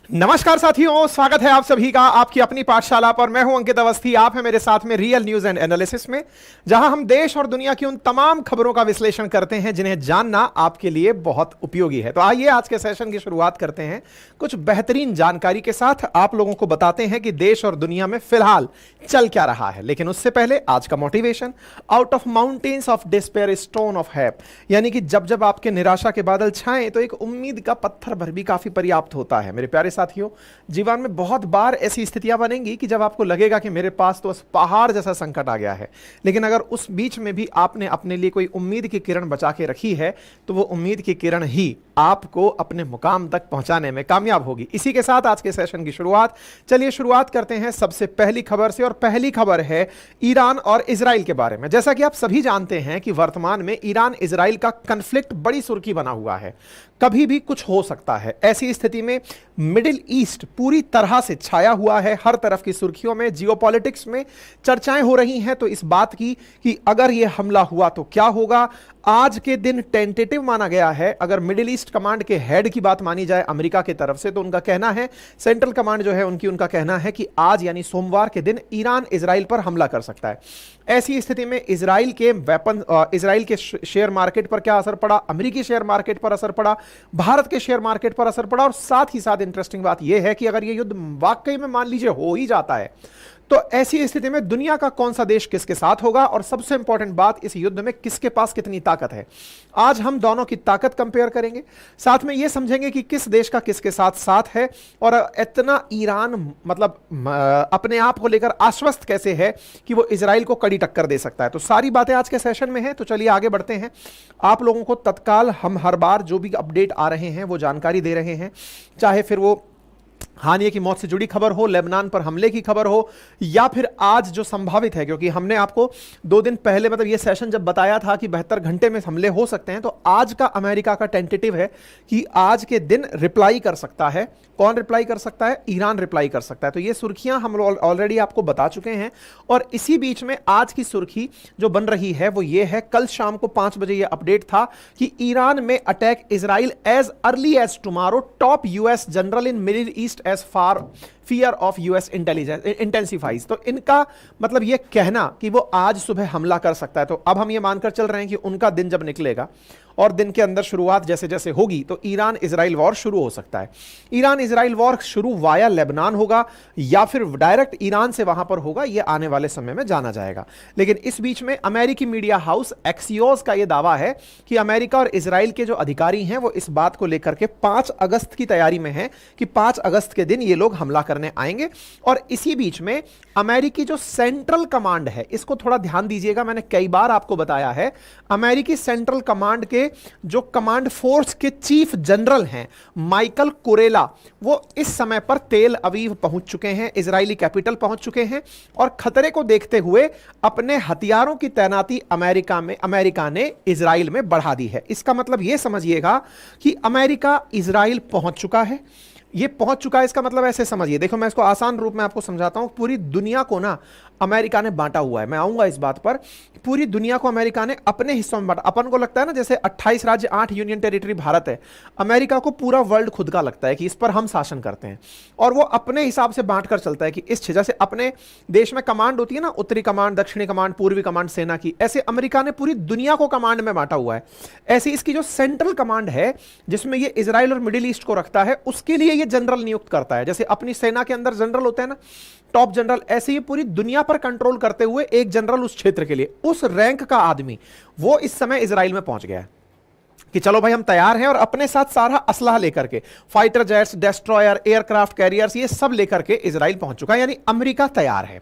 नमस्कार साथियों, स्वागत है आप सभी का आपकी अपनी पाठशाला पर। मैं हूं अंकित अवस्थी। आप हैं मेरे साथ में रियल न्यूज एंड एनालिसिस में, जहां हम देश और दुनिया की उन तमाम खबरों का विश्लेषण करते हैं जिन्हें जानना आपके लिए बहुत उपयोगी है। तो आइए आज के सेशन की शुरुआत करते हैं कुछ बेहतरीन जानकारी के साथ। आप लोगों को बताते हैं कि देश और दुनिया में फिलहाल चल क्या रहा है। लेकिन उससे पहले आज का motivation, out of mountains of despair stone of hope, यानी कि जब जब आपके निराशा के बादल छाएं तो एक उम्मीद का पत्थर भर भी काफी पर्याप्त होता है। मेरे प्यारे साथियों, जीवन में बहुत बार ऐसी स्थितियां बनेंगी कि जब आपको लगेगा कि मेरे पास तो पहाड़ जैसा संकट आ गया है, लेकिन अगर उस बीच में भी आपने अपने लिए कोई उम्मीद की किरण बचा के रखी है तो वो उम्मीद की किरण ही आपको अपने मुकाम तक पहुंचाने में कामयाब होगी। इसी के साथ आज के सेशन की शुरुआत, चलिए शुरुआत करते हैं सबसे पहली खबर से। और पहली खबर है ईरान और इजराइल के बारे में। जैसा कि आप सभी जानते हैं कि वर्तमान में ईरान इजराइल का कन्फ्लिक्ट बड़ी सुर्खी बना हुआ है। कभी भी कुछ हो सकता है। ऐसी स्थिति में मिडिल ईस्ट पूरी तरह से छाया हुआ है। हर तरफ की सुर्खियों में, जियोपॉलिटिक्स में चर्चाएं हो रही हैं तो इस बात की कि अगर यह हमला हुआ तो क्या होगा। आज के दिन टेंटेटिव माना गया है। अगर मिडिल ईस्ट कमांड के हेड की बात मानी जाए अमेरिका की तरफ से, तो उनका कहना है, सेंट्रल कमांड जो है उनका कहना है कि आज यानी सोमवार के दिन ईरान इजराइल पर हमला कर सकता है। ऐसी स्थिति में इजराइल के शेयर मार्केट पर क्या असर पड़ा, अमेरिकी शेयर मार्केट पर असर पड़ा, भारत के शेयर मार्केट पर असर पड़ा। और साथ ही साथ इंटरेस्टिंग बात यह है कि अगर यह युद्ध वाकई में मान लीजिए हो ही जाता है तो ऐसी स्थिति में दुनिया का कौन सा देश किसके साथ होगा, और सबसे इंपॉर्टेंट बात, इस युद्ध में किसके पास कितनी ताकत है। आज हम दोनों की ताकत कंपेयर करेंगे, साथ में यह समझेंगे कि किस देश का किसके साथ साथ है और इतना ईरान मतलब अपने आप को लेकर आश्वस्त कैसे है कि वो इजराइल को कड़ी टक्कर दे सकता है। तो सारी बातें आज के सेशन में है। तो चलिए आगे बढ़ते हैं। आप लोगों को तत्काल हम हर बार जो भी अपडेट आ रहे हैं वो जानकारी दे रहे हैं, चाहे फिर वो हानिया की मौत से जुड़ी खबर हो, लेबनान पर हमले की खबर हो, या फिर आज जो संभावित है, क्योंकि हमने आपको 2 दिन पहले मतलब ये सेशन जब बताया था कि 72 घंटे में हमले हो सकते हैं, तो आज का अमेरिका का टेंटेटिव है कि आज के दिन रिप्लाई कर सकता है। कौन रिप्लाई कर सकता है? ईरान रिप्लाई कर सकता है। तो ये सुर्खियां हम ऑलरेडी आपको बता चुके हैं। और इसी बीच में आज की सुर्खी जो बन रही है वो ये है, कल शाम को 5 बजे ये अपडेट था कि ईरान में attack Israel as early as tomorrow, top US general in Middle East as far fear of US intelligence intensifies. तो इनका मतलब यह कहना कि वो आज सुबह हमला कर सकता है। तो अब हम ये मानकर चल रहे हैं कि उनका दिन जब निकलेगा और दिन के अंदर शुरुआत जैसे जैसे होगी तो ईरान इजराइल वॉर शुरू हो सकता है। ईरान इजराइल वॉर शुरू वाया लेबनान होगा या फिर डायरेक्ट ईरान से वहां पर होगा, यह आने वाले समय में जाना जाएगा। लेकिन इस बीच में अमेरिकी मीडिया हाउस एक्सियोस का यह दावा है कि अमेरिका और इजराइल के जो अधिकारी हैं वो इस बात को लेकर के 5 अगस्त की तैयारी में है कि 5 अगस्त के दिन ये लोग हमला करने आएंगे। और इसी बीच में अमेरिकी जो सेंट्रल कमांड है, इसको थोड़ा ध्यान दीजिएगा, मैंने कई बार आपको बताया है, अमेरिकी सेंट्रल कमांड के जो कमांड फोर्स के चीफ जनरल हैं माइकल कुरेला, वो इस समय पर तेल अवीव पहुंच चुके हैं, इजरायली कैपिटल पहुंच चुके हैं और खतरे को देखते हुए अपने हथियारों की तैनाती अमेरिका ने इजराइल में बढ़ा दी है। इसका मतलब यह समझिएगा कि अमेरिका इजराइल पहुंच चुका है। ये पहुंच चुका है, इसका मतलब ऐसे समझिए, देखो मैं इसको आसान रूप में आपको समझाता हूं। पूरी दुनिया को ना अमेरिका ने बांटा हुआ है, मैं आऊंगा इस बात पर। पूरी दुनिया को अमेरिका ने अपने हिस्सों में बांटा। अपन को लगता है ना जैसे 28 राज्य 8 यूनियन टेरिटरी भारत है, अमेरिका को पूरा वर्ल्ड खुद का लगता है कि इस पर हम शासन करते हैं और वो अपने हिसाब से बांट कर चलता है कि इस जैसे अपने देश में कमांड होती है ना, उत्तरी कमांड, दक्षिणी कमांड, पूर्वी कमांड सेना की, ऐसे अमेरिका ने पूरी दुनिया को कमांड में बांटा हुआ है। ऐसे इसकी जो सेंट्रल कमांड है जिसमें ये इजराइल और मिडिल ईस्ट को रखता है, उसके लिए ये जनरल नियुक्त करता है। जैसे अपनी सेना के अंदर जनरल होते हैं ना, टॉप जनरल, ऐसे ही पूरी दुनिया पर कंट्रोल करते हुए एक जनरल उस क्षेत्र के लिए, उस रैंक का आदमी वो इस समय इजराइल में पहुंच गया है कि चलो भाई हम तैयार हैं, और अपने साथ सारा असलहा लेकर के, fighter jets, destroyer, aircraft carriers, ये सब लेकर के इजराइल पहुंच चुका है। यानी अमेरिका तैयार है।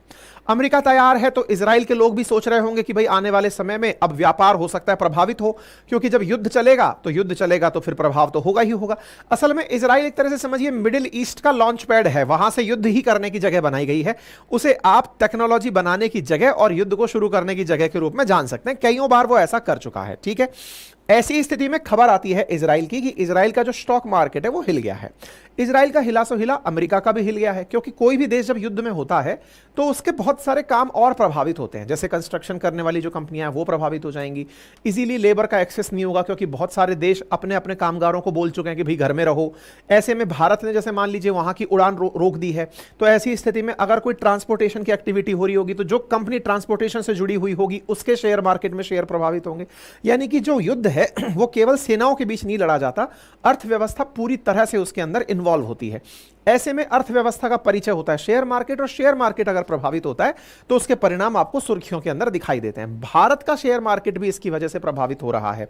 अमेरिका तैयार है तो इजराइल के लोग भी सोच रहे होंगे कि भाई आने वाले समय में अब व्यापार हो सकता है प्रभावित हो, क्योंकि जब युद्ध चलेगा तो फिर प्रभाव तो होगा ही होगा। असल में इजराइल एक तरह से समझिए मिडिल ईस्ट का लॉन्च पैड है, वहां से युद्ध ही करने की जगह बनाई गई है। उसे आप टेक्नोलॉजी बनाने की जगह और युद्ध को शुरू करने की जगह के रूप में जान सकते हैं। कईयों बार वो ऐसा कर चुका है, ठीक है। ऐसी स्थिति में खबर आती है इजराइल की कि इजराइल का जो स्टॉक मार्केट है वो हिल गया है। इजराइल का हिला सो हिला अमेरिका का भी हिल गया है, क्योंकि कोई भी देश जब युद्ध में होता है तो उसके बहुत सारे काम और प्रभावित होते हैं। जैसे कंस्ट्रक्शन करने वाली जो कंपनियां हैं वो प्रभावित हो जाएंगी, इजीली लेबर का एक्सेस नहीं होगा, क्योंकि बहुत सारे देश अपने अपने कामगारों को बोल चुके हैं कि भाई घर में रहो। ऐसे में भारत ने जैसे मान लीजिए वहां की उड़ान रोक दी है, तो ऐसी स्थिति में अगर कोई ट्रांसपोर्टेशन की एक्टिविटी हो रही होगी तो जो कंपनी ट्रांसपोर्टेशन से जुड़ी हुई होगी उसके शेयर मार्केट में शेयर प्रभावित होंगे। यानी कि जो युद्ध है वो केवल सेनाओं के बीच नहीं लड़ा जाता, अर्थव्यवस्था पूरी तरह से उसके अंदर इन्वॉल्व होती है। ऐसे में अर्थव्यवस्था का परिचय होता है शेयर मार्केट, और शेयर मार्केट अगर प्रभावित होता है तो उसके परिणाम आपको सुर्खियों के अंदर दिखाई देते हैं। भारत का शेयर मार्केट भी इसकी वजह से प्रभावित हो रहा है।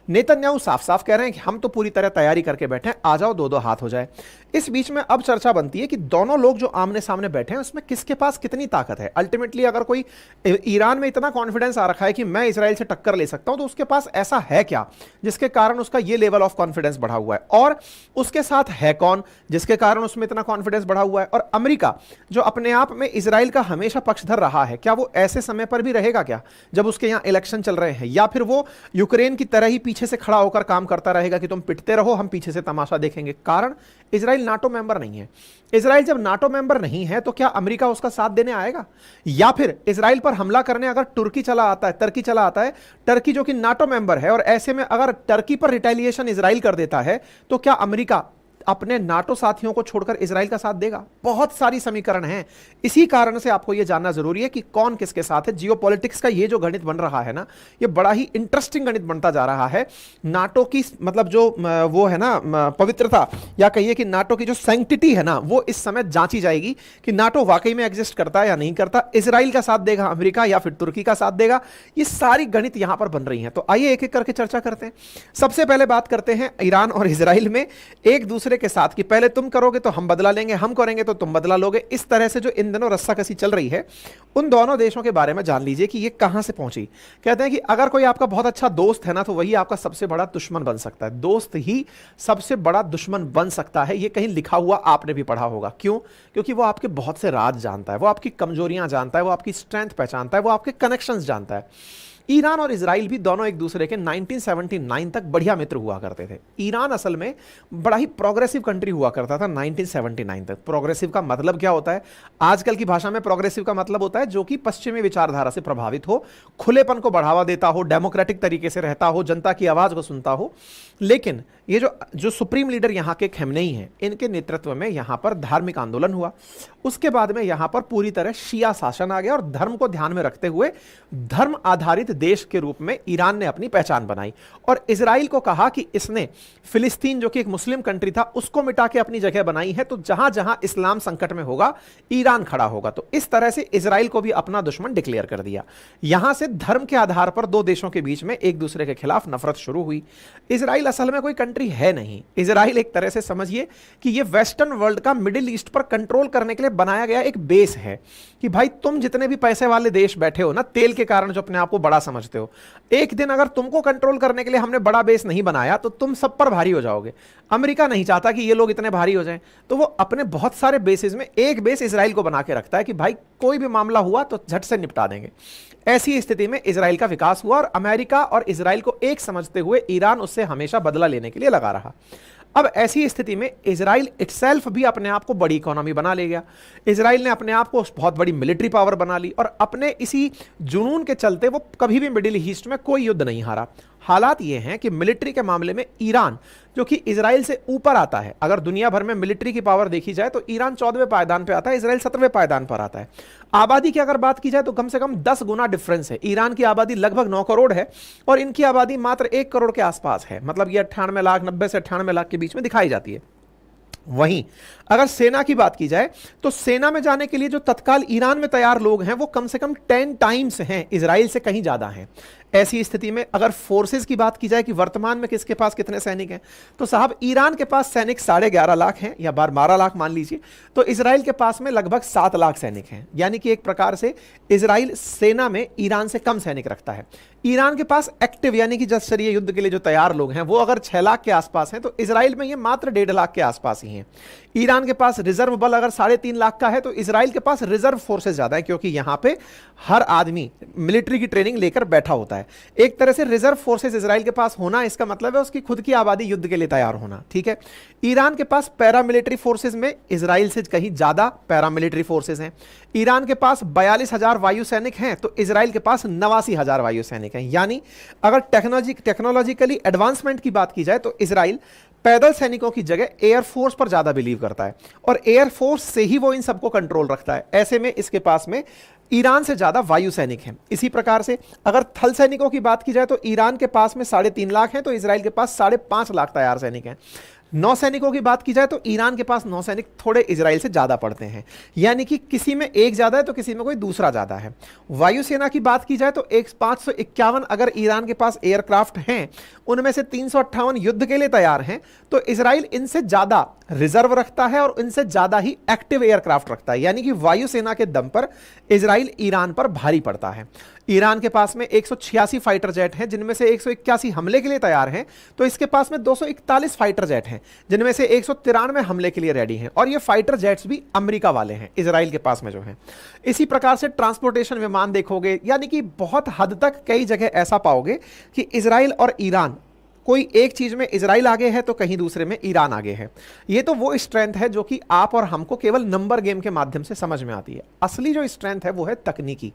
नेतन्याहू साफ साफ कह रहे हैं कि हम तो पूरी तरह तैयारी करके बैठे हैं, आ जाओ दो दो हाथ हो जाए। इस बीच में अब चर्चा बनती है कि दोनों लोग जो आमने सामने बैठे हैं उसमें किसके पास कितनी ताकत है। अल्टीमेटली अगर कोई ईरान में इतना कॉन्फिडेंस आ रखा है कि मैं इजराइल से टक्कर ले सकता हूं, तो उसके पास ऐसा है क्या जिसके कारण उसका यह लेवल ऑफ कॉन्फिडेंस बढ़ा हुआ है, और उसके साथ है कौन जिसके कारण उसमें इतना कॉन्फिडेंस बढ़ा हुआ है। और अमेरिका जो अपने आप में इजराइल का हमेशा पक्षधर रहा है, क्या वो ऐसे समय पर भी रहेगा क्या जब उसके यहां इलेक्शन चल रहे हैं, या फिर वो यूक्रेन की तरह ही पीछे से खड़ा होकर काम करता रहेगा कि तुम पिटते रहो हम पीछे से तमाशा देखेंगे। कारण इजराइल नाटो मेंबर नहीं है। इजराइल जब नाटो मेंबर नहीं है तो क्या अमेरिका उसका साथ देने आएगा? या फिर इजराइल पर हमला करने अगर टर्की चला आता है, टर्की जो कि नाटो मेंबर है, और ऐसे में अगर टर्की पर रिटेलिएशन इजराइल कर देता है तो क्या अमेरिका अपने नाटो साथियों को छोड़कर इजराइल का साथ देगा? बहुत सारी समीकरण हैं। इसी कारण से आपको यह जानना जरूरी है कि कौन किसके साथ है। जियोपॉलिटिक्स का ये जो गणित बन रहा है ना, ये बड़ा ही इंटरेस्टिंग गणित बनता जा रहा है। नाटो की मतलब जो वो है ना पवित्रता, या कहिए कि नाटो की जो सैंक्टिटी है ना, वो इस समय जांची जाएगी कि नाटो वाकई में एग्जिस्ट करता है या नहीं करता। इजराइल का साथ देगा अमेरिका या फिर तुर्की का साथ देगा? ये सारी गणित यहां पर बन रही है। तो आइए एक एक करके चर्चा करते हैं। सबसे पहले बात करते हैं ईरान और इजराइल में एक दूसरे के साथ कि पहले तुम करोगे तो हम बदला लेंगे, हम करेंगे तो तुम बदला लोगे। इस तरह से जो इन दिनों रस्साकसी चल रही है, उन दोनों देशों के बारे में जान लीजिए कि ये कहां से पहुंची। कहते हैं कि अगर कोई आपका बहुत अच्छा दोस्त है ना, तो वही आपका सबसे बड़ा दुश्मन बन सकता है। दोस्त ही सबसे बड़ा दुश्मन बन सकता है, ये कहीं लिखा हुआ आपने भी पढ़ा होगा। क्यों? क्योंकि वो आपके बहुत से राज जानता है, वो आपकी कमजोरियां जानता है, वो आपकी स्ट्रेंथ पहचानता है, वो आपके कनेक्शंस जानता है। ईरान और इजराइल भी दोनों एक दूसरे के 1979 तक बढ़िया मित्र हुआ करते थे। ईरान असल में बड़ा ही प्रोग्रेसिव कंट्री हुआ करता था 1979 तक। प्रोग्रेसिव का मतलब क्या होता है? आजकल की भाषा में प्रोग्रेसिव का मतलब होता है जो कि पश्चिमी विचारधारा से प्रभावित हो, खुलेपन को बढ़ावा देता हो, डेमोक्रेटिक तरीके से रहता हो, जनता की आवाज को सुनता हो। लेकिन ये जो सुप्रीम लीडर यहाँ के खमेनेई हैं, इनके नेतृत्व में यहाँ पर धार्मिक आंदोलन हुआ। उसके बाद में यहाँ पर पूरी तरह शिया शासन आ गया, और धर्म को ध्यान में रखते हुए धर्म आधारित देश के रूप में ईरान ने अपनी पहचान बनाई। और इजराइल को कहा कि इसने फिलिस्तीन जो कि एक मुस्लिम कंट्री था उसको मिटा के अपनी जगह बनाई है, तो जहां जहां इस्लाम संकट में होगा ईरान खड़ा होगा। तो इस तरह से इजराइल को भी अपना दुश्मन डिक्लेयर कर दिया। यहां से धर्म के आधार पर दो देशों के बीच में एक दूसरे के खिलाफ नफरत शुरू हुई। इजराइल असल में कोई कंट्री है नहीं। इजराइल एक तरह से समझिए कि यह वेस्टर्न वर्ल्ड का मिडिल ईस्ट पर कंट्रोल करने के लिए बनाया गया एक बेस है कि भाई तुम जितने भी पैसे वाले देश बैठे हो ना, तेल के कारण जो अपने आप को बड़ा समझते हो, एक दिन अगर तुमको कंट्रोल करने के लिए हमने बड़ा बेस नहीं बनाया तो तुम सब पर भारी हो जाओगे। अमेरिका नहीं चाहता कि ये लोग इतने भारी हो जाएं, तो वो अपने बहुत सारे बेसिस में एक बेस इजराइल को बना के रखता है कि भाई कोई भी मामला हुआ तो झट से निपटा देंगे। ऐसी स्थिति में इजराइल का विकास हुआ, और अमेरिका और इजराइल को एक समझते हुए ईरान उससे हमेशा बदला लेने के लिए लगा रहा। अब ऐसी स्थिति में इजराइल इटसेल्फ भी अपने आप को बड़ी इकोनॉमी बना ले गया। इजराइल ने अपने आप को बहुत बड़ी मिलिट्री पावर बना ली, और अपने इसी जुनून के चलते वो कभी भी मिडिल ईस्ट में कोई युद्ध नहीं हारा। हालात ये हैं कि मिलिट्री के मामले में ईरान जो कि इजराइल से ऊपर आता है, अगर दुनिया भर में मिलिट्री की पावर देखी जाए तो ईरान 14वें पायदान पे आता है, इजराइल 17वें पायदान पर आता है। आबादी की अगर बात की जाए तो कम से कम 10 गुना डिफरेंस है। ईरान की आबादी लगभग 9 करोड़ है और इनकी आबादी मात्र 1 करोड़ के आसपास है। मतलब ये 98 लाख, 90 से 98 लाख के बीच में दिखाई जाती है। वहीं अगर सेना की बात की जाए तो सेना में जाने के लिए जो तत्काल ईरान में तैयार लोग हैं वो कम से कम 10 टाइम्स हैं, इजराइल से कहीं ज्यादा हैं। ऐसी स्थिति में अगर फोर्सेस की बात की जाए कि वर्तमान में किसके पास कितने सैनिक हैं, तो साहब ईरान के पास सैनिक 11.5 लाख हैं, या 12 लाख मान लीजिए, तो इजराइल के पास में लगभग 7 लाख सैनिक हैं। यानी कि एक प्रकार से इजराइल सेना में ईरान से कम सैनिक रखता है। ईरान के पास एक्टिव यानी कि जलस्तरीय युद्ध के लिए जो तैयार लोग हैं वो अगर 6 लाख के आसपास हैं, तो इजराइल में ये मात्र 1.5 लाख के आसपास ही हैं। ईरान के पास रिजर्व बल अगर 3.5 लाख का है, तो इजराइल के पास रिजर्व फोर्सेस ज्यादा है, क्योंकि यहां पे हर आदमी मिलिट्री की ट्रेनिंग लेकर बैठा होता है। है। एक तरह से रिजर्व फोर्सेस इजराइल के पास होना, इसका मतलब है उसकी खुद की आबादी युद्ध के लिए तैयार होना, ठीक है। ईरान के पास पैरामिलिट्री फोर्सेस में इजराइल से कहीं ज्यादा पैरामिलिट्री फोर्सेस हैं। ईरान के पास 42,000 वायु सैनिक हैं तो इजराइल के पास 89,000 वायु सैनिक हैं। यानी अगर टेक्नोलॉजिकली एडवांसमेंट की बात की जाए तो इजराइल पैदल सैनिकों की जगह एयरफोर्स पर ज्यादा बिलीव करता है और एयरफोर्स से ही वो इन सबको कंट्रोल रखता है। ऐसे में इसके पास में ईरान से ज्यादा वायु सैनिक हैं। इसी प्रकार से अगर थल सैनिकों की बात की जाए तो ईरान के पास में 3.5 लाख हैं तो इजराइल के पास 5.5 लाख तैयार सैनिक हैं। नौसैनिकों की बात की जाए तो ईरान के पास नौसैनिक थोड़े इजराइल से ज्यादा पड़ते हैं, यानी कि किसी में एक ज्यादा है तो किसी में कोई दूसरा ज्यादा है। वायुसेना की बात की जाए तो 551 अगर ईरान के पास एयरक्राफ्ट हैं, उनमें से 358 युद्ध के लिए तैयार हैं, तो इजराइल इनसे ज्यादा रिजर्व रखता है और इनसे ज्यादा ही एक्टिव एयरक्राफ्ट रखता है। यानी कि वायुसेना के दम पर इजराइल ईरान पर भारी पड़ता है। ईरान के पास में 186 फाइटर जेट हैं जिनमें से 181 हमले के लिए तैयार हैं, तो इसके पास में 241 फाइटर जेट हैं जिनमें से 193 हमले के लिए रेडी हैं, और ये फाइटर जेट्स भी अमेरिका वाले हैं इजराइल के पास में जो हैं। इसी प्रकार से ट्रांसपोर्टेशन विमान देखोगे, यानी कि बहुत हद तक कई जगह ऐसा पाओगे कि इजराइल और ईरान, कोई एक चीज में इजराइल आगे है तो कहीं दूसरे में ईरान आगे है। ये तो वो स्ट्रेंथ है जो कि आप और हमको केवल नंबर गेम के माध्यम से समझ में आती है। असली जो स्ट्रेंथ है वो है तकनीकी,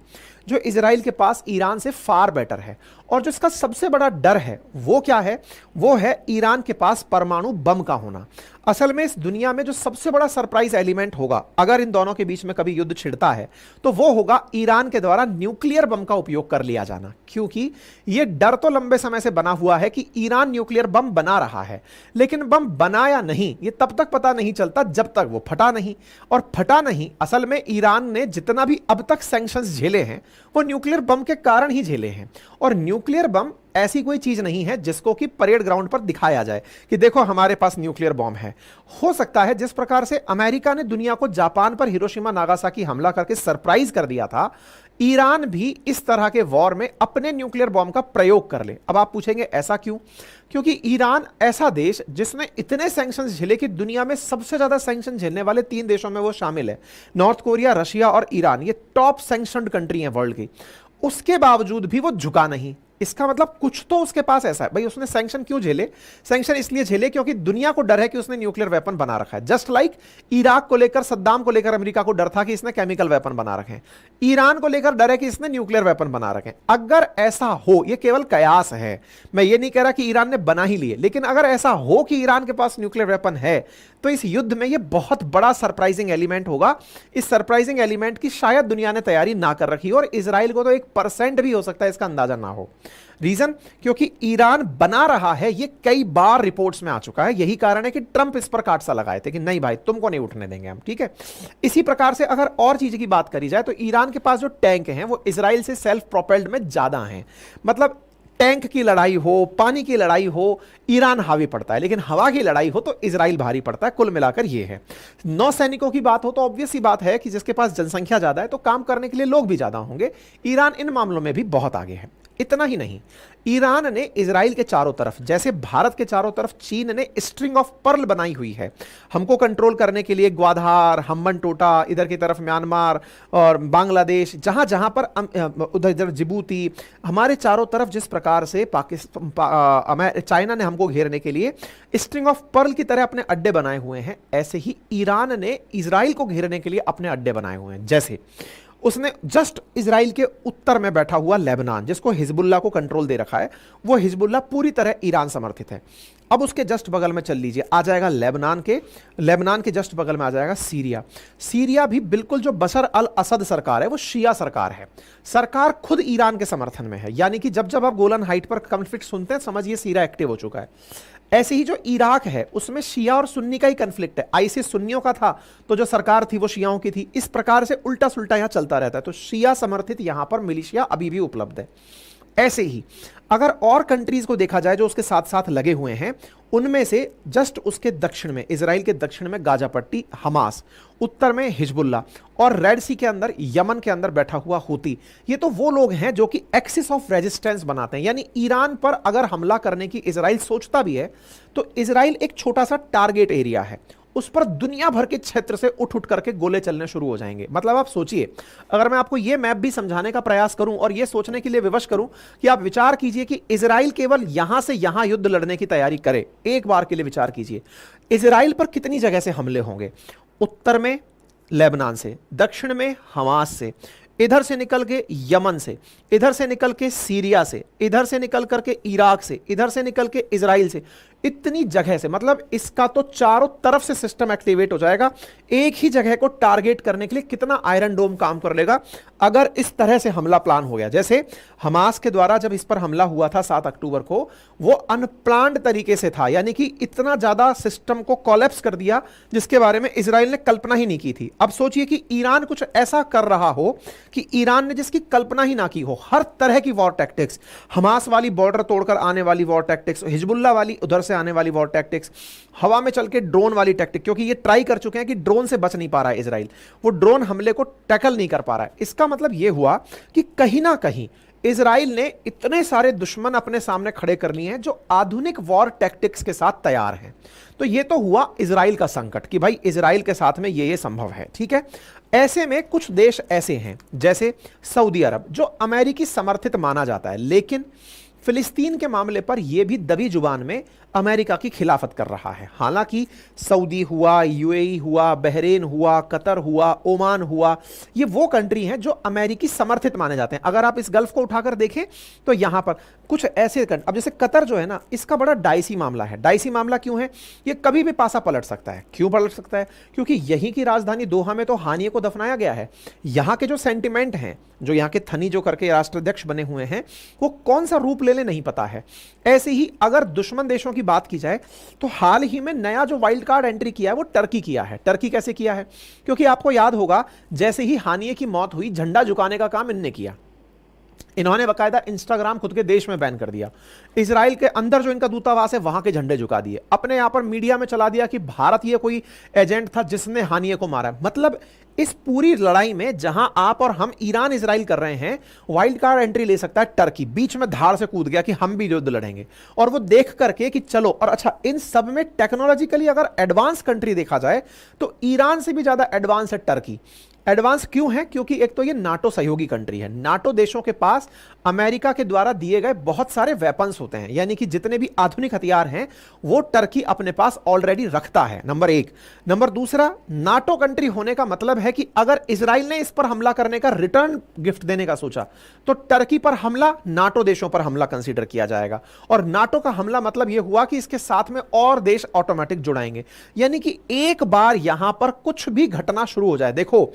जो इजराइल के पास ईरान से फार बेटर है। और जो इसका सबसे बड़ा डर है वो क्या है? वो है ईरान के पास परमाणु बम का होना। असल में इस दुनिया में जो सबसे बड़ा सरप्राइज एलिमेंट होगा अगर इन दोनों के बीच में कभी युद्ध छिड़ता है, तो वो होगा ईरान के द्वारा न्यूक्लियर बम का उपयोग कर लिया जाना। क्योंकि ये डर तो लंबे समय से बना हुआ है कि ईरान न्यूक्लियर बम बना रहा है, लेकिन बम बना या नहीं ये तब तक पता नहीं चलता जब तक वो फटा नहीं। और फटा नहीं, असल में ईरान ने जितना भी अब तक सैंक्शंस झेले हैं वो न्यूक्लियर बम के कारण ही झेले हैं। और न्यूक्लियर बम ऐसी कोई चीज नहीं है जिसको कि परेड ग्राउंड पर दिखाया जाए कि देखो हमारे पास न्यूक्लियर बॉम्ब है। हो सकता है जिस प्रकार से अमेरिका ने दुनिया को जापान पर हिरोशिमा नागासाकी हमला करके सरप्राइज कर दिया था, ईरान भी इस तरह के वॉर में अपने न्यूक्लियर बॉम्ब का प्रयोग कर ले। अब आप पूछेंगे ऐसा क्यों? क्योंकि ईरान ऐसा देश जिसने इतने सैंक्शंस झेले कि दुनिया में सबसे ज्यादा सैंक्शन झेलने वाले 3 देशों में वो शामिल है। नॉर्थ कोरिया, रशिया और ईरान, ये टॉप सैंक्शनड कंट्री है वर्ल्ड की। उसके बावजूद भी वो झुका नहीं। इसका मतलब कुछ तो उसके पास ऐसा है। भाई उसने सैंक्शन क्यों झेले? सैंक्शन इसलिए झेले क्योंकि दुनिया को डर है कि उसने न्यूक्लियर वेपन बना रखा है। जस्ट लाइक इराक को लेकर, सद्दाम को लेकर अमेरिका को डर था कि इसने केमिकल वेपन बना रखे हैं। ईरान को लेकर डर है कि इसने न्यूक्लियर वेपन बना रखे हैं। अगर ऐसा हो, ये केवल कयास है, मैं ये नहीं कह रहा कि ईरान ने बना ही लिए, लेकिन अगर ऐसा हो कि ईरान के पास न्यूक्लियर वेपन है तो इस युद्ध में ये बहुत बड़ा सरप्राइजिंग एलिमेंट होगा। इस सरप्राइजिंग एलिमेंट की शायद दुनिया ने तैयारी ना कर रखी हो और इजराइल को तो 1% भी हो सकता है इसका अंदाजा ना हो। रीजन, क्योंकि ईरान बना रहा है, ये कई बार रिपोर्ट्स में आ चुका है। यही कारण है कि ट्रंप इस पर काट सा लगाए थे कि नहीं भाई तुमको नहीं उठने देंगे हम, ठीक है। इसी प्रकार से अगर और चीज की बात करी जाए तो ईरान के पास जो टैंक हैं वो इजराइल से सेल्फ प्रोपेल्ड में ज्यादा हैं। मतलब टैंक की लड़ाई हो, पानी की लड़ाई हो, ईरान हावी पड़ता है, लेकिन हवा की लड़ाई हो तो इजराइल भारी पड़ता है। कुल मिलाकर ये है। नौसैनिकों की बात हो तो ऑब्वियस सी बात है कि जिसके पास जनसंख्या ज्यादा है तो काम करने के लिए लोग भी ज्यादा होंगे। ईरान इन मामलों में भी बहुत आगे है। इतना ही नहीं, ईरान ने इजराइल के चारों तरफ, जैसे भारत के चारों तरफ चीन ने स्ट्रिंग ऑफ पर्ल बनाई हुई है हमको कंट्रोल करने के लिए। ग्वादहार, हम्बन टोटा, इधर की तरफ म्यांमार और बांग्लादेश, जहां जहां पर उधर इधर जिबूती, हमारे चारों तरफ जिस प्रकार से पाकिस्तान, चाइना ने हमको घेरने के लिए स्ट्रिंग ऑफ पर्ल की तरह अपने अड्डे बनाए हुए हैं, ऐसे ही ईरान ने इजराइल को घेरने के लिए अपने अड्डे बनाए हुए हैं। जैसे उसने जस्ट इजराइल के उत्तर में बैठा हुआ लेबनान, जिसको हिजबुल्ला को कंट्रोल दे रखा है, वो हिजबुल्ला पूरी तरह ईरान समर्थित है। अब उसके जस्ट बगल में चल लीजिए, आ जाएगा लेबनान के जस्ट बगल में आ जाएगा सीरिया। सीरिया भी बिल्कुल जो बशर अल असद सरकार है वो शिया सरकार है। सरकार खुद ईरान के समर्थन में है। यानी कि जब जब आप गोलन हाइट पर कॉन्फ्लिक्ट सुनते हैं, समझिए सीरिया एक्टिव हो चुका है। ऐसे ही जो इराक है उसमें शिया और सुन्नी का ही कन्फ्लिक्ट है। आईसिस सुन्नियों का था तो जो सरकार थी वो शियाओं की थी। इस प्रकार से उल्टा सुल्टा यहां चलता रहता है। तो शिया समर्थित यहां पर मिलिशिया अभी भी उपलब्ध है। ऐसे ही अगर और कंट्रीज को देखा जाए जो उसके साथ साथ लगे हुए हैं, उनमें से जस्ट उसके दक्षिण में, इजराइल के दक्षिण में गाजा पट्टी, हमास, उत्तर में हिजबुल्ला और रेड सी के अंदर, यमन के अंदर बैठा हुआ हूती। ये तो वो लोग हैं जो कि एक्सिस ऑफ रेजिस्टेंस बनाते हैं। यानी ईरान पर अगर हमला करने की इजराइल सोचता भी है तो इजराइल एक छोटा सा टारगेट एरिया है उस पर दुनिया भर के क्षेत्र से उठ उठ करके गोले चलने शुरू हो जाएंगे। मतलब आप सोचिए, अगर मैं आपको यह मैप भी समझाने का प्रयास करूं और यह सोचने के लिए विवश करूं कि आप विचार कीजिए कि इजराइल केवल यहां से यहां युद्ध लड़ने की तैयारी करे, एक बार के लिए विचार कीजिए, इजराइल पर कितनी जगह से हमले होंगे। उत्तर में लेबनान से, दक्षिण में हमास से, इधर से निकल के यमन से, इधर से निकल के सीरिया से, इधर से निकल करके इराक से, इधर से निकल के इजराइल से, इतनी जगह से। मतलब इसका तो चारों तरफ से सिस्टम एक्टिवेट हो जाएगा। एक ही जगह को टारगेट करने के लिए कितना आयरन डोम काम कर लेगा अगर इस तरह से हमला प्लान हो गया। जैसे हमास के द्वारा जब इस पर हमला हुआ था 7 अक्टूबर को, वो अनप्लान्ड तरीके से था, यानी कि इतना ज्यादा सिस्टम को कोलैप्स कर दिया जिसके बारे में इजराइल ने कल्पना ही नहीं की थी। अब सोचिए कि ईरान कुछ ऐसा कर रहा हो कि ईरान ने जिसकी कल्पना ही ना की हो, हर तरह की वॉर टैक्टिक्स, हमास वाली बॉर्डर तोड़कर आने वाली वॉर टैक्टिक्स, हिजबुल्ला वाली उधर से आने वाली वॉर टैक्टिक्स, हवा में चल के ड्रोन वाली टैक्टिक, क्योंकि ये ट्राई कर चुके हैं कि ड्रोन से बच नहीं पा रहा है इजराइल, वो ड्रोन हमले को टैकल नहीं कर पा रहा है। इसका मतलब ये हुआ कि कहीं ना कहीं इजराइल ने इतने सारे दुश्मन अपने सामने खड़े कर लिए हैं जो आधुनिक वॉर टैक्टिक्स के साथ तैयार हैं। तो ये तो हुआ इजराइल का संकट कि भाई इजराइल के साथ में ये संभव है, ठीक है। ऐसे में कुछ देश ऐसे हैं जैसे सऊदी अरब, जो अमेरिकी समर्थित माना जाता है, लेकिन फिलिस्तीन के मामले पर यह भी दबी जुबान में अमेरिका की खिलाफत कर रहा है। हालांकि सऊदी हुआ, यूएई हुआ, बहरीन हुआ, कतर हुआ, ओमान हुआ, ये वो कंट्री हैं जो अमेरिकी समर्थित माने जाते हैं। अगर आप इस गल्फ को उठाकर देखें तो यहां पर कुछ ऐसे अब जैसे कतर जो है ना, इसका बड़ा डाइसी मामला है। डाइसी मामला क्यों है? ये कभी भी पासा पलट सकता है। क्यों पलट सकता है? क्योंकि यहीं की राजधानी दोहा में तो हानिए को दफनाया गया है। यहां के जो सेंटिमेंट हैं, जो यहाँ के थनी जो करके राष्ट्राध्यक्ष बने हुए हैं, वो कौन सा रूप ले ले नहीं पता है। ऐसे ही अगर दुश्मन देशों की बात की जाए तो हाल ही में नया जो वाइल्ड कार्ड एंट्री किया है वो टर्की किया है। टर्की कैसे किया है? क्योंकि आपको याद होगा, जैसे ही हानिए की मौत हुई, झंडा झुकाने का काम इनने किया। इन्होंने बाकायदा इंस्टाग्राम खुद के देश में बैन कर दिया। इजराइल के अंदर जो इनका दूतावास है वहां के झंडे झुका दिए। अपने यहां पर मीडिया में चला दिया कि भारत ये कोई एजेंट था जिसने हानिए को मारा। मतलब इस पूरी लड़ाई में जहां आप और हम ईरान इजराइल कर रहे हैं, वाइल्ड कार्ड एंट्री ले सकता है टर्की। बीच में धाड़ से कूद गया कि हम भी युद्ध लड़ेंगे, और वो देख करके कि चलो। और अच्छा, इन सब में टेक्नोलॉजिकली अगर एडवांस कंट्री देखा जाए तो ईरान से भी ज्यादा एडवांस है टर्की। एडवांस क्यों है? क्योंकि एक तो ये नाटो सहयोगी कंट्री है। नाटो देशों के पास अमेरिका के द्वारा दिए गए बहुत सारे वेपन्स होते हैं, यानी कि जितने भी आधुनिक हथियार हैं वो टर्की अपने पास ऑलरेडी रखता है, नंबर एक। नंबर दूसरा, नाटो कंट्री होने का मतलब है कि अगर इजराइल ने इस पर हमला करने का रिटर्न गिफ्ट देने का सोचा तो टर्की पर हमला नाटो देशों पर हमला कंसीडर किया जाएगा। और नाटो का हमला मतलब यह हुआ कि इसके साथ में और देश ऑटोमेटिक जुड़ाएंगे, यानी कि एक बार यहां पर कुछ भी घटना शुरू हो जाए। देखो,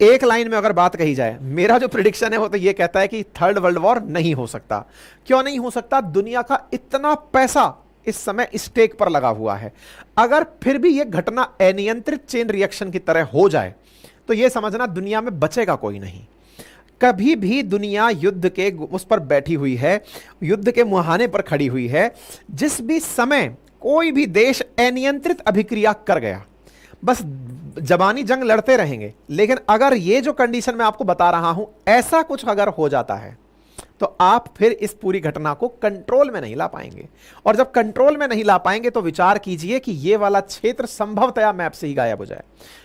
एक लाइन में अगर बात कही जाए, मेरा जो प्रिडिक्शन है वो तो ये कहता है कि थर्ड वर्ल्ड वॉर नहीं हो सकता। क्यों नहीं हो सकता? दुनिया का इतना पैसा इस समय स्टेक पर लगा हुआ है। अगर फिर भी यह घटना अनियंत्रित चेन रिएक्शन की तरह हो जाए तो यह समझना दुनिया में बचेगा कोई नहीं। कभी भी दुनिया युद्ध के उस पर बैठी हुई है, युद्ध के मुहाने पर खड़ी हुई है। जिस भी समय कोई भी देश अनियंत्रित अभिक्रिया कर गया, बस जबानी जंग लड़ते रहेंगे। लेकिन अगर ये जो कंडीशन मैं आपको बता रहा हूं, ऐसा कुछ अगर हो जाता है तो आप फिर इस पूरी घटना को कंट्रोल में नहीं ला पाएंगे। और जब कंट्रोल में नहीं ला पाएंगे तो विचार कीजिए कि ये वाला क्षेत्र संभवतया मैप से ही गायब हो जाए,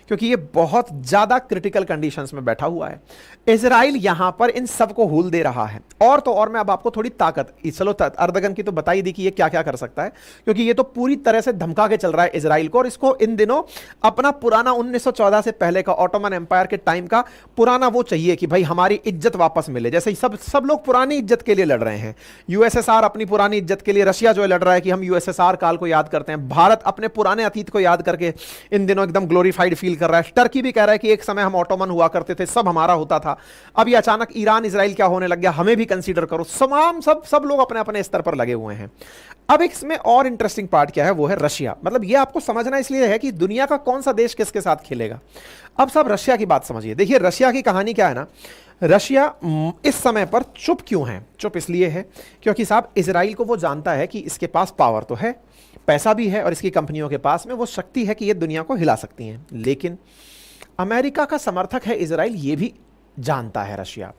क्योंकि ये बहुत ज्यादा क्रिटिकल कंडीशंस में बैठा हुआ है। इजराइल यहां पर इन सबको हूल दे रहा है। और तो और मैं अब आपको थोड़ी ताकत, चलो अर्दगन की तो बता ही दी कि ये क्या क्या कर सकता है, क्योंकि ये तो पूरी तरह से धमका के चल रहा है इजराइल को। और इसको इन दिनों अपना पुराना 1914 से पहले का ऑटोमन एम्पायर के टाइम का पुराना वो चाहिए कि भाई हमारी इज्जत वापस मिले। जैसे सब लोग पुरानी इज्जत के लिए लड़ रहे हैं। यूएसएसआर अपनी पुरानी इज्जत के लिए, रशिया जो लड़ रहा है कि हम यूएसएसआर काल को याद करते हैं, भारत अपने पुराने अतीत को याद करके इन दिनों एकदम ग्लोरीफाइड फील कर रहा है। टर्की भी कह रहा है कि एक समय हम ऑटोमन हुआ करते थे, सब हमारा होता था, अब ये अचानक ईरान इजराइल क्या होने लग गया, हमें भी कंसीडर करो। सब लोग अपने अपने स्तर पर लगे हुए हैं। अब इसमें और इंटरेस्टिंग पार्ट क्या है, वो है रशिया। मतलब ये आपको समझना इसलिए है कि दुनिया का कौन सा देश किसके साथ खेलेगा। अब सब रशिया की बात समझिए। देखिए, रशिया की कहानी क्या है ना, रशिया इस समय पर चुप क्यों है? चुप इसलिए है क्योंकि साहब इजराइल को वो जानता है कि इसके पास पावर तो है, पैसा भी है, और इसकी कंपनियों के पास में वो शक्ति है कि ये दुनिया को हिला सकती हैं। लेकिन अमेरिका का समर्थक है इजराइल, ये भी जानता है रशिया।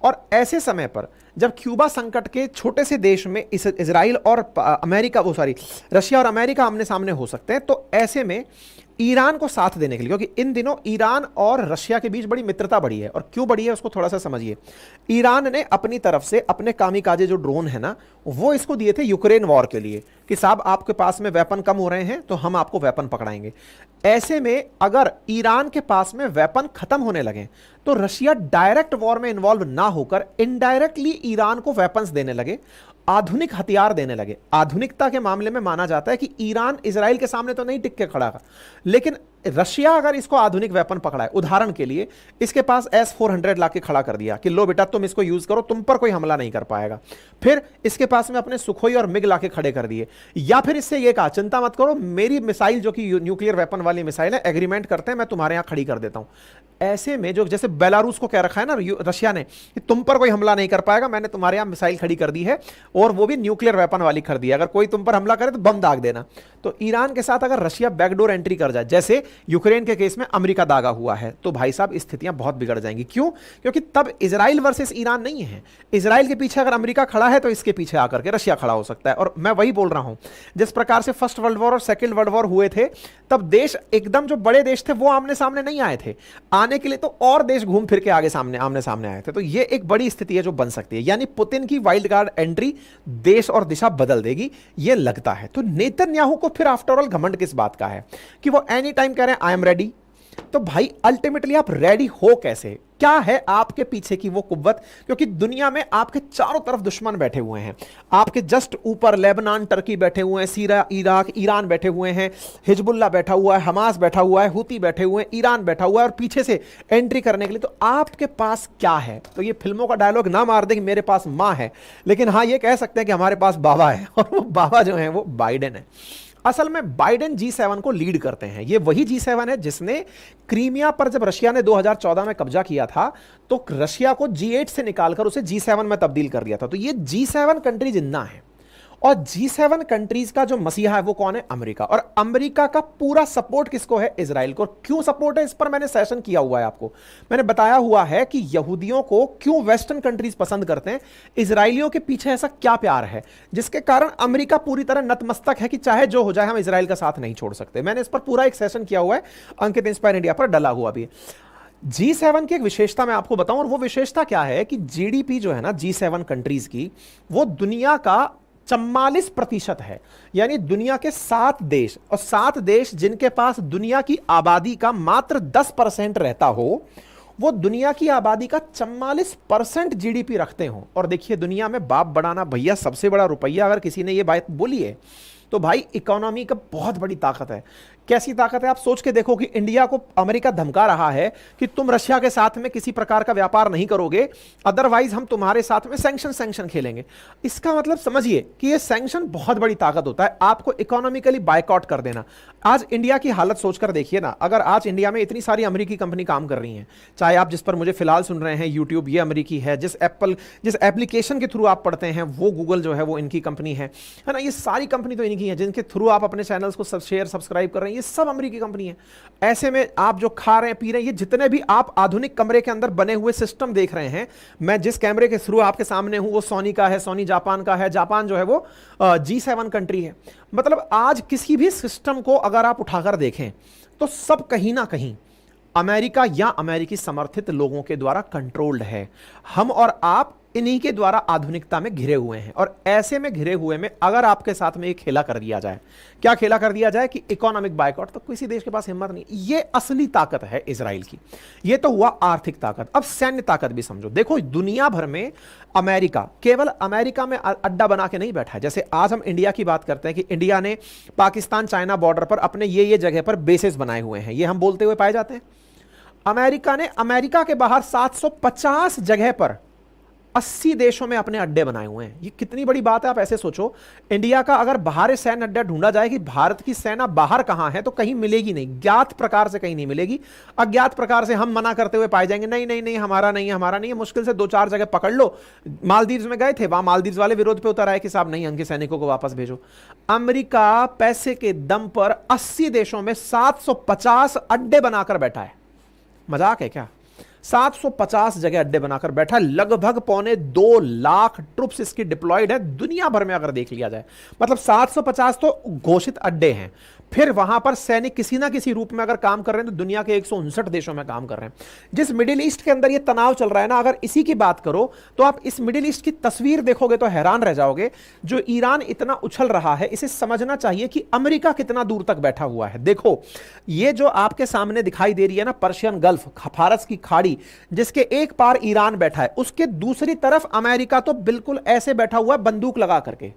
और ऐसे समय पर जब क्यूबा संकट के छोटे से देश में इजराइल और अमेरिका, वो सॉरी, रशिया और अमेरिका आमने सामने हो सकते हैं, तो ऐसे में ईरान को साथ देने के लिए, क्योंकि इन दिनों ईरान और रशिया के बीच बड़ी मित्रता बढ़ी है, और क्यों बढ़ी है उसको थोड़ा सा समझिए। ईरान ने अपनी तरफ से अपने कामिकाजे जो ड्रोन है ना, वो इसको दिए थे यूक्रेन वॉर के लिए, कि साहब आपके पास में वेपन कम हो रहे हैं तो हम आपको वेपन पकड़ाएंगे। ऐसे में अगर ईरान के पास में वेपन खत्म होने लगे तो रशिया डायरेक्ट वॉर में इन्वॉल्व ना होकर इनडायरेक्टली ईरान को वेपन्स देने लगे, आधुनिक हथियार देने लगे। आधुनिकता के मामले में माना जाता है कि ईरान इजराइल के सामने तो नहीं टिक के खड़ा, लेकिन रशिया अगर इसको आधुनिक वेपन पकड़ा है, उदाहरण के लिए इसके पास S-400 लाके खड़ा कर दिया कि लो बेटा तुम इसको यूज करो, तुम पर कोई हमला नहीं कर पाएगा। फिर इसके पास में अपने सुखोई और मिग लाके खड़े कर दिए, या फिर इससे ये कहा चिंता मत करो, मेरी मिसाइल जो कि न्यूक्लियर वेपन वाली मिसाइल है, एग्रीमेंट करते हैं, मैं तुम्हारे यहां खड़ी कर देता हूं। ऐसे में जो जैसे बेलारूस को कह रखा है ना रशिया ने कि तुम पर कोई हमला नहीं कर पाएगा, मैंने तुम्हारे यहां मिसाइल खड़ी कर दी है, और वो भी न्यूक्लियर वेपन वाली कर दी है, अगर कोई तुम पर हमला करे तो बम दाग देना। तो ईरान के साथ अगर रशिया बैकडोर एंट्री कर जाए, जैसे यूक्रेन के केस में अमेरिका दागा हुआ है, तो भाई साहब स्थितियां बहुत बिगड़ जाएंगी। क्यों? क्योंकि तब इजराइल वर्सेस ईरान नहीं है, इजराइल के पीछे अगर अमेरिका खड़ा है तो इसके पीछे आकर के रशिया खड़ा हो सकता है। और मैं वही बोल रहा हूं, जिस प्रकार से फर्स्ट वर्ल्ड वॉर और सेकंड वर्ल्ड वॉर हुए थे, तब देश एकदम जो बड़े देश थे वो आमने सामने नहीं आए थे, आने के लिए तो और देश घूम फिर के आगे सामने आमने सामने आए थे। तो ये एक बड़ी स्थिति है जो बन सकती है, यानी पुतिन की वाइल्ड कार्ड एंट्री देश और दिशा बदल देगी, ये लगता है। तो नेतन्याहू को फिर आफ्टर ऑल घमंड किस बात का है कि वो एनी टाइम कह रहे हैं आई एम रेडी। तो भाई अल्टीमेटली आप रेडी हो कैसे? क्या है आपके पीछे की वो कुव्वत? क्योंकि दुनिया में आपके चारों तरफ दुश्मन बैठे हुए हैं, आपके जस्ट ऊपर लेबनान, टर्की बैठे हुए हैं, सीरिया, इराक, ईरान बैठे हुए हैं, हिजबुल्ला बैठा हुआ है, हमास बैठा हुआ है, हुती बैठे हुए हैं, ईरान बैठा हुआ है, और पीछे से एंट्री करने के लिए तो आपके पास क्या है? तो ये फिल्मों का डायलॉग ना मार दे कि मेरे पास मां है, लेकिन हाँ ये कह सकते हैं कि हमारे पास बाबा है, और वो बाबा जो है वो बाइडेन है। असल में बाइडेन G7 को लीड करते हैं। ये वही G7 है जिसने क्रीमिया पर जब रशिया ने 2014 में कब्जा किया था तो रशिया को G8 से निकालकर उसे G7 में तब्दील कर दिया था। तो ये G7 कंट्रीज इतना है, और G7 कंट्रीज का जो मसीहा है वो कौन है? अमेरिका। और अमेरिका का पूरा सपोर्ट किसको है? इजराइल को। क्यों सपोर्ट है? इस पर मैंने सेशन किया हुआ है, आपको मैंने बताया हुआ है कि यहूदियों को क्यों वेस्टर्न कंट्रीज पसंद करते हैं, इजराइलियों के पीछे ऐसा क्या प्यार है जिसके कारण अमेरिका पूरी तरह नतमस्तक है कि चाहे जो हो जाए हम इजराइल का साथ नहीं छोड़ सकते। मैंने इस पर पूरा एक सेशन किया हुआ है, अंकित इंस्पायर इंडिया पर डला हुआ भी। G7 की एक विशेषता मैं आपको बताऊं, और वो विशेषता क्या है कि जीडीपी जो है ना G7 कंट्रीज की, वो दुनिया का 44% है। यानी दुनिया के 7 देश, और 7 देश जिनके पास दुनिया की आबादी का मात्र 10% रहता हो, वो दुनिया की आबादी का 44% जीडीपी रखते हो। और देखिए दुनिया में बाप बढ़ाना भैया सबसे बड़ा रुपया, अगर किसी ने ये बात बोली है तो भाई इकोनॉमी का बहुत बड़ी ताकत है। कैसी ताकत है आप सोच के देखो कि इंडिया को अमेरिका धमका रहा है कि तुम रशिया के साथ में किसी प्रकार का व्यापार नहीं करोगे, अदरवाइज हम तुम्हारे साथ में सैंक्शन खेलेंगे। इसका मतलब समझिए कि ये सैंक्शन बहुत बड़ी ताकत होता है, आपको इकोनॉमिकली बायकॉट कर देना। आज इंडिया की हालत सोचकर देखिए ना, अगर आज इंडिया में इतनी सारी अमेरिकी कंपनी काम कर रही हैं, चाहे आप जिस पर मुझे फिलहाल सुन रहे हैं यूट्यूब, ये अमेरिकी है, जिस एप्लीकेशन के थ्रू आप पढ़ते हैं वो गूगल जो है वो इनकी कंपनी है ना, ये सारी कंपनी तो इनकी है, जिनके थ्रू आप अपने चैनल्स को शेयर सब्सक्राइब कर रहे हैं, ये सब अमेरिकी कंपनी है। ऐसे में आप जो खा रहे हैं पी रहे हैं, ये जितने भी आप आधुनिक कमरे के अंदर बने हुए सिस्टम देख रहे हैं, मैं जिस कैमरे के थ्रू आपके सामने हूं वो सोनी का है, सोनी जापान का है। जापान जो है वो G7 कंट्री है। मतलब आज किसी भी सिस्टम को अगर आप उठाकर देखें तो सब कहीं ना कहीं अमेरिका या अमेरिकी समर्थित लोगों के द्वारा कंट्रोल्ड है। हम और आप इन्हीं के द्वारा आधुनिकता में घिरे हुए हैं, और ऐसे में घिरे हुए में अगर आपके साथ में एक खेला कर दिया जाए, क्या खेला कर दिया जाए कि इकोनॉमिक बायकॉट, तो किसी देश के पास हिम्मत नहीं। ये असली ताकत है इजराइल की। ये तो हुआ आर्थिक ताकत। अब सैन्य ताकत भी समझो। देखो दुनिया भर में अमेरिका केवल अमेरिका में अड्डा बना के नहीं बैठा है। जैसे आज हम इंडिया की बात करते हैं कि इंडिया ने पाकिस्तान चाइना बॉर्डर पर अपने ये जगह पर बेसेस बनाए हुए हैं, ये हम बोलते हुए पाए जाते हैं। अमेरिका ने अमेरिका के बाहर 750 जगह पर 80 देशों में अपने अड्डे बनाए हुए हैं। ये कितनी बड़ी बात है, आप ऐसे सोचो। इंडिया का अगर बाहर सैन्य अड्डा ढूंढा जाए कि भारत की सेना बाहर कहां है, तो कहीं मिलेगी नहीं, ज्ञात प्रकार से कहीं नहीं मिलेगी। अज्ञात प्रकार से हम मना करते हुए पाए जाएंगे, नहीं नहीं नहीं हमारा नहीं, हमारा नहीं है। मुश्किल से 2-4 जगह पकड़ लो। मालदीव्स में गए थे, वहां मालदीव्स वाले विरोध पे उतर आए कि साहब नहीं, उनके सैनिकों को वापस भेजो। अमेरिका पैसे के दम पर 80 देशों में 750 अड्डे बनाकर बैठा है। मजाक है क्या? 750 जगह अड्डे बनाकर बैठा है, लगभग 2.25 लाख ट्रुप्स इसकी डिप्लॉयड है दुनिया भर में अगर देख लिया जाए। मतलब 750 तो घोषित अड्डे हैं, फिर वहां पर सैनिक किसी ना किसी रूप में अगर काम कर रहे हैं तो दुनिया के 159 देशों में काम कर रहे हैं। जिस मिडिल ईस्ट के अंदर ये तनाव चल रहा है ना, अगर इसी की बात करो तो आप इस मिडिल ईस्ट की तस्वीर देखोगे तो हैरान रह जाओगे। जो ईरान इतना उछल रहा है, इसे समझना चाहिए कि अमेरिका कितना दूर तक बैठा हुआ है। देखो ये जो आपके सामने दिखाई दे रही है ना पर्शियन गल्फ, फारस की खाड़ी, जिसके एक पार ईरान बैठा है, उसके दूसरी तरफ अमेरिका तो बिल्कुल ऐसे बैठा हुआ है बंदूक लगा करके।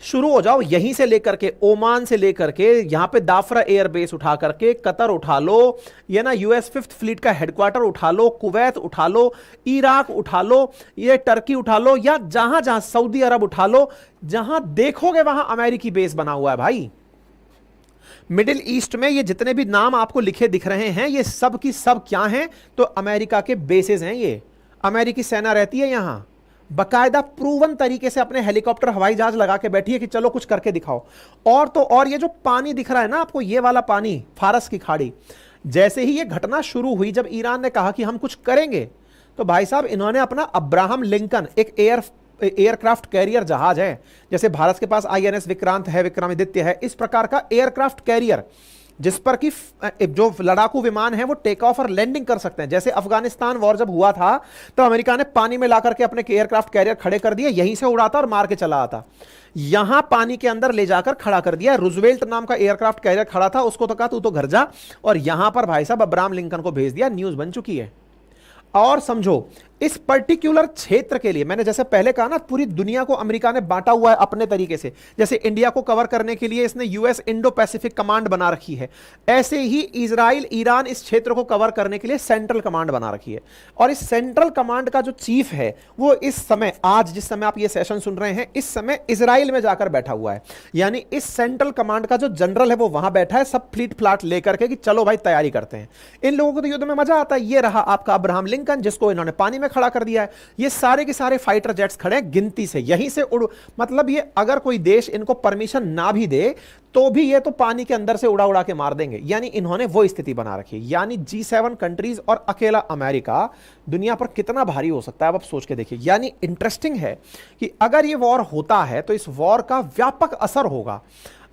शुरू हो जाओ यहीं से लेकर के, ओमान से लेकर के यहां पे दाफरा एयरबेस उठा करके, कतर उठा लो, ये ना यूएस 5th फ्लीट का हेडक्वार्टर उठा लो, कुवैत उठा लो, इराक उठा लो, ये टर्की उठा लो, या जहां जहां सऊदी अरब उठा लो, जहां देखोगे वहां अमेरिकी बेस बना हुआ है भाई। मिडिल ईस्ट में ये जितने भी नाम आपको लिखे दिख रहे हैं, ये सब की सब क्या हैं? तो अमेरिका के बेसेस हैं। ये अमेरिकी सेना रहती है यहां, बकायदा प्रूवन तरीके से अपने हेलीकॉप्टर हवाई जहाज लगा के बैठी है कि चलो कुछ करके दिखाओ। और तो और ये जो पानी दिख रहा है ना आपको, ये वाला पानी, फारस की खाड़ी, जैसे ही ये घटना शुरू हुई, जब ईरान ने कहा कि हम कुछ करेंगे, तो भाई साहब इन्होंने अपना अब्राहम लिंकन, एक एयरक्राफ्ट कैरियर जहाज है, जैसे भारत के पास INS विक्रांत है, विक्रमादित्य है, इस प्रकार का एयरक्राफ्ट कैरियर जिस पर कि जो लड़ाकू विमान है वो टेक ऑफ और लैंडिंग कर सकते हैं। जैसे अफगानिस्तान वॉर जब हुआ था तो अमेरिका ने पानी में लाकर के अपने एयरक्राफ्ट कैरियर खड़े कर दिए, यहीं से उड़ाता और मार के चला आता। यहां पानी के अंदर ले जाकर खड़ा कर दिया। रूजवेल्ट नाम का एयरक्राफ्ट कैरियर खड़ा था, उसको तो कहा तू तो घर जा, और यहां पर भाई साहब अब्राहम लिंकन को भेज दिया। न्यूज बन चुकी है। और समझो इस पर्टिकुलर क्षेत्र के लिए, मैंने जैसे पहले कहा ना, पूरी दुनिया को अमेरिका ने बांटा हुआ है अपने तरीके से। जैसे इंडिया को कवर करने के लिए इसने यूएस इंडो पैसिफिक कमांड बना रखी है, ऐसे ही इजराइल ईरान इस क्षेत्र को कवर करने के लिए सेंट्रल कमांड बना रखी है। और इस सेंट्रल कमांड का जो चीफ है वो इस समय, आज जिस समय आप ये सेशन सुन रहे हैं, इस समय इजराइल में जाकर बैठा हुआ है। यानी इस सेंट्रल कमांड का जो जनरल है वो वहां बैठा है, सब फ्लीट फ्लाट लेकर के कि चलो भाई तैयारी करते हैं। इन लोगों को तो युद्ध में मजा आता है। ये रहा आपका अब्राहम लिंकन, जिसको इन्होंने पानी में खड़ा कर दिया है। ये सारे के सारे फाइटर जेट्स खड़े हैं गिनती से, यहीं से उड़, मतलब ये अगर कोई देश इनको परमिशन ना भी दे तो भी ये तो पानी के अंदर से उड़ा उड़ा के मार देंगे। यानी इन्होंने वो स्थिति बना रखी है। यानी G7 कंट्रीज और अकेला अमेरिका दुनिया पर कितना भारी हो सकता है, अब आप सोच के देखिए। यानी इंटरेस्टिंग है कि अगर ये वॉर होता है तो इस वॉर का व्यापक असर होगा,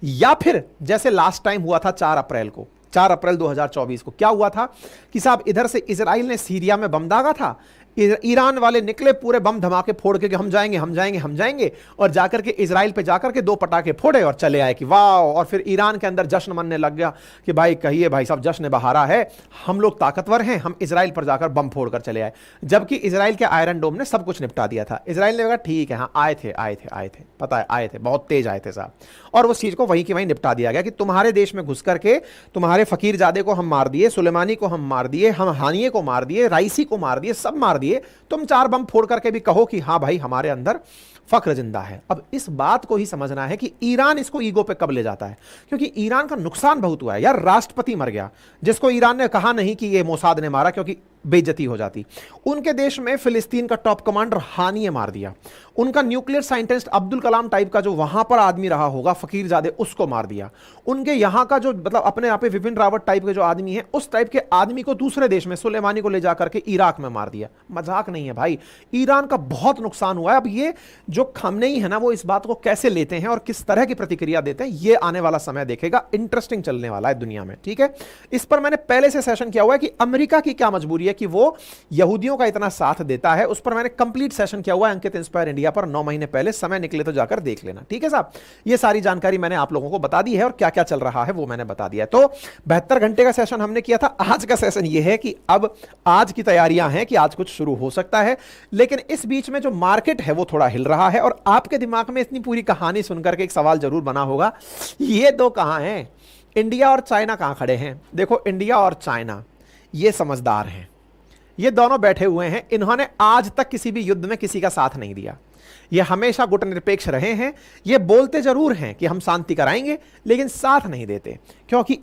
या फिर जैसे लास्ट टाइम हुआ था 4 अप्रैल 2024 को क्या हुआ था कि साहब इधर से इजराइल ने सीरिया में बम दागा था, ईरान वाले निकले पूरे बम धमाके फोड़ के कि हम जाएंगे, और जाकर के इजराइल पे जाकर के 2 पटाखे फोड़े और चले आए कि वाह। और फिर ईरान के अंदर जश्न मनने लग गया कि भाई कहिए भाई साहब जश्न बहारा है, हम लोग ताकतवर हैं, हम इजराइल पर जाकर बम फोड़ कर चले आए। जबकि इजराइल के आयरन डोम ने सब कुछ निपटा दिया था। इजराइल ने कहा ठीक है, हाँ आए थे, पता है आए थे, बहुत तेज आए थे साहब, और उस चीज को वहीं की वहीं निपटा दिया गया कि तुम्हारे देश में घुस करके तुम्हारे फकीरजादे को हम मार दिए, सुलेमानी को हम मार दिए, हम हानिये को मार दिए, राइसी को मार दिए, सब मार दिए, तुम 4 बम फोड़ करके भी कहो कि हाँ भाई हमारे अंदर फक्र जिंदा है। अब इस बात को ही समझना है कि ईरान इसको ईगो पे कब ले जाता है, क्योंकि ईरान का नुकसान बहुत हुआ है यार। राष्ट्रपति मर गया, जिसको ईरान ने कहा नहीं कि ये मोसाद ने मारा, क्योंकि बेइज्जती हो जाती। उनके देश में फिलिस्तीन का टॉप कमांडर हानिये मार दिया। उनका nuclear scientist Abdul Kalam type का जो वहां पर आदमी रहा होगा फकीरजादे, उसको मार दिया। उनके यहां का जो मतलब अपने आप विपिन रावत टाइप के जो आदमी है, उस टाइप के आदमी को दूसरे देश में सुलेमानी को ले जाकर के इराक में मार दिया। मजाक नहीं है भाई, ईरान का बहुत नुकसान हुआ है। अब ये जो खमनेई है ना, वो इस बात को कैसे लेते हैं और किस तरह की प्रतिक्रिया देते हैं, ये आने वाला समय देखेगा। इंटरेस्टिंग चलने वाला है दुनिया में, ठीक है। इस पर मैंने पहले से सेशन किया हुआ है कि अमेरिका की क्या मजबूरी है कि वो यहूदियों का इतना साथ देता है। उस पर मैंने कंप्लीट सेशन किया हुआ है अंकित इंस्पायर इंडिया पर, 9 महीने पहले। समय निकले तो जाकर देख लेना, ठीक है साहब। ये सारी जानकारी मैंने आप लोगों को बता दी है, और क्या क्या चल रहा है वो मैंने बता दिया। तो 72 घंटे का सेशन हमने किया था। आज का सेशन ये है कि अब आज की तैयारियां हैं कि आज कुछ शुरू हो सकता है, लेकिन इस बीच में जो मार्केट है वो थोड़ा हिल रहा है। और आपके दिमाग में इतनी पूरी कहानी सुनकर के एक सवाल जरूर बना होगा, ये दो कहां हैं, इंडिया और चाइना कहां खड़े हैं। देखो, इंडिया और चाइना ये समझदार हैं, ये दोनों बैठे हुए हैं। इन्होंने आज तक किसी भी युद्ध में किसी का साथ नहीं दिया। ये हमेशा गुटनिरपेक्ष रहे हैं। ये बोलते जरूर हैं कि हम शांति कराएंगे, लेकिन साथ नहीं देते, क्योंकि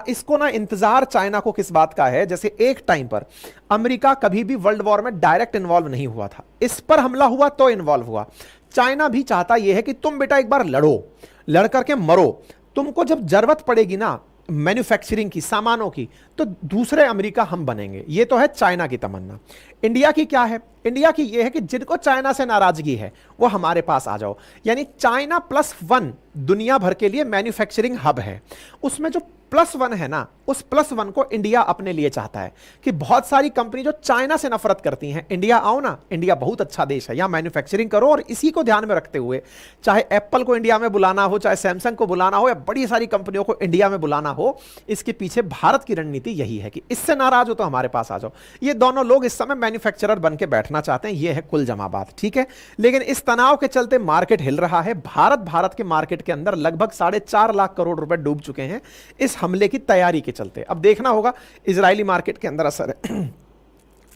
इसको ना इंतजार चाइना को किस बात का है। जैसे एक टाइम पर अमेरिका कभी भी वर्ल्ड वॉर में डायरेक्ट इन्वॉल्व नहीं हुआ था, इस पर हमला हुआ तो इन्वॉल्व हुआ। चाइना भी चाहता यह है कि तुम बेटा एक बार लड़ो, लड़ करके मरो, तुमको जब जरूरत पड़ेगी ना मैन्युफैक्चरिंग की, सामानों की, तो दूसरे अमेरिका हम बनेंगे। ये तो है चाइना की तमन्ना। इंडिया की क्या है? इंडिया की ये है कि जिनको चाइना से नाराजगी है वो हमारे पास आ जाओ। यानी चाइना +1 दुनिया भर के लिए मैन्युफैक्चरिंग हब है। उसमें जो +1 है ना, उस +1 को इंडिया अपने लिए चाहता है कि बहुत सारी कंपनी जो चाइना से नफरत करती हैं, इंडिया आओ ना, इंडिया बहुत अच्छा देश है, यहां मैन्युफैक्चरिंग करो। और इसी को ध्यान में रखते हुए चाहे एप्पल को इंडिया में बुलाना हो, चाहे सैमसंग को बुलाना हो, या बड़ी सारी कंपनियों को इंडिया में बुलाना हो, इसके पीछे भारत की रणनीति यही है कि इससे नाराज हो तो हमारे पास आ जाओ। ये दोनों लोग इस समय मैन्युफैक्चरर बन के बैठना चाहते हैं, ये है कुल जमा बात, ठीक है। लेकिन इस तनाव के चलते मार्केट हिल रहा है। भारत के मार्केट के अंदर लगभग 4.5 लाख करोड़ रुपए डूब चुके हैं इस हमले की तैयारी के चलते। अब देखना होगा इजरायली मार्केट के अंदर असर है,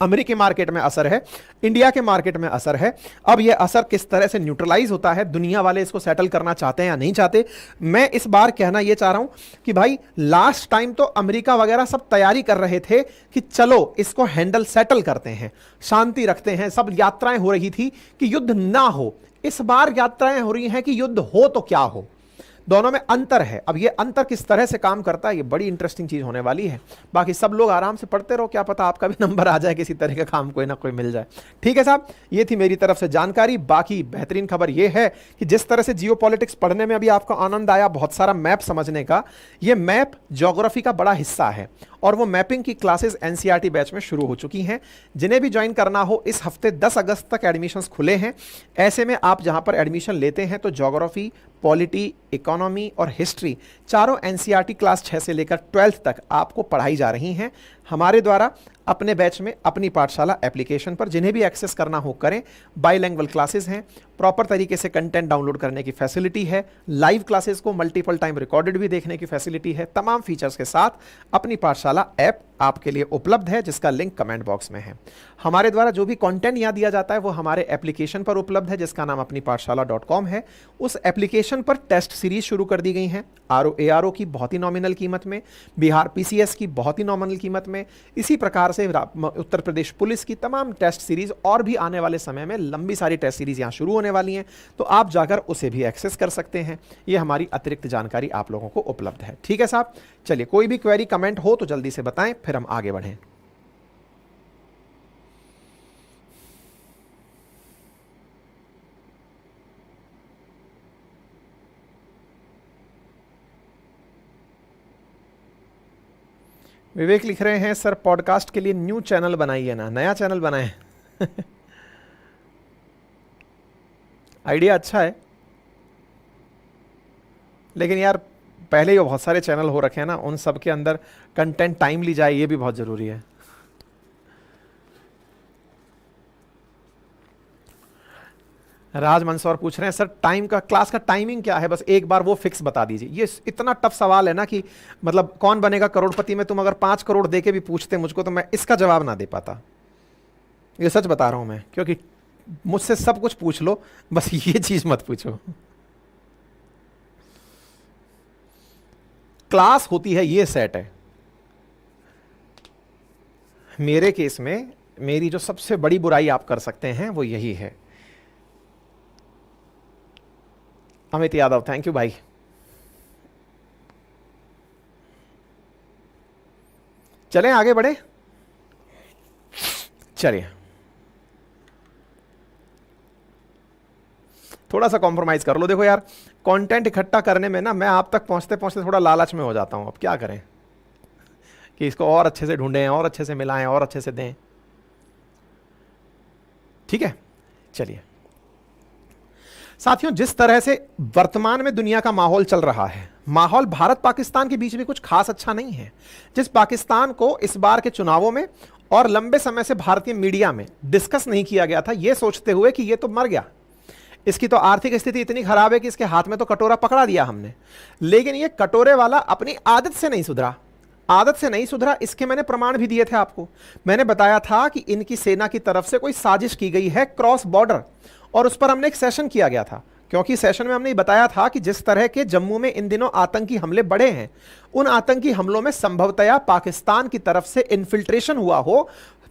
अमेरिकी मार्केट में असर है, इंडिया के मार्केट में असर है। अब यह असर किस तरह से न्यूट्रलाइज होता है, दुनिया वाले इसको सेटल करना चाहते हैं या नहीं चाहते। मैं इस बार कहना यह चाह रहा हूं कि भाई लास्ट टाइम तो अमेरिका वगैरह सब तैयारी कर रहे थे कि चलो इसको हैंडल सेटल करते हैं, शांति रखते हैं, सब यात्राएं हो रही थी कि युद्ध ना हो। इस बार यात्राएं हो रही हैं कि युद्ध हो तो क्या हो। दोनों में अंतर है। अब ये अंतर किस तरह से काम करता है, ये बड़ी इंटरेस्टिंग चीज होने वाली है। बाकी सब लोग आराम से पढ़ते रहो, क्या पता आपका भी नंबर आ जाए, किसी तरह का काम कोई ना कोई मिल जाए। ठीक है साहब, ये थी मेरी तरफ से जानकारी। बाकी बेहतरीन खबर ये है कि जिस तरह से जियोपॉलिटिक्स पढ़ने में अभी आपको आनंद आया, बहुत सारा मैप समझने का, ये मैप ज्योग्राफी का बड़ा हिस्सा है और वो मैपिंग की क्लासेस एनसीईआरटी बैच में शुरू हो चुकी हैं। जिन्हें भी ज्वाइन करना हो, इस हफ्ते 10 अगस्त तक एडमिशन्स खुले हैं। ऐसे में आप जहां पर एडमिशन लेते हैं तो ज्योग्राफी, पॉलिटी, इकोनॉमी और हिस्ट्री चारों एनसीईआरटी क्लास 6 से लेकर 12th तक आपको पढ़ाई जा रही हैं हमारे द्वारा अपने बैच में, अपनी पाठशाला एप्लीकेशन पर। जिन्हें भी एक्सेस करना हो करें। बाईलैंग्वेज क्लासेस हैं, प्रॉपर तरीके से कंटेंट डाउनलोड करने की फैसिलिटी है, लाइव क्लासेस को मल्टीपल टाइम रिकॉर्डेड भी देखने की फैसिलिटी है। तमाम फीचर्स के साथ अपनी पाठशाला ऐप आपके लिए उपलब्ध है, जिसका लिंक कमेंट बॉक्स में है। हमारे द्वारा जो भी कंटेंट यहाँ दिया जाता है वो हमारे एप्लीकेशन पर उपलब्ध है, जिसका नाम अपनी पाठशाला.com है। उस एप्लीकेशन पर टेस्ट सीरीज शुरू कर दी गई हैं, ARO की बहुत ही नॉमिनल कीमत में, बिहार PCS की बहुत ही नॉमिनल कीमत में, इसी प्रकार से उत्तर प्रदेश पुलिस की तमाम टेस्ट सीरीज और भी आने वाले समय में लंबी सारी टेस्ट सीरीज यहाँ शुरू होने वाली हैं, तो आप जाकर उसे भी एक्सेस कर सकते हैं। ये हमारी अतिरिक्त जानकारी आप लोगों को उपलब्ध है। ठीक है साहब, चलिए कोई भी क्वेरी कमेंट हो तो जल्दी से बताएं, फिर हम आगे बढ़ें। विवेक लिख रहे हैं सर पॉडकास्ट के लिए न्यू चैनल बनाइए ना। नया चैनल बनाएं आइडिया अच्छा है, लेकिन यार पहले ही बहुत सारे चैनल हो रखे हैं ना, उन सब के अंदर कंटेंट टाइमली जाए, ये भी बहुत जरूरी है। राज मंसौर पूछ रहे हैं सर टाइम का, क्लास का टाइमिंग क्या है, बस एक बार वो फिक्स बता दीजिए। ये इतना टफ सवाल है ना कि मतलब कौन बनेगा करोड़पति में, तुम अगर 5 करोड़ दे के भी पूछते मुझको तो मैं इसका जवाब ना दे पाता। ये सच बता रहा हूं मैं, क्योंकि मुझसे सब कुछ पूछ लो, बस ये चीज मत पूछो। क्लास होती है, ये सेट है। मेरे केस में मेरी जो सबसे बड़ी बुराई आप कर सकते हैं वो यही है। अमित यादव, थैंक यू भाई। चलें आगे बढ़े, चलिए थोड़ा सा कॉम्प्रोमाइज कर लो। देखो यार, कंटेंट इकट्ठा करने में ना मैं आप तक पहुंचते पहुंचते थोड़ा लालच में हो जाता हूं। अब क्या करें कि इसको और अच्छे से ढूंढें, और अच्छे से मिलाएं, और अच्छे से दें। ठीक है, चलिए साथियों, जिस तरह से वर्तमान में दुनिया का माहौल चल रहा है, माहौल भारत पाकिस्तान के बीच में कुछ खास अच्छा नहीं है। जिस पाकिस्तान को इस बार के चुनावों में और लंबे समय से भारतीय मीडिया में डिस्कस नहीं किया गया था, यह सोचते हुए कि यह तो मर गया, इसकी तो आर्थिक स्थिति इतनी खराब है कि इसके हाथ में तो कटोरा पकड़ा दिया हमने। लेकिन यह कटोरे वाला अपनी आदत से नहीं सुधरा, आदत से नहीं सुधरा। इसके मैंने प्रमाण भी दिए थे आपको। मैंने बताया था कि इनकी सेना की तरफ से कोई साजिश की गई है क्रॉस बॉर्डर, और उस पर हमने एक सेशन किया गया था, क्योंकि सेशन में हमने बताया था कि जिस तरह के जम्मू में इन दिनों आतंकी हमले बढ़े हैं, उन आतंकी हमलों में संभवतया पाकिस्तान की तरफ से इन्फिल्ट्रेशन हुआ हो।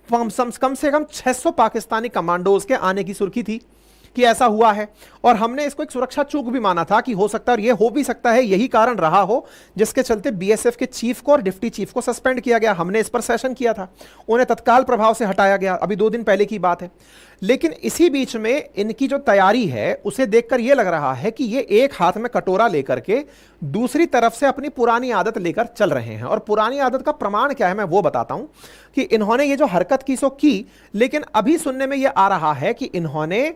कम से कम 600 पाकिस्तानी कमांडोज के आने की सुर्खी थी। कि ऐसा हुआ है, और हमने इसको एक सुरक्षा चूक भी माना था कि हो सकता है, और ये हो भी सकता है यही कारण रहा हो जिसके चलते बीएसएफ के चीफ को और डिप्टी चीफ को सस्पेंड किया गया। हमने इस पर सेशन किया था, उन्हें तत्काल प्रभाव से हटाया गया, अभी 2 दिन पहले की बात है। लेकिन इसी बीच में इनकी जो तैयारी है उसे देखकर यह लग रहा है कि ये एक हाथ में कटोरा लेकर के दूसरी तरफ से अपनी पुरानी आदत लेकर चल रहे हैं। और पुरानी आदत का प्रमाण क्या है मैं वो बताता हूं कि इन्होंने ये जो हरकत की सो की, लेकिन अभी सुनने में यह आ रहा है कि इन्होंने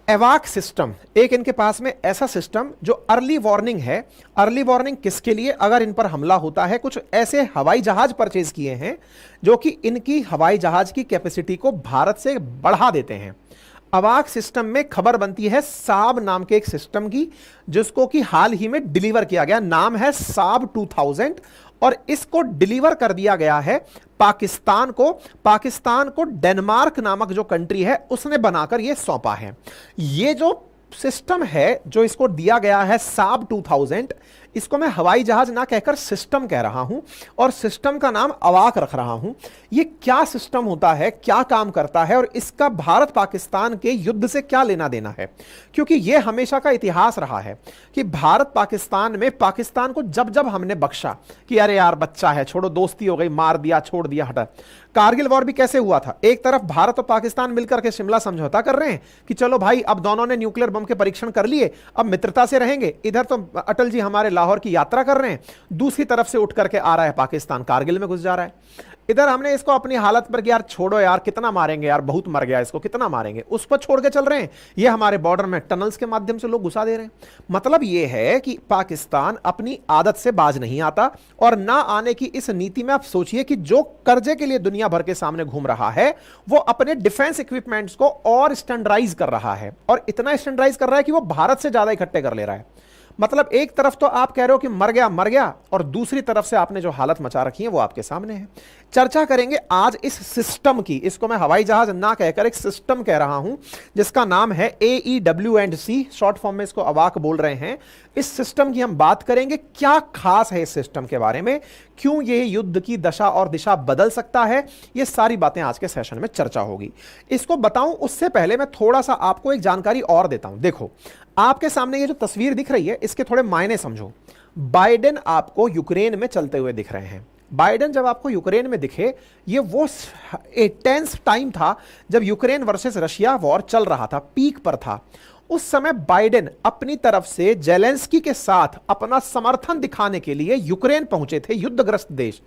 एवाक सिस्टम, एक इनके पास में ऐसा सिस्टम जो अर्ली वार्निंग है। अर्ली वार्निंग किसके लिए? अगर इन पर हमला होता है, कुछ ऐसे हवाई जहाज परचेज किए हैं जो कि इनकी हवाई जहाज की कैपेसिटी को भारत से बढ़ा देते हैं। अवाक सिस्टम में खबर बनती है साब नाम के एक सिस्टम की, जिसको कि हाल ही में डिलीवर किया गया, नाम है साब 2000, और इसको डिलीवर कर दिया गया है पाकिस्तान को। पाकिस्तान को डेनमार्क नामक जो कंट्री है उसने बनाकर यह सौंपा है। ये जो सिस्टम है जो इसको दिया गया है साब 2000, इसको मैं हवाई जहाज ना कहकर सिस्टम कह रहा हूं, और सिस्टम का नाम अवाक रख रहा हूं। ये क्या सिस्टम होता है, क्या काम करता है, और इसका भारत पाकिस्तान के युद्ध से क्या लेना देना है? क्योंकि यह हमेशा का इतिहास रहा है कि भारत पाकिस्तान में, पाकिस्तान को जब जब हमने बख्शा कि अरे यार बच्चा है, छोड़ो, दोस्ती हो गई, मार दिया, छोड़ दिया, हटा। कारगिल वॉर भी कैसे हुआ था? एक तरफ भारत और पाकिस्तान मिलकर के शिमला समझौता कर रहे हैं कि चलो भाई अब दोनों ने न्यूक्लियर बम के परीक्षण कर लिए, अब मित्रता से रहेंगे। इधर तो अटल जी हमारे लाहौर की यात्रा कर रहे हैं, दूसरी तरफ से उठ करके आ रहा है पाकिस्तान, कारगिल में घुस जा रहा है। इधर हमने इसको अपनी हालत पर कि यार छोड़ो यार, कितना मारेंगे यार, बहुत मर गया, इसको कितना मारेंगे, उस पर छोड़ के चल रहे हैं। ये हमारे बॉर्डर में टनल्स के माध्यम से लोग घुसा दे रहे हैं। मतलब ये है कि पाकिस्तान अपनी आदत से बाज नहीं आता, और ना आने की इस नीति में आप सोचिए कि जो कर्जे के लिए दुनिया भर के सामने घूम रहा है वो अपने डिफेंस इक्विपमेंट्स को और स्टैंडर्डाइज कर रहा है, और इतना स्टैंडर्डाइज कर रहा है कि वो भारत से ज्यादा इकट्ठे कर ले रहा है। मतलब एक तरफ तो आप कह रहे हो कि मर गया, और दूसरी तरफ से आपने जो हालत मचा रखी है वो आपके सामने है। चर्चा करेंगे आज इस सिस्टम की, इसको मैं हवाई जहाज ना कहकर एक सिस्टम कह रहा हूं जिसका नाम है AEW&C, शॉर्ट फॉर्म में इसको अवाक बोल रहे हैं। इस सिस्टम की हम बात करेंगे, क्या खास है इस सिस्टम के बारे में, क्यों ये युद्ध की दशा और दिशा बदल सकता है, ये सारी बातें आज के सेशन में चर्चा होगी। इसको बताऊं उससे पहले मैं थोड़ा सा आपको एक जानकारी और देता हूं। देखो आपके सामने ये जो तस्वीर दिख रही है इसके थोड़े मायने समझो। बाइडेन आपको यूक्रेन में चलते हुए दिख रहे हैं। बाइडेन जब आपको यूक्रेन में दिखे, ये वो टेंस टाइम था जब यूक्रेन वर्सेस रशिया वॉर चल रहा था, पीक पर था। उस समय बाइडेन अपनी तरफ से जेलेंस्की के साथ अपना समर्थन दिखाने के लिए यूक्रेन पहुंचे थे, युद्धग्रस्त देश,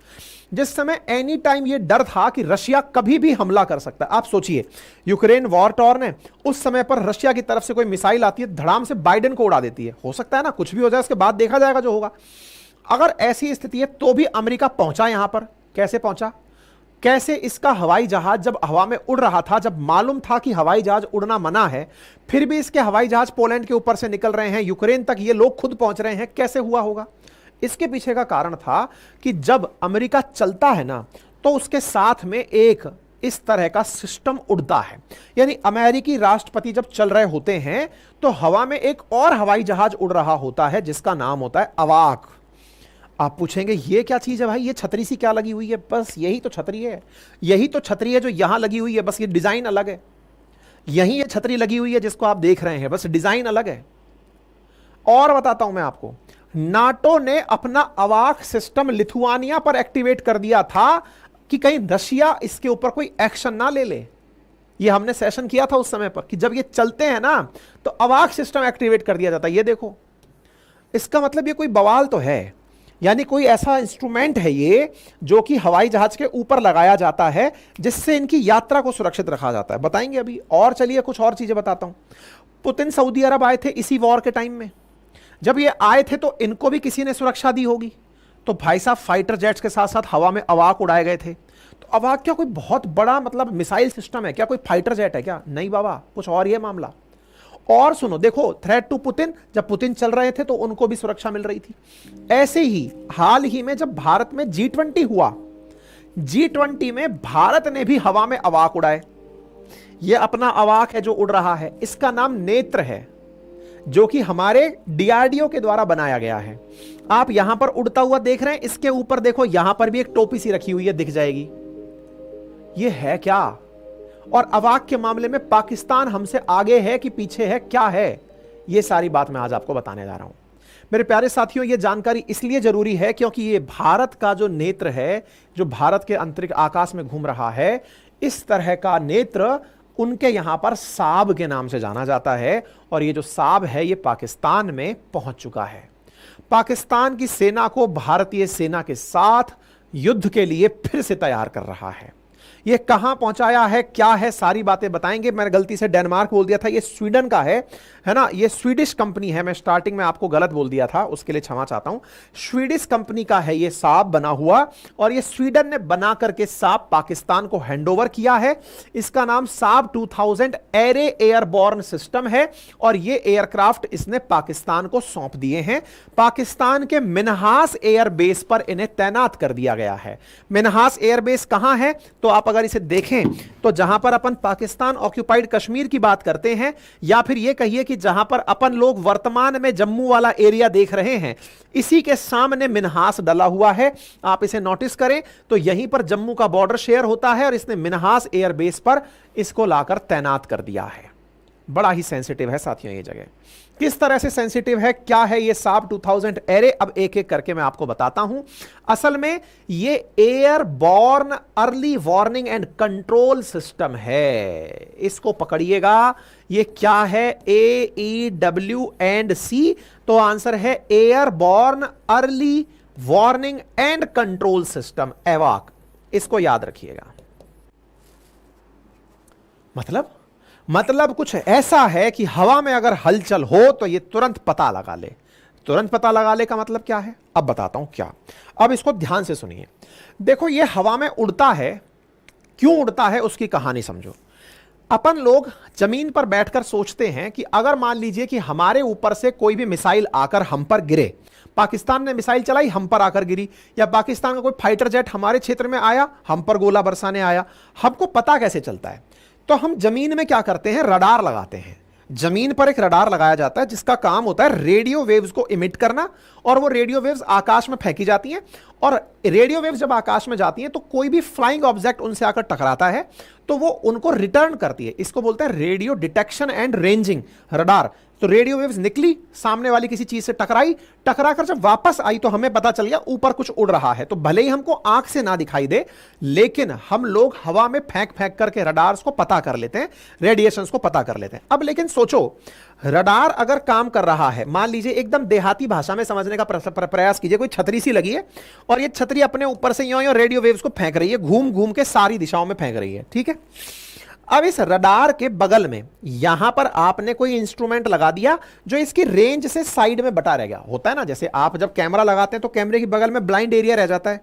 जिस समय एनी टाइम ये डर था कि रशिया कभी भी हमला कर सकता है। आप सोचिए, यूक्रेन वॉर टॉर्न है, उस समय पर रशिया की तरफ से कोई मिसाइल आती है, धड़ाम से बाइडेन को उड़ा देती है। हो सकता है ना कुछ भी हो जाए, उसके बाद देखा जाएगा जो होगा। अगर ऐसी स्थिति है तो भी अमेरिका पहुंचा यहां पर। कैसे पहुंचा? कैसे इसका हवाई जहाज जब हवा में उड़ रहा था, जब मालूम था कि हवाई जहाज उड़ना मना है, फिर भी इसके हवाई जहाज पोलैंड के ऊपर से निकल रहे हैं, यूक्रेन तक ये लोग खुद पहुंच रहे हैं, कैसे हुआ होगा? इसके पीछे का कारण था कि जब अमेरिका चलता है ना, तो उसके साथ में एक इस तरह का सिस्टम उड़ता है। यानी अमेरिकी राष्ट्रपति जब चल रहे होते हैं तो हवा में एक और हवाई जहाज उड़ रहा होता है जिसका नाम होता है अवाक। आप पूछेंगे ये क्या चीज है भाई, ये छतरी सी क्या लगी हुई है? बस यही तो छतरी है, यही तो छतरी है जो यहां लगी हुई है, बस ये डिजाइन अलग है। यही ये छतरी लगी हुई है जिसको आप देख रहे हैं, बस डिजाइन अलग है। और बताता हूं मैं आपको, नाटो ने अपना अवाक सिस्टम लिथुआनिया पर एक्टिवेट कर दिया था कि कहीं रशिया इसके ऊपर कोई एक्शन ना ले ले। ये हमने सेशन किया था उस समय पर कि जब ये चलते हैं ना तो अवाक सिस्टम एक्टिवेट कर दिया जाता है। ये देखो, इसका मतलब ये कोई बवाल तो है, यानी कोई ऐसा इंस्ट्रूमेंट है ये जो कि हवाई जहाज के ऊपर लगाया जाता है जिससे इनकी यात्रा को सुरक्षित रखा जाता है। बताएंगे अभी। और चलिए कुछ और चीजें बताता हूं। पुतिन सऊदी अरब आए थे इसी वॉर के टाइम में। जब ये आए थे तो इनको भी किसी ने सुरक्षा दी होगी, तो भाई साहब फाइटर जेट्स के साथ साथ हवा में अवाक उड़ाए गए थे। तो अवाक क्या कोई बहुत बड़ा मतलब मिसाइल सिस्टम है क्या? कोई फाइटर जेट है क्या? नहीं बाबा, कुछ और ये मामला। और सुनो, देखो, थ्रेट टू पुतिन, जब पुतिन चल रहे थे तो उनको भी सुरक्षा मिल रही थी। ऐसे ही हाल ही में जब भारत में G20 हुआ, G20 में भारत ने भी हवा में अवाक उड़ाए। यह अपना अवाक है जो उड़ रहा है, इसका नाम नेत्र है, जो कि हमारे DRDO के द्वारा बनाया गया है। आप यहां पर उड़ता हुआ देख रहे हैं, इसके ऊपर देखो, यहां पर भी एक टोपी सी रखी हुई है, दिख जाएगी। यह है क्या? और अवाक के मामले में पाकिस्तान हमसे आगे है कि पीछे है, क्या है, यह सारी बात मैं आज आपको बताने जा रहा हूं। मेरे प्यारे साथियों, यह जानकारी इसलिए जरूरी है क्योंकि यह भारत का जो नेत्र है, जो भारत के अंतरिक्ष आकाश में घूम रहा है, इस तरह का नेत्र उनके यहां पर साब के नाम से जाना जाता है। और ये जो साब है ये पाकिस्तान में पहुंच चुका है। पाकिस्तान की सेना को भारतीय सेना के साथ युद्ध के लिए फिर से तैयार कर रहा है। ये कहां पहुंचाया है, क्या है, सारी बातें बताएंगे। मैंने गलती से डेनमार्क बोल दिया था, ये स्वीडन का है ना, ये स्वीडिश कंपनी है। मैं स्टार्टिंग में आपको गलत बोल दिया था, उसके लिए क्षमा चाहता हूं। स्वीडिश कंपनी का है ये साब बना हुआ, और ये स्वीडन ने बना करके साब पाकिस्तान को हैंडओवर किया है। इसका नाम साब 2000 एरे एयरबॉर्न सिस्टम है, और ये एयरक्राफ्ट इसने पाकिस्तान को सौंप दिए हैं। पाकिस्तान के मिन्हास एयरबेस पर इन्हें तैनात कर दिया गया है। मिन्हास एयरबेस कहां है, तो आप अगर इसे देखें तो जहां पर अपन पाकिस्तान ऑक्यूपाइड कश्मीर की बात करते हैं, या फिर यह कहिए कि जहां पर अपन लोग वर्तमान में जम्मू वाला एरिया देख रहे हैं, इसी के सामने मिन्हास डला हुआ है। आप इसे नोटिस करें तो यहीं पर जम्मू का बॉर्डर शेयर होता है, और इसने मिन्हास एयरबेस पर इसको लाकर तैनात कर दिया है। बड़ा ही सेंसिटिव है साथियों ये जगह। किस तरह से सेंसिटिव है, क्या है ये साब 2000 एरे, अब एक एक करके मैं आपको बताता हूं। असल में ये airborne early warning and control system है। इसको पकड़िएगा, ये क्या है, AEWC। तो आंसर है airborne early warning and control system, एवाक। इसको याद रखिएगा। मतलब कुछ ऐसा है कि हवा में अगर हलचल हो तो ये तुरंत पता लगा ले। तुरंत पता लगा ले का मतलब क्या है, अब बताता हूं क्या। अब इसको ध्यान से सुनिए। देखो ये हवा में उड़ता है, क्यों उड़ता है उसकी कहानी समझो। अपन लोग जमीन पर बैठकर सोचते हैं कि अगर मान लीजिए कि हमारे ऊपर से कोई भी मिसाइल आकर हम पर गिरे, पाकिस्तान ने मिसाइल चलाई, हम पर आकर गिरी, या पाकिस्तान का कोई फाइटर जेट हमारे क्षेत्र में आया, हम पर गोला बरसाने आया, हमको पता कैसे चलता है। तो हम जमीन में क्या करते हैं, रडार लगाते हैं। जमीन पर एक रडार लगाया जाता है जिसका काम होता है रेडियो वेव्स को इमिट करना, और वो रेडियो वेव्स आकाश में फेंकी जाती हैं। और रेडियो वेव्स जब आकाश में जाती हैं तो कोई भी फ्लाइंग ऑब्जेक्ट उनसे आकर टकराता है तो वो उनको रिटर्न करती है। इसको बोलते हैं radio detection and ranging radar. तो रेडियो वेव्स निकली, सामने वाली किसी चीज से टकराई, टकराकर जब वापस आई तो हमें पता चल गया ऊपर कुछ उड़ रहा है। तो भले ही हमको आंख से ना दिखाई दे, लेकिन हम लोग हवा में फेंक फेंक करके रडार्स को पता कर लेते हैं, रेडिएशंस को पता कर लेते हैं। अब लेकिन सोचो, रडार अगर काम कर रहा है, मान लीजिए एकदम देहाती भाषा में समझने का प्रयास कीजिए, कोई छतरी सी लगी है और ये छतरी अपने ऊपर से यूं रेडियो वेव्स को फेंक रही है, घूम घूम के सारी दिशाओं में फेंक रही है, ठीक है। अब इस रडार के बगल में यहां पर आपने कोई इंस्ट्रूमेंट लगा दिया जो इसकी रेंज से साइड में बटा रह गया। होता है ना, जैसे आप जब कैमरा लगाते हैं तो कैमरे के बगल में ब्लाइंड एरिया रह जाता है,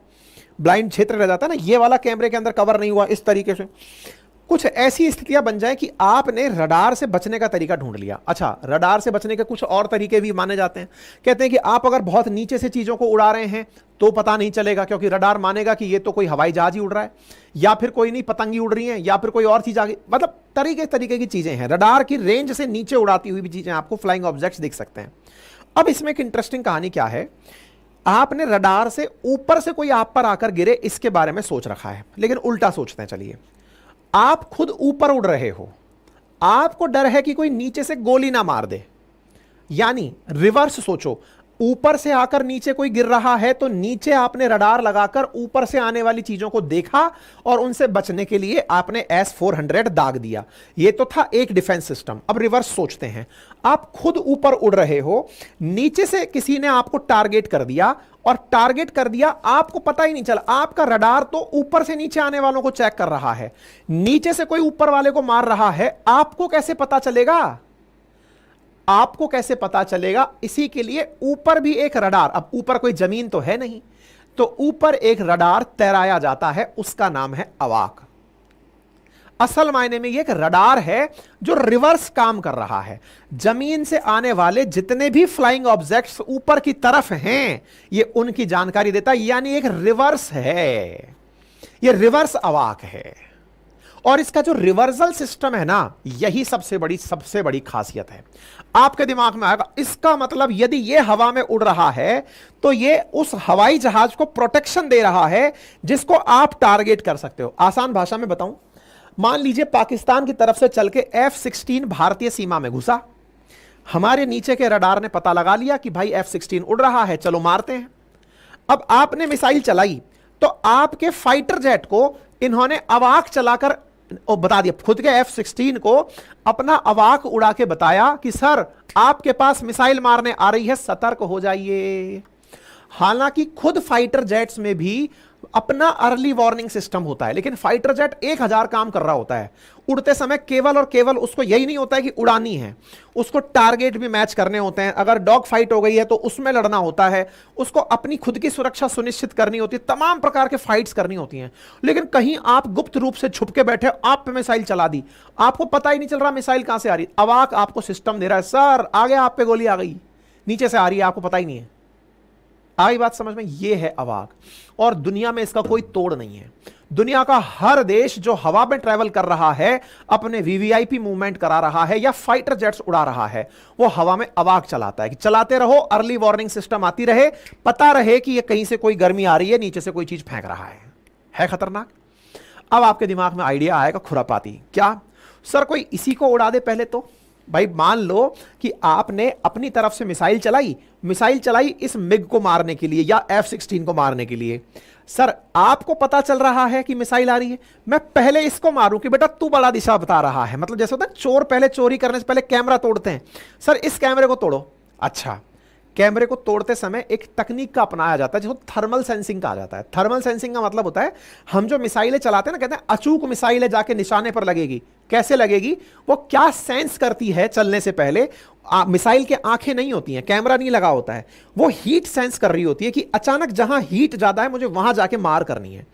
ब्लाइंड क्षेत्र रह जाता है ना, ये वाला कैमरे के अंदर कवर नहीं हुआ, इस तरीके से कुछ ऐसी स्थितियां बन जाए कि आपने रडार से बचने का तरीका ढूंढ लिया। अच्छा, रडार से बचने के कुछ और तरीके भी माने जाते हैं। कहते हैं कि आप अगर बहुत नीचे से चीजों को उड़ा रहे हैं तो पता नहीं चलेगा, क्योंकि रडार मानेगा कि ये तो कोई हवाई जहाज ही उड़ रहा है, या फिर कोई नहीं पतंगी उड़ रही है, या फिर कोई और चीज आगे, मतलब तरीके की चीजें हैं। रडार की रेंज से नीचे उड़ाती हुई भी चीजें आपको फ्लाइंग ऑब्जेक्ट्स दिख सकते हैं। अब इसमें एक इंटरेस्टिंग कहानी क्या है, आपने रडार से ऊपर से कोई आप पर आकर गिरे इसके बारे में सोच रखा है, लेकिन उल्टा सोचते हैं। चलिए, आप खुद ऊपर उड़ रहे हो, आपको डर है कि कोई नीचे से गोली ना मार दे, यानी रिवर्स सोचो, ऊपर से आकर नीचे कोई गिर रहा है तो नीचे आपने रडार लगाकर ऊपर से आने वाली चीजों को देखा और उनसे बचने के लिए आपने S-400 दाग दिया। यह तो था एक डिफेंस सिस्टम। अब रिवर्स सोचते हैं, आप खुद ऊपर उड़ रहे हो, नीचे से किसी ने आपको टारगेट कर दिया, और टारगेट कर दिया, आपको पता ही नहीं चला, आपका रडार तो ऊपर से नीचे आने वालों को चेक कर रहा है, नीचे से कोई ऊपर वाले को मार रहा है, आपको कैसे पता चलेगा? आपको कैसे पता चलेगा? इसी के लिए ऊपर भी एक रडार, अब ऊपर कोई जमीन तो है नहीं, तो ऊपर एक रडार तैराया जाता है, उसका नाम है अवाक। असल मायने में यह एक रडार है जो रिवर्स काम कर रहा है। जमीन से आने वाले जितने भी फ्लाइंग ऑब्जेक्ट्स ऊपर की तरफ हैं, यह उनकी जानकारी देता है, यानी एक रिवर्स है, यह रिवर्स अवाक है। और इसका जो रिवर्सल सिस्टम है ना, यही सबसे बड़ी खासियत है। आपके दिमाग में आएगा, इसका मतलब यदि यह हवा में उड़ रहा है तो यह उस हवाई जहाज को प्रोटेक्शन दे रहा है जिसको आप टारगेट कर सकते हो। आसान भाषा में बताऊं, मान लीजिए पाकिस्तान की तरफ से चल के F-16 भारतीय सीमा में घुसा, हमारे नीचे के रडार ने पता लगा लिया कि भाई F-16 उड़ रहा है, चलो मारते हैं। अब आपने मिसाइल चलाई तो आपके फाइटर जेट को इन्होंने अवाक चलाकर बता दिया, खुद के F-16 को अपना अवाक उड़ा के बताया कि सर आपके पास मिसाइल मारने आ रही है, सतर्क हो जाइए। हालांकि खुद फाइटर जेट्स में भी अपना अर्ली वार्निंग सिस्टम होता है, लेकिन फाइटर जेट 1000 काम कर रहा होता है उड़ते समय। केवल और केवल उसको यही नहीं होता है कि उड़ानी है, उसको टारगेट भी मैच करने होते हैं। अगर डॉग फाइट हो गई है तो उसमें लड़ना होता है, उसको अपनी खुद की सुरक्षा सुनिश्चित करनी होती है, तमाम प्रकार के फाइट्स करनी होती हैं। लेकिन कहीं आप गुप्त रूप से छुप के बैठे, आप पे मिसाइल चला दी, आपको पता ही नहीं चल रहा मिसाइल कहां से आ रही। अवाक आपको सिस्टम दे रहा है, सर आगे आप पे गोली आ गई, नीचे से आ रही है, आपको पता ही नहीं है। आई बात समझ में? यह है अवाक, और दुनिया में इसका कोई तोड़ नहीं है। दुनिया का हर देश जो हवा में ट्रैवल कर रहा है, अपने वीवीआईपी मूवमेंट करा रहा है या फाइटर जेट्स उड़ा रहा है, वो हवा में अवाक चलाता है कि चलाते रहो, अर्ली वार्निंग सिस्टम आती रहे, पता रहे कि ये कहीं से कोई गर्मी आ रही है, नीचे से कोई चीज फेंक रहा है खतरनाक। अब आपके दिमाग में आइडिया आएगा खुरापाती, क्या सर कोई इसी को उड़ा दे पहले तो। भाई मान लो कि आपने अपनी तरफ से मिसाइल चलाई इस मिग को मारने के लिए या F-16 को मारने के लिए। सर आपको पता चल रहा है कि मिसाइल आ रही है, मैं पहले इसको मारूं कि बेटा तू बड़ा दिशा बता रहा है। मतलब जैसे होता है चोर पहले चोरी करने से पहले कैमरा तोड़ते हैं, सर इस कैमरे को तोड़ो। अच्छा, कैमरे को तोड़ते समय एक तकनीक का अपनाया जाता है जिसको थर्मल सेंसिंग कहा जाता है। थर्मल सेंसिंग का मतलब होता है हम जो मिसाइलें चलाते हैं ना, कहते हैं अचूक मिसाइलें जाके निशाने पर लगेगी। कैसे लगेगी? वो क्या सेंस करती है चलने से पहले, मिसाइल के आंखें नहीं होती हैं, कैमरा नहीं लगा होता है, वो हीट सेंस कर रही होती है कि अचानक जहां हीट ज्यादा है मुझे वहां जाके मार करनी है।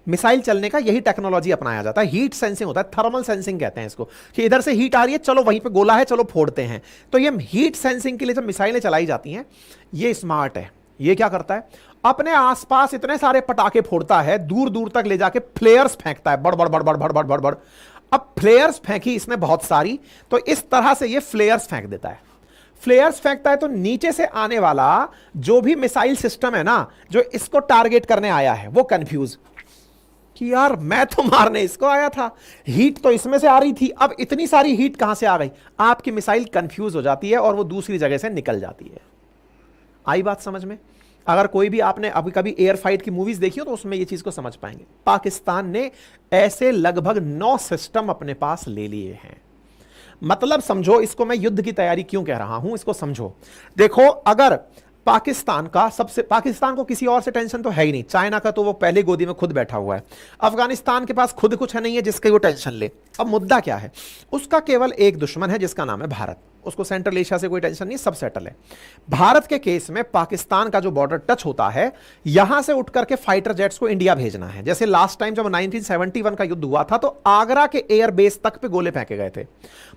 मिसाइल चलने का यही टेक्नोलॉजी अपनाया जाता है, हीट सेंसिंग होता है, थर्मल सेंसिंग कहते हैं इसको, कि इधर से हीट आ रही है, चलो वहीं पे गोला है, चलो फोड़ते हैं। तो ये हीट सेंसिंग के लिए जब मिसाइलें चलाई जाती हैं, ये स्मार्ट है। ये क्या करता है, अपने आसपास इतने सारे पटाखे फोड़ता है, दूर दूर तक ले जाके फ्लेयर्स फेंकता है, बड़ बड़ बड़ बड़ बड़ बड़ बड़ बड़। अब फ्लेयर्स फेंकी इसने बहुत सारी, तो इस तरह से ये फ्लेयर्स फेंक देता है। फ्लेयर्स फेंकता है तो नीचे से आने वाला जो भी मिसाइल सिस्टम है ना, जो इसको टारगेट करने आया है, वो कंफ्यूज कि यार मैं तो मारने इसको आया था, हीट तो इसमें से आ रही थी, अब इतनी सारी हीट कहां से आ गई। आपकी मिसाइल कंफ्यूज हो जाती है और वो दूसरी जगह से निकल जाती है। आई बात समझ में? अगर कोई भी आपने अभी कभी एयर फाइट की मूवीज देखी हो तो उसमें ये चीज को समझ पाएंगे। पाकिस्तान ने ऐसे लगभग 9 सिस्टम अपने पास ले लिए हैं। मतलब समझो इसको, मैं युद्ध की तैयारी क्यों कह रहा हूं इसको समझो। देखो, अगर पाकिस्तान को किसी और से टेंशन तो है ही नहीं, चाइना का तो वो पहले गोदी में खुद बैठा हुआ है, अफगानिस्तान के पास खुद कुछ है नहीं है जिसके वो टेंशन ले। अब मुद्दा क्या है, उसका केवल एक दुश्मन है जिसका नाम है भारत। उसको सेंट्रल एशिया से कोई टेंशन नहीं, सब सेटल है। भारत के केस में पाकिस्तान का जो बॉर्डर टच होता है, यहां से उठ करके फाइटर जेट्स को इंडिया भेजना है। जैसे लास्ट टाइम जब 1971 का युद्ध हुआ था तो आगरा के एयर बेस तक पे गोले फेंके गए थे।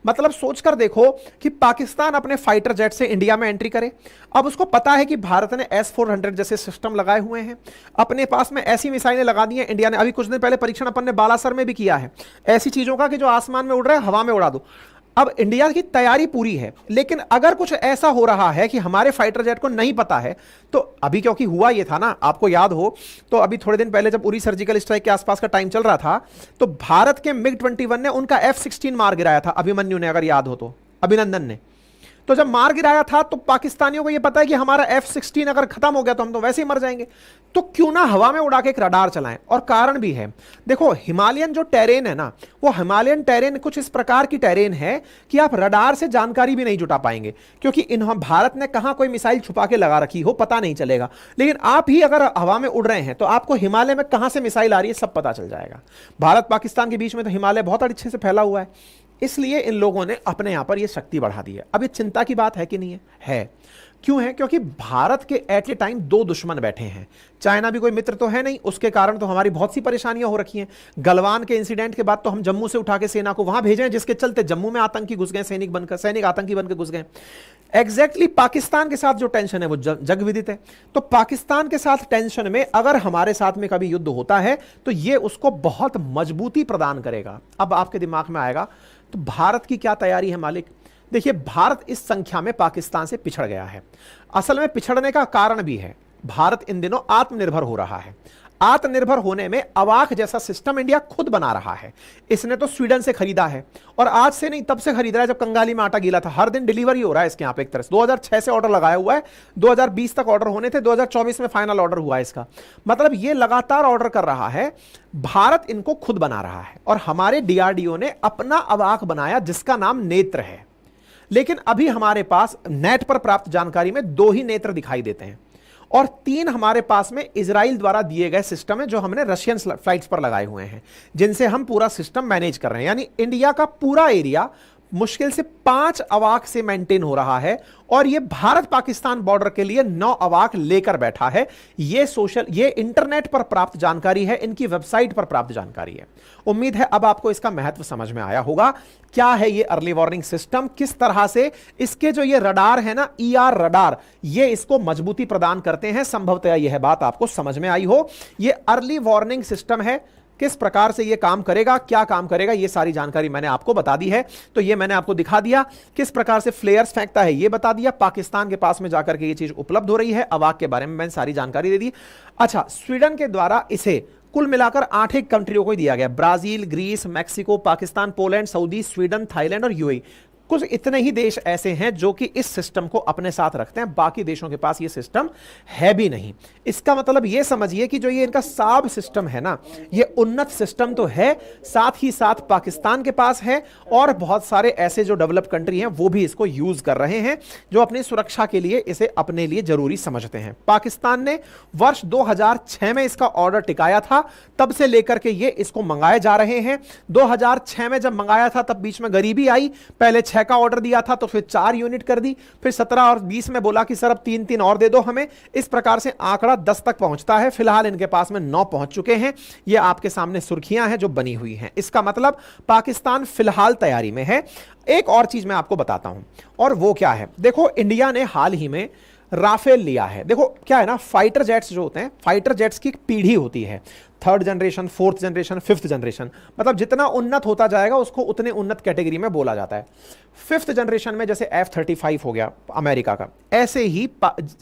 मतलब सोचकर देखो कि पाकिस्तान अपने फाइटर जेट से इंडिया में एंट्री करे। अब उसको पता है कि भारत ने S-400 जैसे सिस्टम लगाए हुए हैं, अपने पास में ऐसी मिसाइलें लगा दी हैं। इंडिया ने अभी कुछ दिन पहले परीक्षण अपन ने बालासर में भी किया है, ऐसी चीजों का कि जो आसमान में उड़ रहा है हवा में उड़ा दो। अब इंडिया की तैयारी पूरी है, लेकिन अगर कुछ ऐसा हो रहा है कि हमारे फाइटर जेट को नहीं पता है, तो अभी क्योंकि हुआ ये था ना, आपको याद हो तो अभी थोड़े दिन पहले जब उरी सर्जिकल स्ट्राइक के आसपास का टाइम चल रहा था, तो भारत के MiG-21 ने उनका F-16 मार गिराया था, अभिमन्यु ने, अगर याद हो तो, अभिनंदन ने। तो जब मार गिराया था तो पाकिस्तानियों को यह पता है कि हमारा F-16 अगर खत्म हो गया तो हम तो वैसे ही मर जाएंगे, तो क्यों ना हवा में उड़ा के एक रडार चलाएं। और कारण भी है, देखो हिमालयन जो टेरेन है ना, वो हिमालयन टेरेन कुछ इस प्रकार की टेरेन है कि आप रडार से जानकारी भी नहीं जुटा पाएंगे, क्योंकि भारत ने कहां कोई मिसाइल छुपा के लगा रखी हो पता नहीं चलेगा। लेकिन आप ही अगर हवा में उड़ रहे हैं तो आपको हिमालय में कहां से मिसाइल आ रही है सब पता चल जाएगा। भारत पाकिस्तान के बीच में तो हिमालय बहुत अच्छे से फैला हुआ है, इसलिए इन लोगों ने अपने यहां पर यह शक्ति बढ़ा दी है। अब ये चिंता की बात है कि नहीं है? है। क्यों है? क्योंकि भारत के एट ए टाइम 2 दुश्मन बैठे हैं। चाइना भी कोई मित्र तो है नहीं, उसके कारण तो हमारी बहुत सी परेशानियां हो रखी हैं। गलवान के इंसिडेंट के बाद तो हम जम्मू से उठा के सेना को वहां भेजे, जिसके चलते जम्मू में आतंकी घुस गए, सैनिक आतंकी बनकर घुस गए। एग्जैक्टली पाकिस्तान के साथ जो टेंशन है वो जग विदित है। तो पाकिस्तान के साथ टेंशन में अगर हमारे साथ में कभी युद्ध होता है तो ये उसको बहुत मजबूती प्रदान करेगा। अब आपके दिमाग में आएगा तो भारत की क्या तैयारी है मालिक? देखिए, भारत इस संख्या में पाकिस्तान से पिछड़ गया है। असल में पिछड़ने का कारण भी है, भारत इन दिनों आत्मनिर्भर हो रहा है। आत्मनिर्भर होने में अवाक जैसा सिस्टम इंडिया खुद बना रहा है। इसने तो स्वीडन से खरीदा है, और आज से नहीं तब से खरीद रहा है जब कंगाली में आटा गीला था। हर दिन डिलीवरी हो रहा है इसके यहां पे एक तरह से। 2006 से ऑर्डर लगाया हुआ है, 2020 तक ऑर्डर होने थे, 2024 में फाइनल ऑर्डर हुआ है इसका। मतलब ये लगातार ऑर्डर कर रहा है, भारत इनको खुद बना रहा है। और हमारे डीआरडीओ ने अपना अवाक बनाया जिसका नाम नेत्र है। लेकिन अभी हमारे पास नेट पर प्राप्त जानकारी में 2 ही नेत्र दिखाई देते हैं, और 3 हमारे पास में इजराइल द्वारा दिए गए सिस्टम है जो हमने रशियन फ्लाइट्स पर लगाए हुए हैं, जिनसे हम पूरा सिस्टम मैनेज कर रहे हैं। यानी इंडिया का पूरा एरिया मुश्किल से 5 अवाक से मेंटेन हो रहा है, और ये भारत पाकिस्तान बॉर्डर के लिए 9 अवाक लेकर बैठा है। ये इंटरनेट पर प्राप्त जानकारी है, इनकी वेबसाइट पर प्राप्त जानकारी है। उम्मीद है अब आपको इसका महत्व समझ में आया होगा। क्या है ये अर्ली वार्निंग सिस्टम, किस तरह से इसके जो ये रडार है ना, ईआर रडार, ये इसको मजबूती प्रदान करते हैं। संभवतः यह बात आपको समझ में आई हो। ये अर्ली वार्निंग सिस्टम है, किस प्रकार से ये काम करेगा, क्या काम करेगा, ये सारी जानकारी मैंने आपको बता दी है। तो ये मैंने आपको दिखा दिया किस प्रकार से फ्लेयर्स फेंकता है, ये बता दिया। पाकिस्तान के पास में जाकर के ये चीज उपलब्ध हो रही है। अवाक के बारे में मैंने सारी जानकारी दे दी। अच्छा, स्वीडन के द्वारा इसे कुल मिलाकर 8 एक कंट्रियों को दिया गया, Brazil, Greece, Mexico, Pakistan, Poland, Saudi, Sweden, Thailand और यूएई। कुछ इतने ही देश ऐसे हैं जो कि इस सिस्टम को अपने साथ रखते हैं, बाकी देशों के पास ये सिस्टम है भी नहीं। इसका मतलब ये समझिए कि जो ये इनका साब सिस्टम है ना, ये उन्नत सिस्टम तो है, साथ ही साथ पाकिस्तान के पास है, और बहुत सारे ऐसे जो डेवलप कंट्री हैं वो भी इसको यूज कर रहे हैं, जो अपनी सुरक्षा के लिए इसे अपने लिए जरूरी समझते हैं। पाकिस्तान ने वर्ष 2006 में इसका ऑर्डर टिकाया था, तब से लेकर के ये इसको मंगाए जा रहे हैं। 2006 में जब मंगाया था तब बीच में गरीबी आई, पहले 6 का ऑर्डर दिया था तो फिर 4 यूनिट कर दी, फिर 17 और 20 में बोला कि सर अब 3-3 और दे दो हमें। इस प्रकार से आंकड़ा 10 तक पहुंचता है। फिलहाल इनके पास में 9 पहुंच चुके हैं। ये आपके सामने सुर्खियां हैं जो बनी हुई हैं। इसका मतलब पाकिस्तान फिलहाल तैयारी में है। एक और चीज मैं आपको बताता हूं, और वो क्या है, देखो इंडिया ने हाल ही में राफेल लिया है। देखो क्या है ना, फाइटर जेट्स जो होते हैं, फाइटर जेट्स की एक पीढ़ी होती है, 3rd generation, 4th generation, 5th generation. मतलब जितना उन्नत होता जाएगा उसको उतने उन्नत कैटेगरी में बोला जाता है। 5th जनरेशन में जैसे F-35 हो गया अमेरिका का, ऐसे ही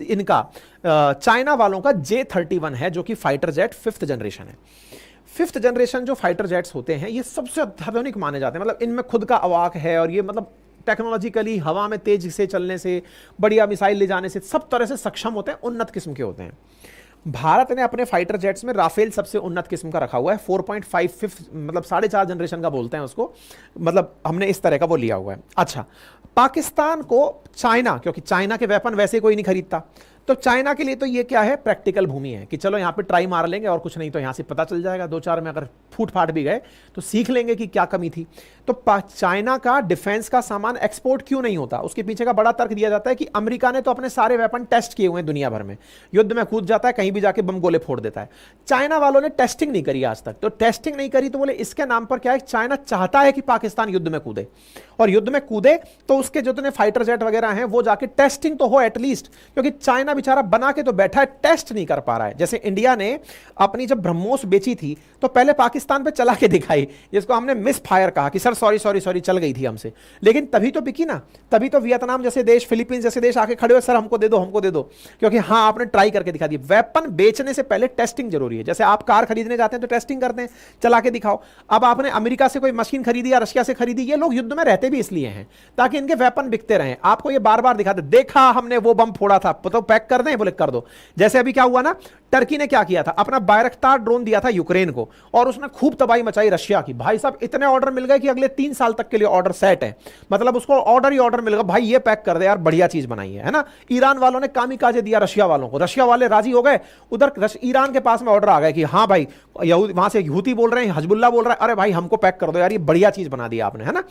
इनका चाइना वालों का J-31 है जो कि फाइटर जेट 5th जनरेशन है। 5th जनरेशन जो फाइटर जेट्स होते हैं ये सबसे अत्याधुनिक माने जाते हैं। मतलब इनमें खुद का अवाक है, और ये मतलब टेक्नोलॉजिकली हवा में तेज से चलने से, बढ़िया मिसाइल ले जाने से, सब तरह से सक्षम होते हैं, उन्नत किस्म के होते हैं। भारत ने अपने फाइटर जेट्स में राफेल सबसे उन्नत किस्म का रखा हुआ है, 4.55 मतलब 4.5 जनरेशन का बोलते हैं उसको, मतलब हमने इस तरह का वो लिया हुआ है। अच्छा, पाकिस्तान को चाइना, क्योंकि चाइना के वेपन वैसे कोई नहीं खरीदता, तो चाइना के लिए तो ये क्या है, प्रैक्टिकल भूमि है कि चलो यहाँ पे ट्राई मार लेंगे और कुछ नहीं तो यहाँ से पता चल जाएगा, 2-4 में अगर फूट फाट भी गए तो सीख लेंगे कि क्या कमी थी। तो चाइना का डिफेंस का सामान एक्सपोर्ट क्यों नहीं होता, उसके पीछे का बड़ा तर्क दिया जाता है कि अमेरिका ने तो अपने सारे वेपन टेस्ट किए हुए हैं दुनिया भर में, युद्ध में कूद जाता है, कहीं भी जाके बम गोले फोड़ देता है। चाइना वालों ने टेस्टिंग नहीं करी आज तक, तो टेस्टिंग नहीं करी तो बोले इसके नाम पर क्या है, चाइना चाहता है कि पाकिस्तान युद्ध में कूदे, और युद्ध में कूदे तो उसके जितने फाइटर जेट वगैरह हैं वो जाके टेस्टिंग तो हो एटलीस्ट, क्योंकि चाइना बेचारा बना के तो बैठा है, टेस्ट नहीं कर पा रहा है। जैसे इंडिया ने अपनी जब ब्रह्मोस बेची थी तो पहले पाकिस्तान पे चला के दिखाई, जिसको हमने मिस फायर कहा कि सर सॉरी सॉरी सॉरी चल गई थी हमसे, लेकिन तभी तो बिकी ना, तभी तो वियतनाम जैसे देश, फिलीपींस जैसे देश आके खड़े हुए, सर हमको दे दो, क्योंकि हाँ आपने ट्राई करके दिखा दी। वेपन बेचने से पहले टेस्टिंग जरूरी है। जैसे आप कार खरीदने जाते हैं तो टेस्टिंग करते हैं, चला के दिखाओ। अब आपने अमेरिका से कोई मशीन खरीदी या रशिया से खरीदी, ये लोग युद्ध में रहते भी इसलिए हैं ताकि इनके वेपन बिकते रहें। आपको ये बार बार दिखाते, देखा हमने वो बम फोड़ा था, तो पैक कर दें, बोले कर दो। जैसे अभी क्या हुआ ना, टर्की ने क्या किया था, अपना बायरक्तार ड्रोन दिया था यूक्रेन को, और उसने खूब तबाही मचाई रशिया की। भाई साहब इतने ऑर्डर मिल गए कि अगले 3 साल तक के लिए ऑर्डर सेट है, मतलब उसको ऑर्डर ही ऑर्डर मिल गया, भाई ये पैक कर दे यार, बढ़िया चीज बनाई है ना। ईरान वालों ने कामिकाजे दिया रशिया वालों को, रशिया वाले राजी हो गए, उधर ईरान के पास में ऑर्डर आ गए कि हाँ भाई वहां से हूती बोल रहे हैं, हजबुल्ला बोल रहा है, अरे भाई हमको पैक कर दो यार, ये बढ़िया चीज बना दिया आपने, है ना।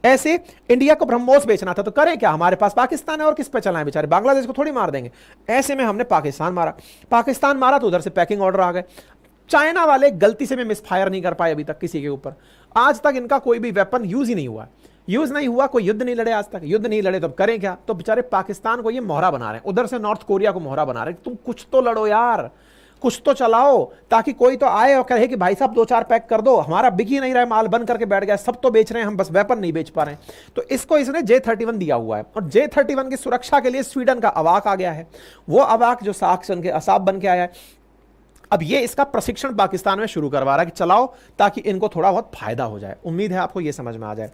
ऐसे इंडिया को ब्रह्मोस बेचना था तो करें क्या, हमारे पास पाकिस्तान है और किस पे चलाएं बेचारे, बांग्लादेश को थोड़ी मार देंगे। ऐसे में हमने पाकिस्तान मारा तो उधर से पैकिंग ऑर्डर आ गए। चाइना वाले गलती से भी मिसफायर नहीं कर पाए अभी तक किसी के ऊपर, आज तक इनका कोई भी वेपन यूज ही नहीं हुआ, कोई युद्ध नहीं लड़े आज तक, युद्ध नहीं लड़े तो करें क्या। तो बेचारे पाकिस्तान को ये मोहरा बना रहे हैं, उधर से नॉर्थ कोरिया को मोहरा बना रहे हैं, तुम कुछ तो लड़ो यार, कुछ तो चलाओ, ताकि कोई तो आए और कहे कि भाई साहब 2-4 पैक कर दो, हमारा बिक ही नहीं रहा है, माल बंद करके बैठ गया, सब तो बेच रहे हैं, हम बस वेपन नहीं बेच पा रहे हैं। तो इसको इसने J-31 दिया हुआ है, और J-31 की सुरक्षा के लिए स्वीडन का अवाक आ गया है। वो अवाक जो साक्सन के असाब बन के आया है, अब ये इसका प्रशिक्षण पाकिस्तान में शुरू करवा रहा है कि चलाओ, ताकि इनको थोड़ा बहुत फायदा हो जाए। उम्मीद है आपको ये समझ में आ जाए।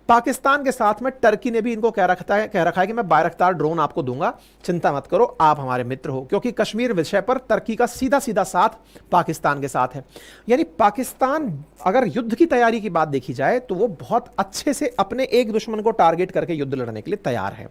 पाकिस्तान के साथ में टर्की ने भी इनको कह रखा है कि मैं बायरख्तार ड्रोन आपको दूंगा, चिंता मत करो, आप हमारे मित्र हो, क्योंकि कश्मीर विषय पर टर्की का सीधा सीधा साथ पाकिस्तान के साथ है। यानी पाकिस्तान अगर युद्ध की तैयारी की बात देखी जाए तो वो बहुत अच्छे से अपने एक दुश्मन को टारगेट करके युद्ध लड़ने के लिए तैयार है।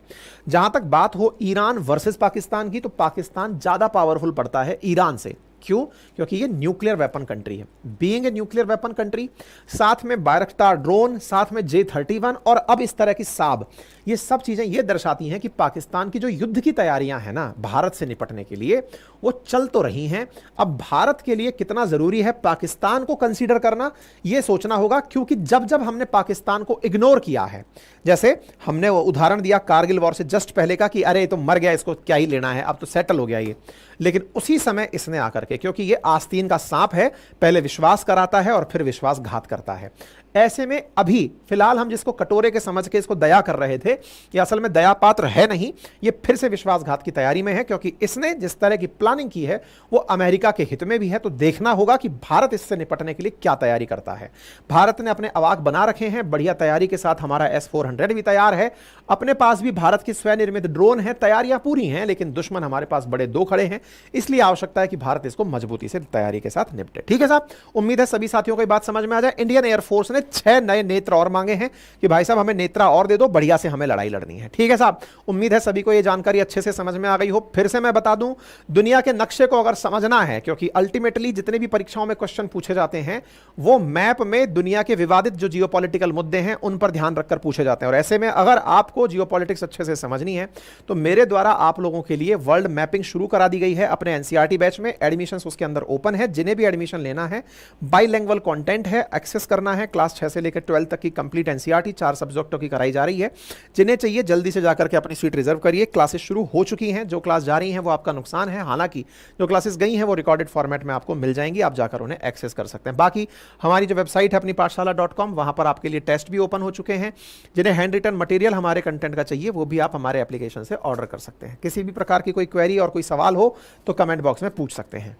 जहां तक बात हो ईरान वर्सेस पाकिस्तान की, तो पाकिस्तान ज्यादा पावरफुल पड़ता है ईरान से। क्यों? क्योंकि ये न्यूक्लियर वेपन कंट्री है। Being a nuclear weapon country, साथ में बायरख्तार ड्रोन, साथ में J-31 और अब इस तरह की साब, ये सब चीजें ये दर्शाती हैं कि पाकिस्तान की जो युद्ध की तैयारियां हैं ना भारत से निपटने के लिए, वो चल तो रही हैं। अब भारत के लिए कितना जरूरी है पाकिस्तान को कंसीडर करना, ये सोचना होगा, क्योंकि जब जब हमने पाकिस्तान को इग्नोर किया है, जैसे हमने वो उदाहरण दिया कारगिल वॉर से जस्ट पहले का कि अरे तो मर गया, इसको क्या ही लेना है, अब तो सेटल हो गया ये, लेकिन उसी समय इसने आकर के, क्योंकि ये आस्तीन का सांप है, पहले विश्वास कराता है और फिर विश्वासघात करता है। ऐसे में अभी फिलहाल हम जिसको कटोरे के समझ के इसको दया कर रहे थे, ये असल में दया पात्र है नहीं, ये फिर से विश्वासघात की तैयारी में है, क्योंकि इसने जिस तरह की प्लानिंग की है वो अमेरिका के हित में भी है। तो देखना होगा कि भारत इससे निपटने के लिए क्या तैयारी करता है। भारत ने अपने अवाक बना रखे हैं, बढ़िया तैयारी के साथ हमारा S-400 भी तैयार है, अपने पास भी भारत की स्वनिर्मित ड्रोन है, तैयारियां पूरी हैं, लेकिन दुश्मन हमारे पास बड़े दो खड़े हैं, इसलिए आवश्यकता है कि भारत इसको मजबूती से तैयारी के साथ निपटे। ठीक है साहब, उम्मीद है सभी साथियों को ये बात समझ में आ जाए। इंडियन एयरफोर्स ने 6 नए नेत्र और मांगे हैं कि भाई साहब हमें नेत्रा और दे दो, बढ़िया से हमें लड़ाई लड़नी है। ठीक है साहब, उम्मीद है सभी को यह जानकारी अच्छे से समझ में आ गई हो। फिर से मैं बता दूं, दुनिया के नक्शे को अगर समझना है, क्योंकि अल्टीमेटली जितने भी परीक्षाओं में क्वेश्चन पूछे जाते हैं वो मैप में दुनिया के विवादित जो जियोपॉलिटिकल मुद्दे हैं उन पर ध्यान रखकर पूछे जाते हैं। और ऐसे में अगर आपको जियोपॉलिटिक्स अच्छे से समझनी है तो मेरे द्वारा आप लोगों के लिए वर्ल्ड मैपिंग शुरू करा दी गई है अपने एनसीईआरटी बैच में। एडमिशन उसके अंदर ओपन है, जिन्हें भी एडमिशन लेना है, बाइलैंग्वेज कंटेंट है, एक्सेस करना है। क्लास 6 से लेकर 12 तक की कंप्लीट एनसीईआरटी 4 सब्जेक्टों की कराई जा रही है। जिन्हें चाहिए जल्दी से जाकर के अपनी सीट रिजर्व करिए। क्लासेस शुरू हो चुकी हैं, जो क्लास जा रही हैं वो आपका नुकसान है, हालांकि जो क्लासेस गई हैं वो रिकॉर्डेड फॉर्मेट में आपको मिल जाएंगी, आप जाकर उन्हें एक्सेस कर सकते हैं। बाकी हमारी जो वेबसाइट है अपनी पाठशाला.com, वहां पर आपके लिए टेस्ट भी ओपन हो चुके हैं। जिन्हें हैंड रिटन मटेरियल हमारे कंटेंट का चाहिए वो भी आप हमारे एप्लीकेशन से ऑर्डर कर सकते हैं। किसी भी प्रकार की कोई क्वेरी और कोई सवाल हो तो कमेंट बॉक्स में पूछ सकते हैं।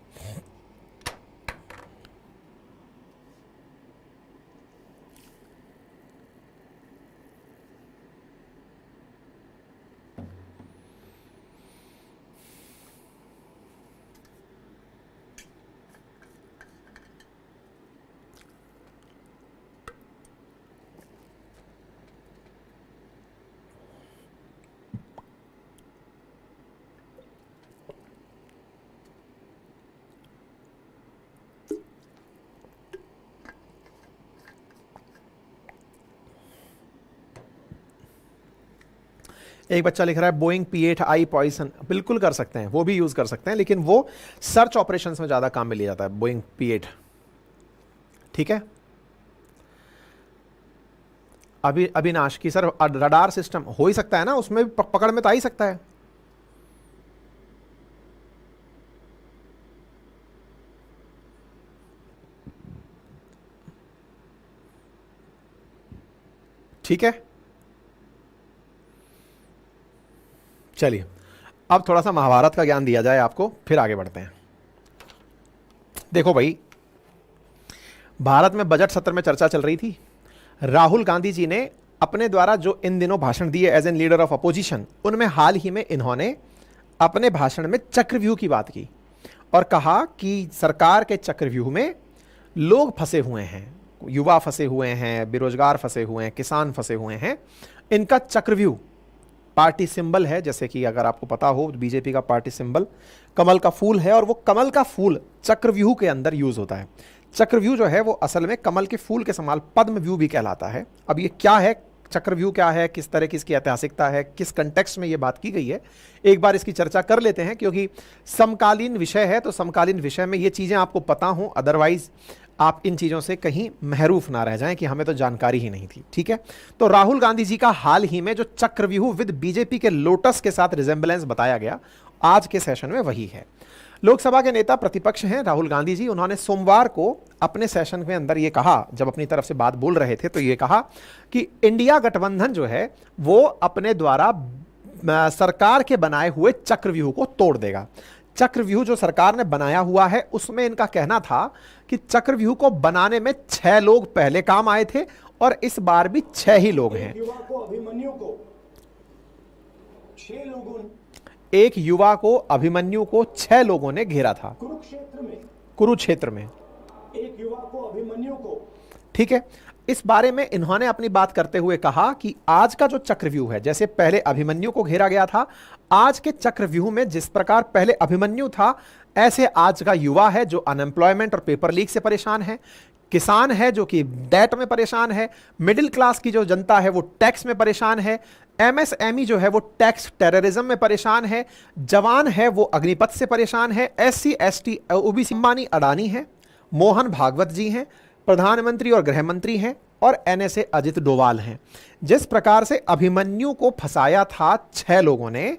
एक बच्चा लिख रहा है बोइंग P-8I पॉइसन, बिल्कुल कर सकते हैं, वो भी यूज कर सकते हैं, लेकिन वो सर्च ऑपरेशंस में ज्यादा काम में लिया जाता है बोइंग P-8। ठीक है, अविनाश की सर रडार सिस्टम हो ही सकता है ना, उसमें पकड़ में तो आ ही सकता है। ठीक है, चलिए अब थोड़ा सा महाभारत का ज्ञान दिया जाए आपको, फिर आगे बढ़ते हैं। देखो भाई, भारत में बजट सत्र में चर्चा चल रही थी। राहुल गांधी जी ने अपने द्वारा जो इन दिनों भाषण दिए as an leader of opposition, उनमें हाल ही में इन्होंने अपने भाषण में चक्रव्यूह की बात की और कहा कि सरकार के चक्रव्यूह में लोग फंसे हुए हैं, युवा फंसे हुए हैं, बेरोजगार फंसे हुए हैं, किसान फंसे हुए हैं। इनका चक्रव्यूह पार्टी सिंबल है, जैसे कि अगर आपको पता हो बीजेपी का पार्टी सिंबल कमल का फूल है, और वो कमल का फूल चक्रव्यूह के अंदर यूज होता है। चक्रव्यूह जो है वो असल में कमल के फूल के समान पद्म व्यू भी कहलाता है। अब ये क्या है, चक्रव्यूह क्या है, किस तरह की इसकी ऐतिहासिकता है, किस कंटेक्स्ट में ये बात की गई है, एक बार इसकी चर्चा कर लेते हैं, क्योंकि समकालीन विषय है, तो समकालीन विषय में ये चीज़ें आपको पता हों, अदरवाइज आप इन चीज़ों से कहीं महरूफ ना रह जाएं कि हमें तो जानकारी ही नहीं थी। ठीक है, तो राहुल गांधी जी का हाल ही में जो चक्रव्यूह विद बीजेपी के लोटस के साथ रिजेंबलेंस बताया गया, आज के सेशन में वही है। लोकसभा के नेता प्रतिपक्ष हैं राहुल गांधी जी, उन्होंने सोमवार को अपने सेशन के अंदर ये कहा, जब अपनी तरफ से बात बोल रहे थे तो ये कहा कि इंडिया गठबंधन जो है वो अपने द्वारा सरकार के बनाए हुए चक्रव्यूह को तोड़ देगा। चक्रव्यूह जो सरकार ने बनाया हुआ है उसमें इनका कहना था कि चक्रव्यूह को बनाने में 6 लोग पहले काम आए थे और इस बार भी 6 ही लोग हैं। युवा को अभिमन्यु को 6 लोगों एक युवा को अभिमन्यु को 6 लोगों ने घेरा था कुरुक्षेत्र में। एक युवा को अभिमन्यु को, ठीक है। इस बारे में इन्होंने अपनी बात करते हुए कहा कि आज का जो चक्रव्यूह है, जैसे पहले अभिमन्यु को घेरा गया था, आज के चक्रव्यूह में जिस प्रकार पहले अभिमन्यु था, ऐसे आज का युवा है जो अनएम्प्लॉयमेंट और पेपर लीक से परेशान है, किसान है जो कि डेट में परेशान है, मिडिल क्लास की जो जनता है वो टैक्स में परेशान है, एमएसएमई जो है वो टैक्स टेररिज्म में परेशान है, जवान है वो अग्निपथ से परेशान है, SC ST OBC Ambani Adani है, मोहन भागवत जी हैं, प्रधानमंत्री और गृह मंत्री हैं, और एनएसए अजित डोवाल हैं। जिस प्रकार से अभिमन्यु को फंसाया था 6 लोगों ने,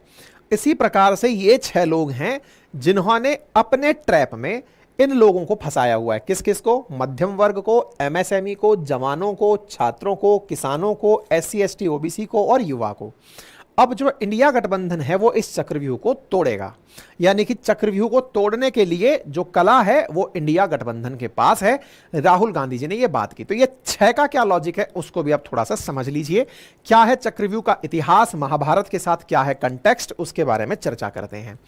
इसी प्रकार से ये 6 लोग हैं जिन्होंने अपने ट्रैप में इन लोगों को फंसाया हुआ है। किस किस को? मध्यम वर्ग को, एमएसएमई को, जवानों को, छात्रों को, किसानों को, एससी एसटी ओबीसी को और युवा को। अब जो इंडिया गठबंधन है वो इस चक्रव्यूह को तोड़ेगा, यानी कि चक्रव्यूह को तोड़ने के लिए जो कला है वो इंडिया गठबंधन के पास है। राहुल गांधी जी ने ये बात की। तो ये 6 का क्या लॉजिक है उसको भी आप थोड़ा सा समझ लीजिए। क्या है चक्रव्यूह का इतिहास, महाभारत के साथ क्या है कंटेक्स्ट, उसके बारे में चर्चा करते हैं।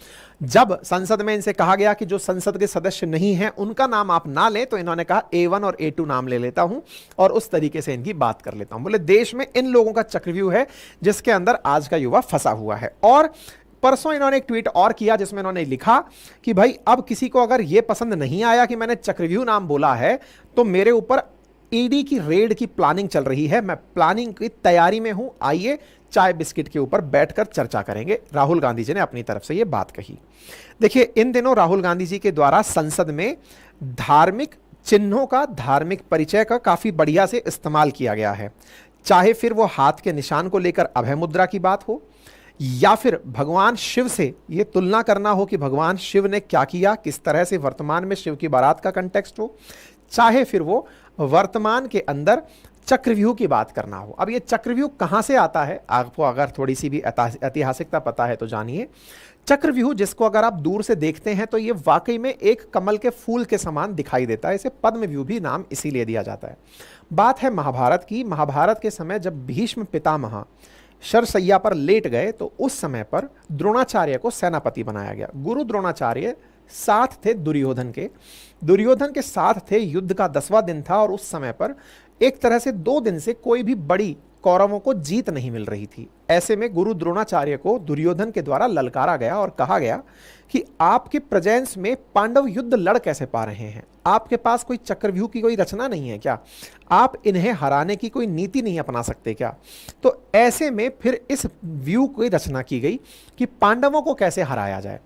जब संसद में इनसे कहा गया कि जो संसद के सदस्य नहीं है उनका नाम आप ना लें, तो इन्होंने कहा A1 और A2 नाम ले लेता हूं और उस तरीके से इनकी बात कर लेता हूं। बोले देश में इन लोगों का चक्रव्यूह है जिसके अंदर आज का युवा फंसा हुआ है। और परसों इन्होंने एक ट्वीट और किया जिसमें इन्होंने लिखा कि भाई अब किसी को अगर यह पसंद नहीं आया कि मैंने चक्रव्यूह नाम बोला है तो मेरे ऊपर ईडी की रेड की प्लानिंग चल रही है, मैं प्लानिंग की तैयारी में हूं, आइए चाय बिस्किट के ऊपर बैठकर चर्चा करेंगे। राहुल गांधी जी ने अपनी तरफ से यह बात कही। देखिए इन दिनों राहुल गांधी जी के द्वारा संसद में धार्मिक चिन्हों का, धार्मिक परिचय का काफी बढ़िया से इस्तेमाल किया गया है। चाहे फिर वो हाथ के निशान को लेकर अभय मुद्रा की बात हो, या फिर भगवान शिव से ये तुलना करना हो कि भगवान शिव ने क्या किया, किस तरह से वर्तमान में शिव की बारात का कंटेक्स्ट हो, चाहे फिर वो वर्तमान के अंदर चक्रव्यूह की बात करना हो। अब ये चक्रव्यूह कहां से आता है, आपको अगर थोड़ी सी भी ऐतिहासिकता पता है तो जानिए। चक्रव्यूह जिसको अगर आप दूर से देखते हैं तो ये वाकई में एक कमल के फूल के समान दिखाई देता है। इसे पद्मव्यूह भी नाम इसीलिए दिया जाता है। बात है महाभारत की। महाभारत के समय जब भीष्म पितामह शरशैया पर लेट गए तो उस समय पर द्रोणाचार्य को सेनापति बनाया गया। गुरु द्रोणाचार्य साथ थे दुर्योधन के साथ थे। युद्ध का 10वां दिन था और उस समय पर एक तरह से 2 दिन से कोई भी बड़ी कौरवों को जीत नहीं मिल रही थी। ऐसे में गुरु द्रोणाचार्य को दुर्योधन के द्वारा ललकारा गया और कहा गया कि आपके प्रेजेंस में पांडव युद्ध लड़ कैसे पा रहे हैं, आपके पास कोई चक्रव्यूह की कोई रचना नहीं है क्या, आप इन्हें हराने की कोई नीति नहीं अपना सकते क्या। तो ऐसे में फिर इस व्यू की रचना की गई कि पांडवों को कैसे हराया जाए।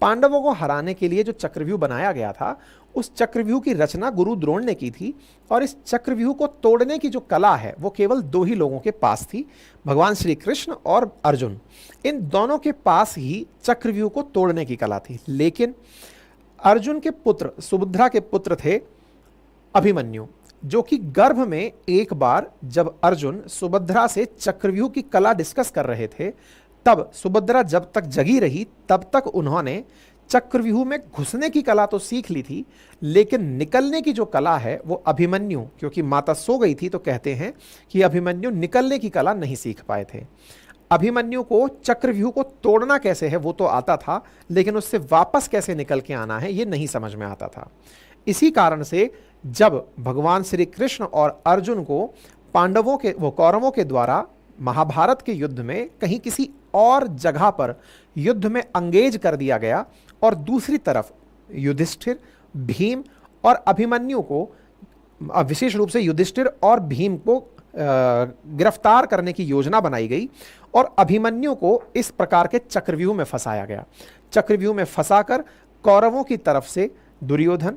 पांडवों को हराने के लिए जो चक्रव्यूह बनाया गया था उस चक्रव्यूह की रचना गुरु द्रोण ने की थी। और इस चक्रव्यूह को तोड़ने की जो कला है वो केवल 2 ही लोगों के पास थी, भगवान श्री कृष्ण और अर्जुन। इन दोनों के पास ही चक्रव्यूह को तोड़ने की कला थी। लेकिन अर्जुन के पुत्र सुभद्रा के पुत्र थे अभिमन्यु, जो कि गर्भ में एक बार जब अर्जुन सुभद्रा से चक्रव्यूह की कला डिस्कस कर रहे थे, तब सुभद्रा जब तक जगी रही तब तक उन्होंने चक्रव्यूह में घुसने की कला तो सीख ली थी, लेकिन निकलने की जो कला है वो अभिमन्यु, क्योंकि माता सो गई थी तो कहते हैं कि अभिमन्यु निकलने की कला नहीं सीख पाए थे। अभिमन्यु को चक्रव्यूह को तोड़ना कैसे है वो तो आता था, लेकिन उससे वापस कैसे निकल के आना है ये नहीं समझ में आता था। इसी कारण से जब भगवान श्री कृष्ण और अर्जुन को पांडवों के वो कौरवों के द्वारा महाभारत के युद्ध में कहीं किसी और जगह पर युद्ध में अंगेज कर दिया गया और दूसरी तरफ युधिष्ठिर, भीम और अभिमन्यु को, विशेष रूप से युधिष्ठिर और भीम को गिरफ्तार करने की योजना बनाई गई और अभिमन्यु को इस प्रकार के चक्रव्यूह में फंसाया गया। चक्रव्यूह में फंसाकर कौरवों की तरफ से दुर्योधन,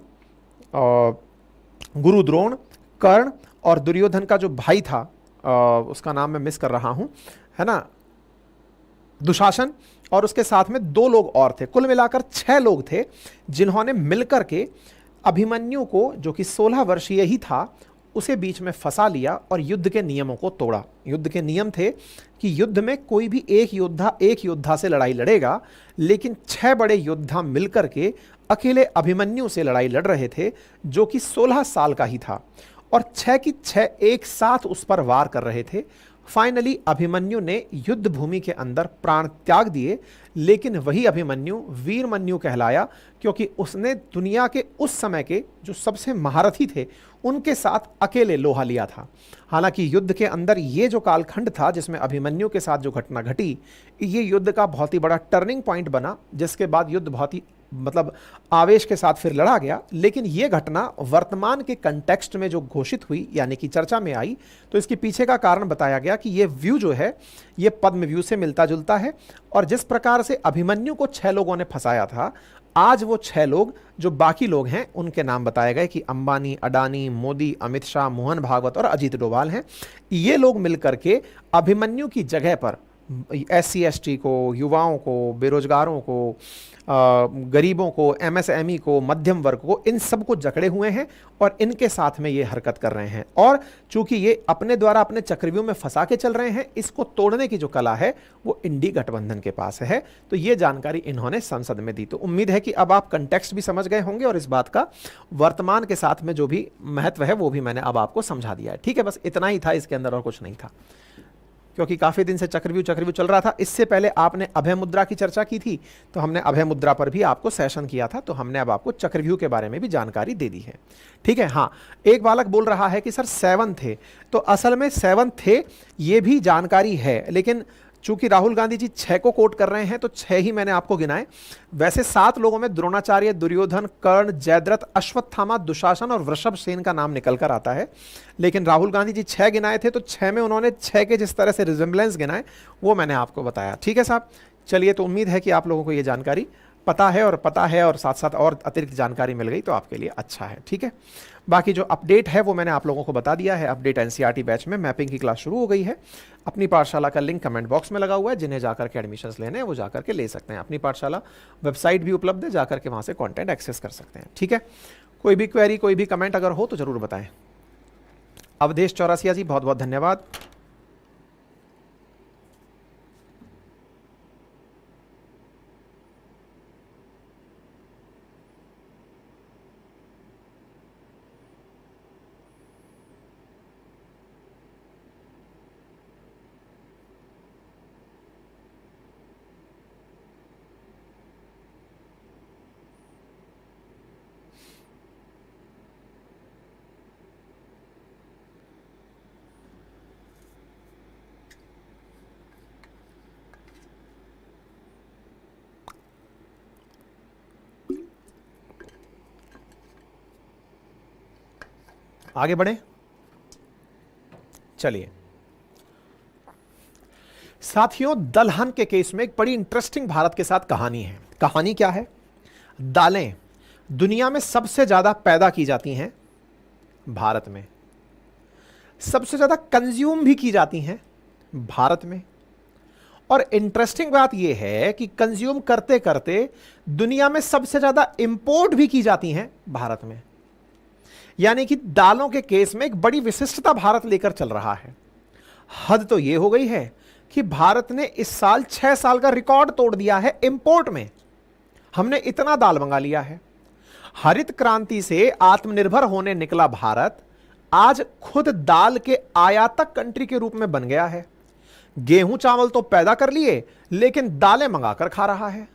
गुरु द्रोण, कर्ण और दुर्योधन का जो भाई था उसका नाम मैं मिस कर रहा हूं, है ना, दुशासन, और उसके साथ में 2 लोग और थे। कुल मिलाकर 6 लोग थे जिन्होंने मिलकर के अभिमन्यु को, जो कि 16 वर्षीय ही था, उसे बीच में फंसा लिया और युद्ध के नियमों को तोड़ा। युद्ध के नियम थे कि युद्ध में कोई भी एक योद्धा से लड़ाई लड़ेगा, लेकिन 6 बड़े योद्धा मिलकर के अकेले अभिमन्यु से लड़ाई लड़ रहे थे, जो कि 16 साल का ही था, और 6 की 6 एक साथ उस पर वार कर रहे थे। फाइनली अभिमन्यु ने युद्ध भूमि के अंदर प्राण त्याग दिए, लेकिन वही अभिमन्यु वीरमन्यु कहलाया, क्योंकि उसने दुनिया के उस समय के जो सबसे महारथी थे उनके साथ अकेले लोहा लिया था। हालांकि युद्ध के अंदर ये जो कालखंड था जिसमें अभिमन्यु के साथ जो घटना घटी, ये युद्ध का बहुत ही बड़ा टर्निंग पॉइंट बना, जिसके बाद युद्ध बहुत ही आवेश के साथ फिर लड़ा गया। लेकिन यह घटना वर्तमान के कंटेक्स्ट में जो घोषित हुई, यानी कि चर्चा में आई, तो इसके पीछे का कारण बताया गया कि यह व्यू जो है यह पद्म व्यू से मिलता जुलता है। और जिस प्रकार से अभिमन्यु को 6 लोगों ने फंसाया था, आज वो 6 लोग जो बाकी लोग हैं उनके नाम बताए गए कि अंबानी, अडानी, मोदी, अमित शाह, मोहन भागवत और अजीत डोभाल हैं। ये लोग मिलकर के अभिमन्यु की जगह पर SC ST को, युवाओं को, बेरोजगारों को, गरीबों को, MSME को, मध्यम वर्ग को, इन सब को जकड़े हुए हैं और इनके साथ में ये हरकत कर रहे हैं। और चूंकि ये अपने द्वारा अपने चक्रव्यूह में फंसा के चल रहे हैं, इसको तोड़ने की जो कला है वो इंडी गठबंधन के पास है। तो ये जानकारी इन्होंने संसद में दी। तो उम्मीद है कि अब आप कंटेक्स्ट भी समझ गए होंगे और इस बात का वर्तमान के साथ में जो भी महत्व है वो भी मैंने अब आपको समझा दिया है। ठीक है, बस इतना ही था, इसके अंदर और कुछ नहीं था, क्योंकि काफी दिन से चक्रव्यूह चल रहा था। इससे पहले आपने अभय मुद्रा की चर्चा की थी, तो हमने अभय मुद्रा पर भी आपको सेशन किया था, तो हमने अब आपको चक्रव्यूह के बारे में भी जानकारी दे दी है। ठीक है। हाँ, एक बालक बोल रहा है कि सर 7 थे, तो असल में 7 थे ये भी जानकारी है, लेकिन चूंकि राहुल गांधी जी 6 को कोट कर रहे हैं तो 6 ही मैंने आपको गिनाए। वैसे 7 लोगों में द्रोणाचार्य, दुर्योधन, कर्ण, जयद्रथ, अश्वत्थामा, दुशासन और वृषभ सेन का नाम निकल कर आता है, लेकिन राहुल गांधी जी 6 गिनाए थे, तो 6 में उन्होंने 6 के जिस तरह से रिजेंबलेंस गिनाए वो मैंने आपको बताया। ठीक है साहब, चलिए, तो उम्मीद है कि आप लोगों को ये जानकारी पता है और साथ साथ और अतिरिक्त जानकारी मिल गई तो आपके लिए अच्छा है। ठीक है, बाकी जो अपडेट है वो मैंने आप लोगों को बता दिया है। अपडेट NCERT बैच में मैपिंग की क्लास शुरू हो गई है। अपनी पाठशाला का लिंक कमेंट बॉक्स में लगा हुआ है, जिन्हें जाकर के एडमिशन्स लेने हैं वो जाकर के ले सकते हैं। अपनी पाठशाला वेबसाइट भी उपलब्ध है, जाकर के वहाँ से कॉन्टेंट एक्सेस कर सकते हैं। ठीक है, कोई भी क्वेरी, कोई भी कमेंट अगर हो तो ज़रूर बताएं। अवधेश चौरसिया जी, बहुत बहुत धन्यवाद। आगे बढ़े, चलिए साथियों, दलहन के केस में एक बड़ी इंटरेस्टिंग भारत के साथ कहानी है। कहानी क्या है? दालें दुनिया में सबसे ज्यादा पैदा की जाती हैं भारत में, सबसे ज्यादा कंज्यूम भी की जाती हैं भारत में, और इंटरेस्टिंग बात यह है कि कंज्यूम करते करते दुनिया में सबसे ज्यादा इंपोर्ट भी की जाती हैं भारत में। यानी कि दालों के केस में एक बड़ी विशिष्टता भारत लेकर चल रहा है। हद तो यह हो गई है कि भारत ने इस साल 6 साल का रिकॉर्ड तोड़ दिया है इंपोर्ट में। हमने इतना दाल मंगा लिया है। हरित क्रांति से आत्मनिर्भर होने निकला भारत आज खुद दाल के आयातक कंट्री के रूप में बन गया है। गेहूं चावल तो पैदा कर लिए, लेकिन दालें मंगाकर खा रहा है।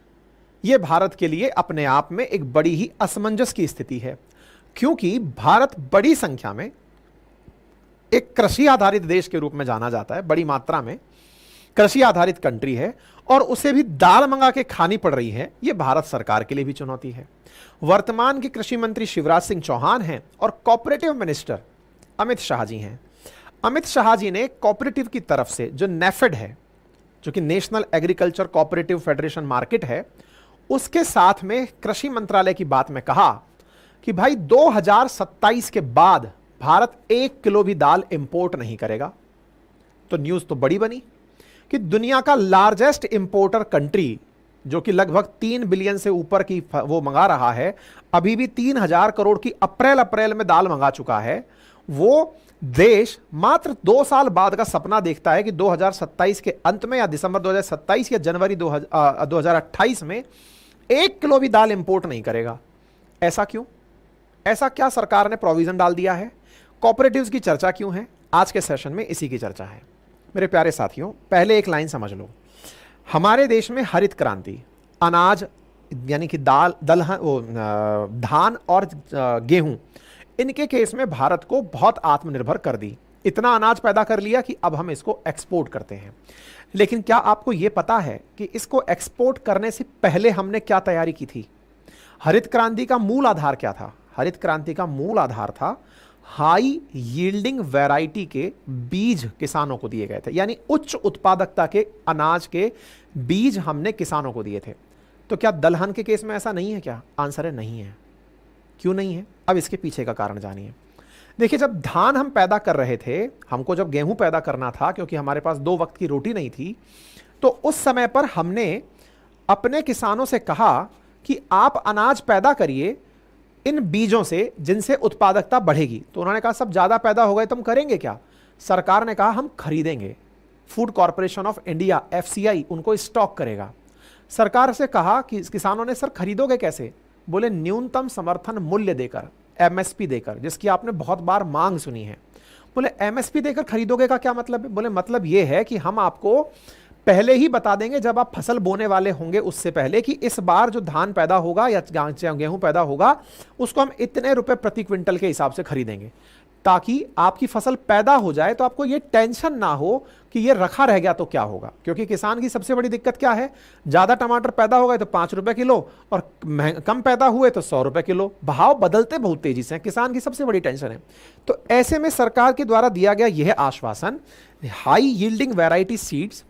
यह भारत के लिए अपने आप में एक बड़ी ही असमंजस की स्थिति है, क्योंकि भारत बड़ी संख्या में एक कृषि आधारित देश के रूप में जाना जाता है, बड़ी मात्रा में कृषि आधारित कंट्री है, और उसे भी दाल मंगा के खानी पड़ रही है। यह भारत सरकार के लिए भी चुनौती है। वर्तमान के कृषि मंत्री शिवराज सिंह चौहान हैं और कोऑपरेटिव मिनिस्टर अमित शाह जी हैं। अमित शाह जी ने कोऑपरेटिव की तरफ से जो नेफेड है, जो कि national agriculture cooperative federation market है, उसके साथ में कृषि मंत्रालय की बात में कहा कि भाई 2027 के बाद भारत 1 किलो भी दाल इंपोर्ट नहीं करेगा। तो न्यूज तो बड़ी बनी कि दुनिया का लार्जेस्ट इंपोर्टर कंट्री, जो कि लगभग 3 बिलियन से ऊपर की वो मंगा रहा है, अभी भी 3000 करोड़ की अप्रैल में दाल मंगा चुका है। वो देश मात्र 2 साल बाद का सपना देखता है कि 2027 के अंत में या दिसंबर 2027 या जनवरी 2028 में 1 किलो भी दाल इंपोर्ट नहीं करेगा। ऐसा क्यों? ऐसा क्या सरकार ने प्रोविजन डाल दिया है? कोऑपरेटिव्स की चर्चा क्यों है? आज के सेशन में इसी की चर्चा है। मेरे प्यारे साथियों, पहले एक लाइन समझ लो। हमारे देश में हरित क्रांति, अनाज यानी कि धान और गेहूं, इनके केस में भारत को बहुत आत्मनिर्भर कर दी। इतना अनाज पैदा कर लिया कि अब हम इसको एक्सपोर्ट करते हैं। लेकिन क्या आपको यह पता है कि इसको एक्सपोर्ट करने से पहले हमने क्या तैयारी की थी? हरित क्रांति का मूल आधार क्या था? हरित क्रांति का मूल आधार था हाई यील्डिंग वैरायटी के बीज किसानों को दिए गए थे, यानी उच्च उत्पादकता के अनाज के बीज हमने किसानों को दिए थे। तो क्या दलहन के केस में ऐसा नहीं है क्या? आंसर है नहीं है। क्यों नहीं है? अब इसके पीछे का कारण जानिए। देखिए, जब धान हम पैदा कर रहे थे, हमको जब गेहूं पैदा करना था, क्योंकि हमारे पास 2 वक्त की रोटी नहीं थी, तो उस समय पर हमने अपने किसानों से कहा कि आप अनाज पैदा करिए इन बीजों से जिनसे उत्पादकता बढ़ेगी। तो उन्होंने कहा सब ज्यादा पैदा हो गए तो हम करेंगे क्या? सरकार ने कहा हम खरीदेंगे। Food corporation of India FCI उनको स्टॉक करेगा। सरकार से कहा कि किसानों ने सर खरीदोगे कैसे? बोले न्यूनतम समर्थन मूल्य देकर, MSP देकर, जिसकी आपने बहुत बार मांग सुनी है। बोले MSP देकर खरीदोगे का क्या मतलब है? बोले मतलब यह है कि हम आपको पहले ही बता देंगे जब आप फसल बोने वाले होंगे उससे पहले कि इस बार जो धान पैदा होगा या गेहूं पैदा होगा उसको हम इतने रुपए प्रति क्विंटल के हिसाब से खरीदेंगे, ताकि आपकी फसल पैदा हो जाए तो आपको ये टेंशन ना हो कि ये रखा रह गया तो क्या होगा। क्योंकि किसान की सबसे बड़ी दिक्कत क्या है? ज्यादा टमाटर पैदा हो गए तो 5 रुपए किलो और कम पैदा हुए तो 100 रुपए किलो। भाव बदलते बहुत तेजी से, किसान की सबसे बड़ी टेंशन है। तो ऐसे में सरकार के द्वारा दिया गया यह आश्वासन, high yielding variety seeds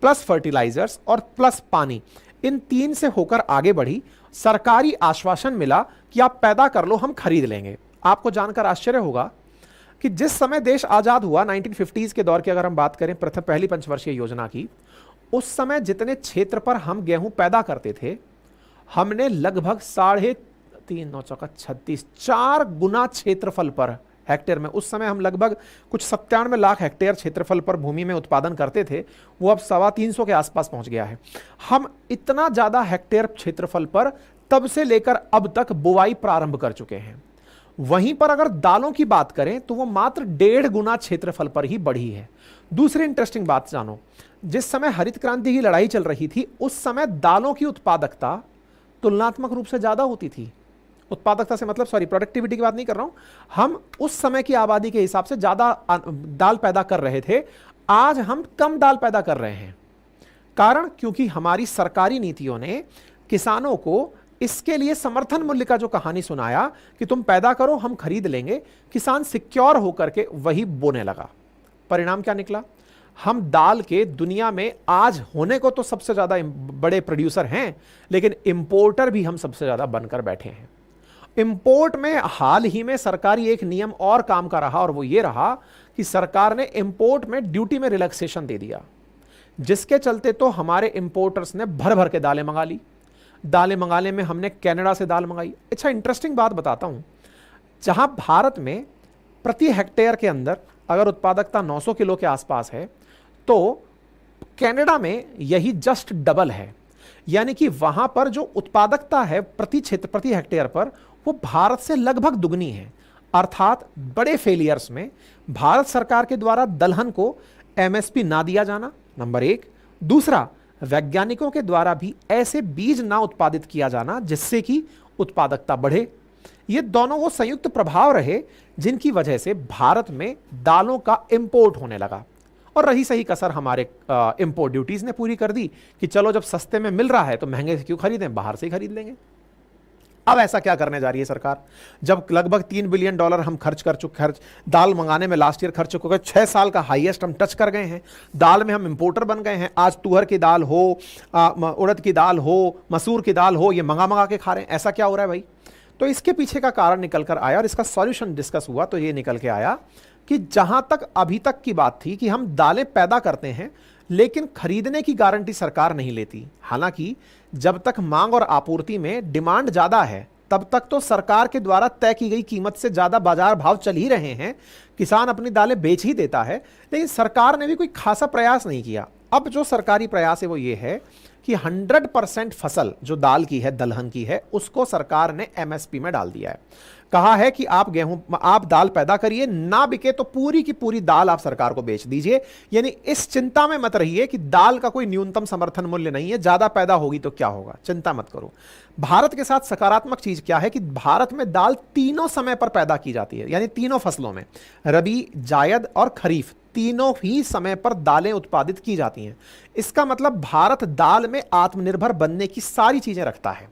plus fertilisers और प्लस पानी, इन 3 से होकर आगे बढ़ी। सरकारी आश्वासन मिला कि आप पैदा कर लो, हम खरीद लेंगे। आपको जानकर आश्चर्य होगा कि जिस समय देश आजाद हुआ 1950s के दौर की अगर हम बात करें, पहली पंचवर्षीय योजना की, उस समय जितने क्षेत्र पर हम गेहूं पैदा करते थे, हमने लगभग 3.5 9 चौका 36 4 गुना क्षेत्रफल पर, हेक्टेयर में, उस समय हम लगभग कुछ 97 लाख हेक्टेयर क्षेत्रफल पर भूमि में उत्पादन करते थे, वो अब 325 के आसपास पहुंच गया है। हम इतना ज्यादा हेक्टेयर क्षेत्रफल पर तब से लेकर अब तक बुवाई प्रारंभ कर चुके हैं। वहीं पर अगर दालों की बात करें तो वो मात्र 1.5 गुना क्षेत्रफल पर ही बढ़ी है। दूसरी इंटरेस्टिंग बात जानो, जिस समय हरित क्रांति की लड़ाई चल रही थी उस समय दालों की उत्पादकता तुलनात्मक रूप से ज्यादा होती थी। उत्पादकता से मतलब, सॉरी, प्रोडक्टिविटी की बात नहीं कर रहा हूं, हम उस समय की आबादी के हिसाब से ज्यादा दाल पैदा कर रहे थे। आज हम कम दाल पैदा कर रहे हैं। कारण क्योंकि हमारी सरकारी नीतियों ने किसानों को इसके लिए समर्थन मूल्य का जो कहानी सुनाया कि तुम पैदा करो हम खरीद लेंगे, किसान सिक्योर होकर के वही बोने लगा। परिणाम क्या निकला? हम दाल के दुनिया में आज होने को तो सबसे ज्यादा बड़े प्रोड्यूसर हैं, लेकिन इंपोर्टर भी हम सबसे ज्यादा बनकर बैठे हैं। इंपोर्ट में हाल ही में सरकारी एक नियम और काम का रहा, और वो ये रहा कि सरकार ने इंपोर्ट में ड्यूटी में रिलैक्सेशन दे दिया, जिसके चलते तो हमारे इंपोर्टर्स ने भर भर के दालें मंगा ली। दालें मंगाने में हमने कनाडा से दाल मंगाई। अच्छा, इंटरेस्टिंग बात बताता हूं, जहां भारत में प्रति हेक्टेयर के अंदर अगर उत्पादकता 900 किलो के आसपास है, तो कनाडा में यही जस्ट डबल है। यानी कि वहां पर जो उत्पादकता है प्रति हेक्टेयर पर, वो भारत से लगभग दुगनी है। अर्थात बड़े फेलियर्स में भारत सरकार के द्वारा दलहन को MSP ना दिया जाना, नंबर 1। दूसरा, वैज्ञानिकों के द्वारा भी ऐसे बीज ना उत्पादित किया जाना जिससे कि उत्पादकता बढ़े। ये दोनों वो संयुक्त प्रभाव रहे जिनकी वजह से भारत में दालों का इंपोर्ट होने लगा। और रही सही कसर हमारे इंपोर्ट ड्यूटीज ने पूरी कर दी कि चलो जब सस्ते में मिल रहा है तो महंगे से क्यों खरीदें, बाहर से ही खरीद लेंगे। अब ऐसा क्या करने जा रही है सरकार? जब लगभग $3 बिलियन हम खर्च दाल मंगाने में लास्ट ईयर खर्च चुके, 6 साल का हाईएस्ट हम टच कर गए हैं। दाल में हम इंपोर्टर बन गए हैं। आज तुअर की दाल हो, उड़द की दाल हो, मसूर की दाल हो, ये मंगा के खा रहे हैं। ऐसा क्या हो रहा है भाई? तो इसके पीछे का कारण निकल कर आया और इसका सॉल्यूशन डिस्कस हुआ, तो ये निकल के आया कि जहां तक अभी तक की बात थी कि हम दालें पैदा करते हैं लेकिन खरीदने की गारंटी सरकार नहीं लेती। हालांकि जब तक मांग और आपूर्ति में डिमांड ज्यादा है तब तक तो सरकार के द्वारा तय की गई कीमत से ज्यादा बाजार भाव चल ही रहे हैं, किसान अपनी दालें बेच ही देता है, लेकिन सरकार ने भी कोई खासा प्रयास नहीं किया। अब जो सरकारी प्रयास है वो ये है कि 100% फसल जो दाल की है, दलहन की है, उसको सरकार ने एमएसपी में डाल दिया है। कहा है कि आप दाल पैदा करिए, ना बिके तो पूरी की पूरी दाल आप सरकार को बेच दीजिए। यानी इस चिंता में मत रहिए कि दाल का कोई न्यूनतम समर्थन मूल्य नहीं है, ज्यादा पैदा होगी तो क्या होगा, चिंता मत करो। भारत के साथ सकारात्मक चीज क्या है कि भारत में दाल तीनों समय पर पैदा की जाती है, यानी तीनों फसलों में, रबी, जायद और खरीफ, तीनों ही समय पर दालें उत्पादित की जाती हैं। इसका मतलब भारत दाल में आत्मनिर्भर बनने की सारी चीजें रखता है।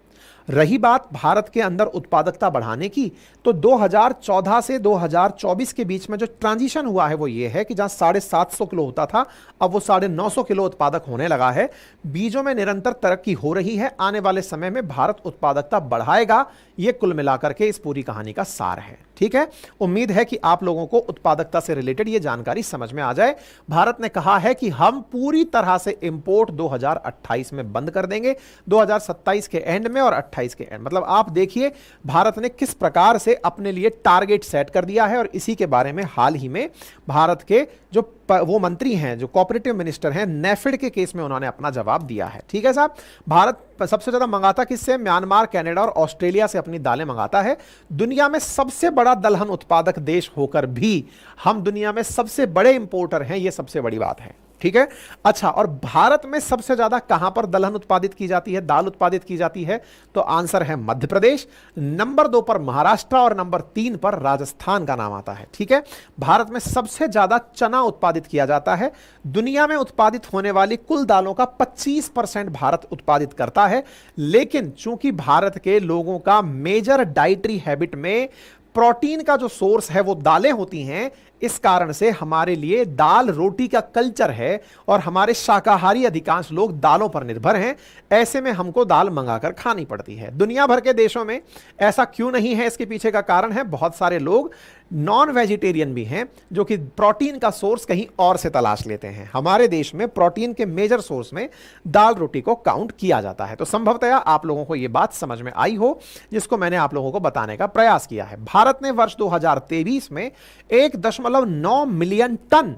रही बात भारत के अंदर उत्पादकता बढ़ाने की, तो 2014 से 2024 के बीच में जो ट्रांजिशन हुआ है वो ये है कि जहां 750 किलो होता था, अब वो 950 किलो उत्पादक होने लगा है। बीजों में निरंतर तरक्की हो रही है, आने वाले समय में भारत उत्पादकता बढ़ाएगा। ये कुल मिलाकर के इस पूरी कहानी का सार है। ठीक है, उम्मीद है कि आप लोगों को उत्पादकता से रिलेटेड ये जानकारी समझ में आ जाए। भारत ने कहा है कि हम पूरी तरह से इंपोर्ट 2028 में बंद कर देंगे, 2027 के एंड में और 28 के एंड। मतलब आप देखिए भारत ने किस प्रकार से अपने लिए टारगेट सेट कर दिया है, और इसी के बारे में हाल ही में भारत के जो वो मंत्री हैं, जो कोऑपरेटिव मिनिस्टर हैं, नेफेड के केस में उन्होंने अपना जवाब दिया है। ठीक है साहब, भारत सबसे ज्यादा मंगाता किससे? म्यांमार, कनाडा और ऑस्ट्रेलिया से अपनी दालें मंगाता है। दुनिया में सबसे बड़ा दलहन उत्पादक देश होकर भी हम दुनिया में सबसे बड़े इंपोर्टर हैं, यह सबसे बड़ी बात है। ठीक है, अच्छा, और भारत में सबसे ज्यादा कहां पर दलहन उत्पादित की जाती है, दाल उत्पादित की जाती है? तो आंसर है मध्य प्रदेश, नंबर 2 पर महाराष्ट्र और नंबर 3 पर राजस्थान का नाम आता है। ठीक है, भारत में सबसे ज्यादा चना उत्पादित किया जाता है। दुनिया में उत्पादित होने वाली कुल दालों का 25% भारत उत्पादित करता है, लेकिन चूंकि भारत के लोगों का मेजर डाइटरी हैबिट में प्रोटीन का जो सोर्स है वो दालें होती हैं, इस कारण से हमारे लिए दाल रोटी का कल्चर है और हमारे शाकाहारी अधिकांश लोग दालों पर निर्भर हैं। ऐसे में हमको दाल मंगाकर खानी पड़ती है। दुनिया भर के देशों में ऐसा क्यों नहीं है, इसके पीछे का कारण है बहुत सारे लोग नॉन वेजिटेरियन भी हैं जो कि प्रोटीन का सोर्स कहीं और से तलाश लेते हैं। हमारे देश में प्रोटीन के मेजर सोर्स में दाल रोटी को काउंट किया जाता है। तो संभवतः आप लोगों को यह बात समझ में आई हो, जिसको मैंने आप लोगों को बताने का प्रयास किया है। भारत ने वर्ष 2023 में 1.9 मिलियन टन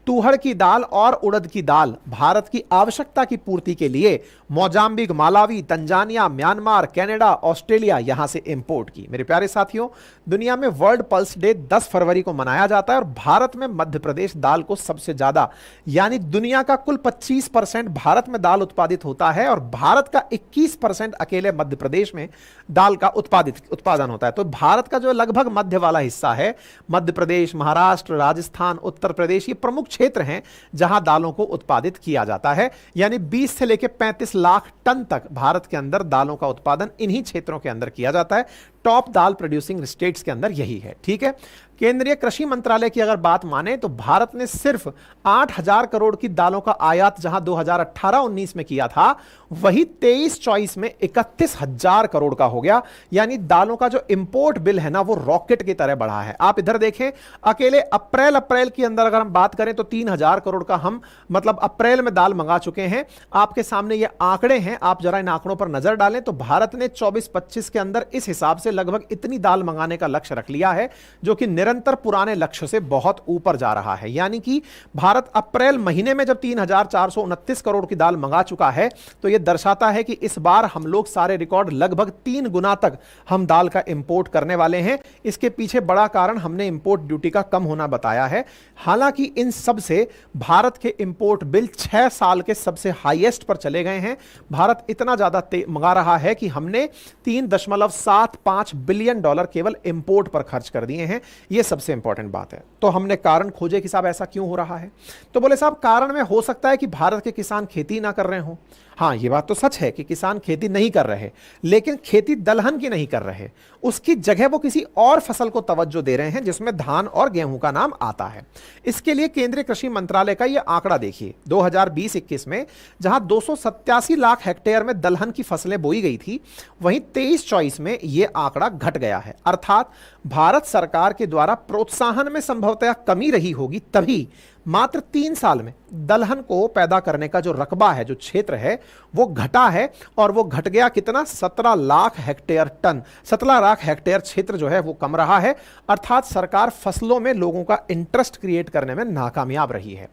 तुहड़ की दाल और उड़द की दाल भारत की आवश्यकता की पूर्ति के लिए Mozambique, Malawi, Tanzania, Myanmar, Canada, Australia यहां से इंपोर्ट की। मेरे प्यारे साथियों, दुनिया में वर्ल्ड पल्स डे 10 फरवरी को मनाया जाता है और भारत में मध्य प्रदेश दाल को सबसे ज्यादा, यानी दुनिया का कुल 25% भारत में दाल उत्पादित होता है और भारत का 21% अकेले मध्य प्रदेश में दाल का उत्पादन होता है। तो भारत का जो लगभग मध्य वाला हिस्सा है, मध्य प्रदेश, महाराष्ट्र, राजस्थान, उत्तर प्रदेश, ये प्रमुख क्षेत्र हैं जहां दालों को उत्पादित किया जाता है। यानी 20 से लेकर 35 लाख टन तक भारत के अंदर दालों का उत्पादन इन्हीं क्षेत्रों के अंदर किया जाता है। टॉप दाल प्रोड्यूसिंग स्टेट्स के अंदर यही है। ठीक है, केंद्रीय कृषि मंत्रालय की अगर बात माने तो भारत ने सिर्फ 8,000 करोड़ की दालों का आयात जहां 2018-19 में किया था, वही 23-24 में 31,000 करोड़ का हो गया। यानी दालों का जो इंपोर्ट बिल है ना, वो रॉकेट की तरह बढ़ा है। आप इधर देखें, अकेले अप्रैल के अंदर अगर हम बात करें तो 3,000 करोड़ का हम मतलब अप्रैल में दाल मंगा चुके हैं। आपके सामने ये आंकड़े हैं, आप जरा इन आंकड़ों पर नजर डालें तो भारत ने 24-25 के अंदर इस हिसाब से लगभग इतनी दाल मंगाने का लक्ष्य रख लिया है, जो कि निरंतर पुराने लक्ष्य से बहुत ऊपर जा रहा है। यानी कि भारत अप्रैल महीने में जब 3,429 करोड़ की दाल मंगा चुका है, तो यह दर्शाता है कि इस बार हम लोग सारे रिकॉर्ड लगभग 3 गुना तक हम दाल का इंपोर्ट करने वाले हैं। इसके पीछे बड़ा कारण हमने इंपोर्ट ड्यूटी का कम होना बताया है। हालांकि इन सब से भारत के इंपोर्ट बिल 6 साल के सबसे हाईएस्ट पर चले गए हैं। भारत इतना ज्यादा मंगा रहा है कि हमने $3.75 बिलियन केवल इंपोर्ट पर खर्च कर दिए हैं। यह सबसे इंपॉर्टेंट बात है। तो हमने कारण खोजे कि साहब ऐसा क्यों हो रहा है, तो बोले साहब कारण में हो सकता है कि भारत के किसान खेती ना कर रहे हो। हाँ, यह बात तो सच है कि किसान खेती नहीं कर रहे, लेकिन खेती दलहन की नहीं कर रहे, उसकी जगह वो किसी और फसल को तवज्जो दे रहे हैं जिसमें धान और गेहूं का नाम आता है। इसके लिए केंद्रीय कृषि मंत्रालय का यह आंकड़ा देखिए, 2020-21 में जहां 287 लाख हेक्टेयर में दलहन की फसलें बोई गई थी, वहीं 23-24 में यह आंकड़ा घट गया है। अर्थात भारत सरकार के द्वारा द्वारा प्रोत्साहन में संभवतः कमी रही होगी, तभी मात्र 3 साल में दलहन को पैदा करने का जो रकबा है, जो क्षेत्र है, वो घटा है। और वो घट गया कितना? 17 lakh hectare ton. 17 lakh hectare क्षेत्र जो है वो कम रहा है। अर्थात सरकार फसलों में लोगों का इंटरेस्ट क्रिएट करने में नाकामयाब रही है।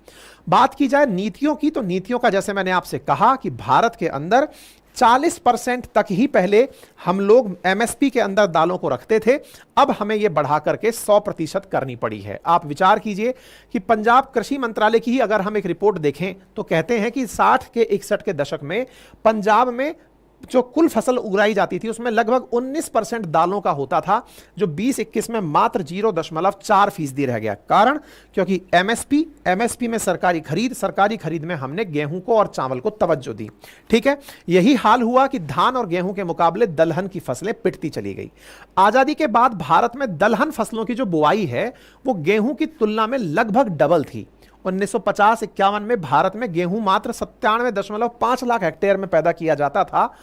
बात की जाए नीतियों की, तो नीतियों का जैसे मैंने आपसे कहा कि भारत के अंदर 40% तक ही पहले हम लोग एमएसपी के अंदर दालों को रखते थे, अब हमें यह बढ़ा करके 100% करनी पड़ी है। आप विचार कीजिए कि पंजाब कृषि मंत्रालय की ही अगर हम एक रिपोर्ट देखें तो कहते हैं कि 60 के 61 के दशक में पंजाब में जो कुल फसल उगाई जाती थी उसमें लगभग 19% दालों का होता था, जो 20-21 में मात्र 0.4% रह गया। कारण क्योंकि एमएसपी में सरकारी खरीद में हमने गेहूं को और चावल को तवज्जो दी। ठीक है, यही हाल हुआ कि धान और गेहूं के मुकाबले दलहन की फसलें पिटती चली गई। आजादी के बाद भारत में दलहन फसलों की जो बुआई है वो गेहूं की तुलना में लगभग डबल थी। 1950-51 में भारत में गेहूं मात्र 97.5 लाख हेक्टेयर में पैदा किया जाता था,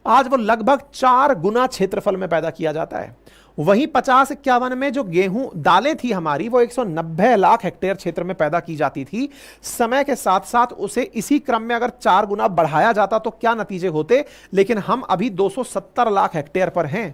आज वो लगभग 4 गुना क्षेत्रफल में पैदा किया जाता है। वहीं 50-51 में जो गेहूं दालें थी हमारी, वो 190 लाख हेक्टेयर क्षेत्र में पैदा की जाती थी। समय के साथ साथ उसे इसी क्रम में अगर 4 गुना बढ़ाया जाता तो क्या नतीजे होते, लेकिन हम अभी 270 लाख हेक्टेयर पर हैं।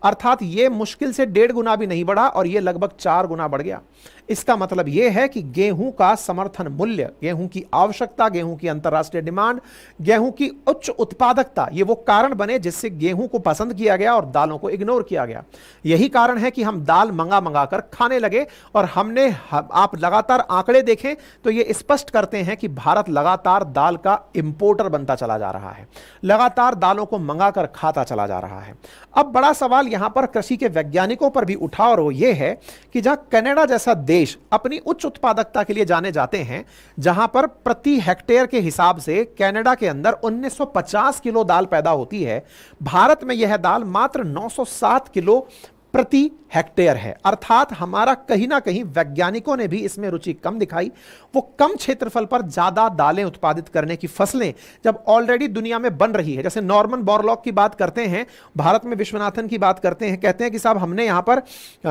अर्थात ये मुश्किल से 1.5 गुना भी नहीं बढ़ा और ये लगभग 4 गुना बढ़ गया। इसका मतलब यह है कि गेहूं का समर्थन मूल्य, गेहूं की आवश्यकता, गेहूं की अंतर्राष्ट्रीय डिमांड, गेहूं की उच्च उत्पादकता, ये वो कारण बने जिससे गेहूं को पसंद किया गया और दालों को इग्नोर किया गया। यही कारण है कि हम दाल मंगा कर खाने लगे। और आप लगातार आंकड़े देखें तो ये स्पष्ट करते हैं कि भारत लगातार दाल का इंपोर्टर बनता चला जा रहा है, लगातार दालों को मंगाकर खाता चला जा रहा है। अब बड़ा सवाल यहां पर कृषि के वैज्ञानिकों पर भी उठा और वो ये है कि जहां कनाडा जैसा देश अपनी उच्च उत्पादकता के लिए जाने जाते हैं, जहां पर प्रति हेक्टेयर के हिसाब से कनाडा के अंदर 1950 किलो दाल पैदा होती है, भारत में यह दाल मात्र 907 किलो प्रति हेक्टेयर है। अर्थात हमारा कहीं ना कहीं वैज्ञानिकों ने भी इसमें रुचि कम दिखाई। वो कम क्षेत्रफल पर ज्यादा दालें उत्पादित करने की फसलें जब ऑलरेडी दुनिया में बन रही है, जैसे नॉर्मन बोरलॉग की बात करते हैं, भारत में विश्वनाथन की बात करते हैं, कहते हैं कि साहब हमने यहां पर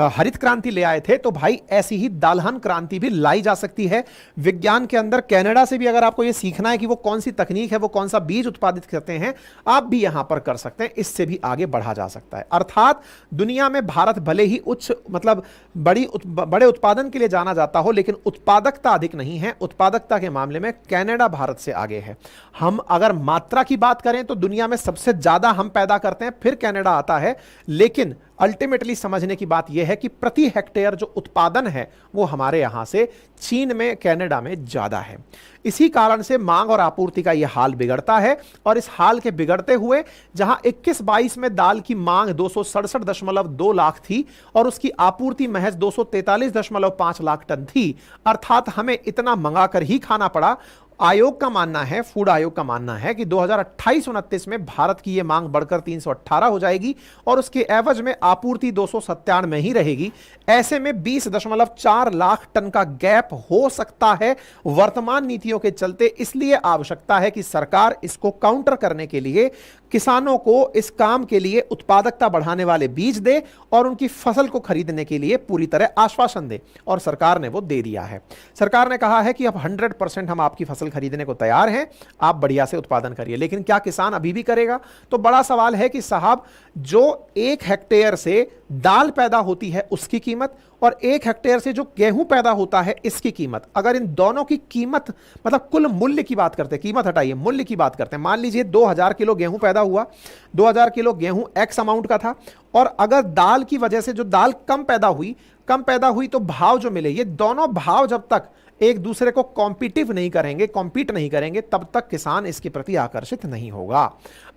हरित क्रांति ले आए थे, तो भाई ऐसी ही दालहन क्रांति भी लाई जा सकती है। विज्ञान के अंदर कनाडा से भी अगर आपको यह सीखना है कि वो कौन सी तकनीक है, वो कौन सा बीज उत्पादित करते हैं, आप भी यहां पर कर सकते हैं। इससे भी आगे बढ़ा जा सकता है। अर्थात दुनिया में भारत भले ही उच्च मतलब बड़े उत्पादन के लिए जाना जाता हो, लेकिन उत्पादकता अधिक नहीं है। उत्पादकता के मामले में कनाडा भारत से आगे है। हम अगर मात्रा की बात करें तो दुनिया में सबसे ज्यादा हम पैदा करते हैं, फिर कनाडा आता है। लेकिन अल्टीमेटली समझने की बात यह है कि प्रति हेक्टेयर जो उत्पादन है वो हमारे यहां से चीन में, कनाडा में ज्यादा है। इसी कारण से मांग और आपूर्ति का यह हाल बिगड़ता है। और इस हाल के बिगड़ते हुए जहां 21-22 में दाल की मांग 267.2 लाख थी और उसकी आपूर्ति महज 243.5 लाख टन थी, अर्थात हमें इतना मंगाकर ही खाना पड़ा। आयोग का मानना है, फूड आयोग का मानना है कि 2028-29 में भारत की यह मांग बढ़कर 318 हो जाएगी और उसके एवज में आपूर्ति 297 में ही रहेगी। ऐसे में 20.4 लाख टन का गैप हो सकता है वर्तमान नीतियों के चलते। इसलिए आवश्यकता है कि सरकार इसको काउंटर करने के लिए किसानों को इस काम के लिए उत्पादकता बढ़ाने वाले बीज दे और उनकी फसल को खरीदने के लिए पूरी तरह आश्वासन दे। और सरकार ने वो दे दिया है। सरकार ने कहा है कि अब 100% हम आपकी फसल खरीदने को तैयार हैं, आप बढ़िया से उत्पादन करिए। लेकिन क्या किसान अभी भी करेगा? तो बड़ा सवाल है कि साहब, जो 1 हेक्टेयर से दाल पैदा होती है उसकी कीमत और 1 हेक्टेयर से जो गेहूं पैदा होता है इसकी कीमत, अगर इन दोनों की कीमत मतलब कुल मूल्य की बात करते हैं, कीमत हटाइए, मूल्य की बात करते हैं। मान लीजिए 2000 किलो गेहूं पैदा हुआ, 2000 किलो गेहूं एक्स अमाउंट का था, और अगर दाल की वजह से जो दाल कम पैदा हुई तो भाव जो मिले, ये दोनों भाव जब तक एक दूसरे को कॉम्पीट नहीं करेंगे, तब तक किसान इसके प्रति आकर्षित नहीं होगा।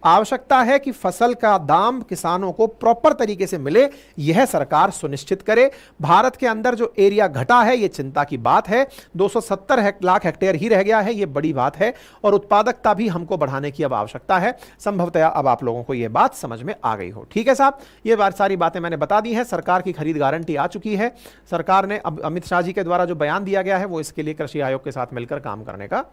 आवश्यकता है कि फसल का दाम किसानों को प्रॉपर तरीके से मिले, यह सरकार सुनिश्चित करे। भारत के अंदर जो एरिया घटा है यह चिंता की बात है, 270 लाख हेक्टेयर ही रह गया है, यह बड़ी बात है। और उत्पादकता भी हमको बढ़ाने की अब आवश्यकता है। संभवतः अब आप लोगों को यह बात समझ में आ गई हो। ठीक है साहब, ये सारी बातें मैंने बता दी है। सरकार की खरीद गारंटी आ चुकी है। सरकार ने अब अमित शाह जी के द्वारा जो बयान दिया गया है वो इसके लिए कृषि आयोग के साथ मिलकर काम करने का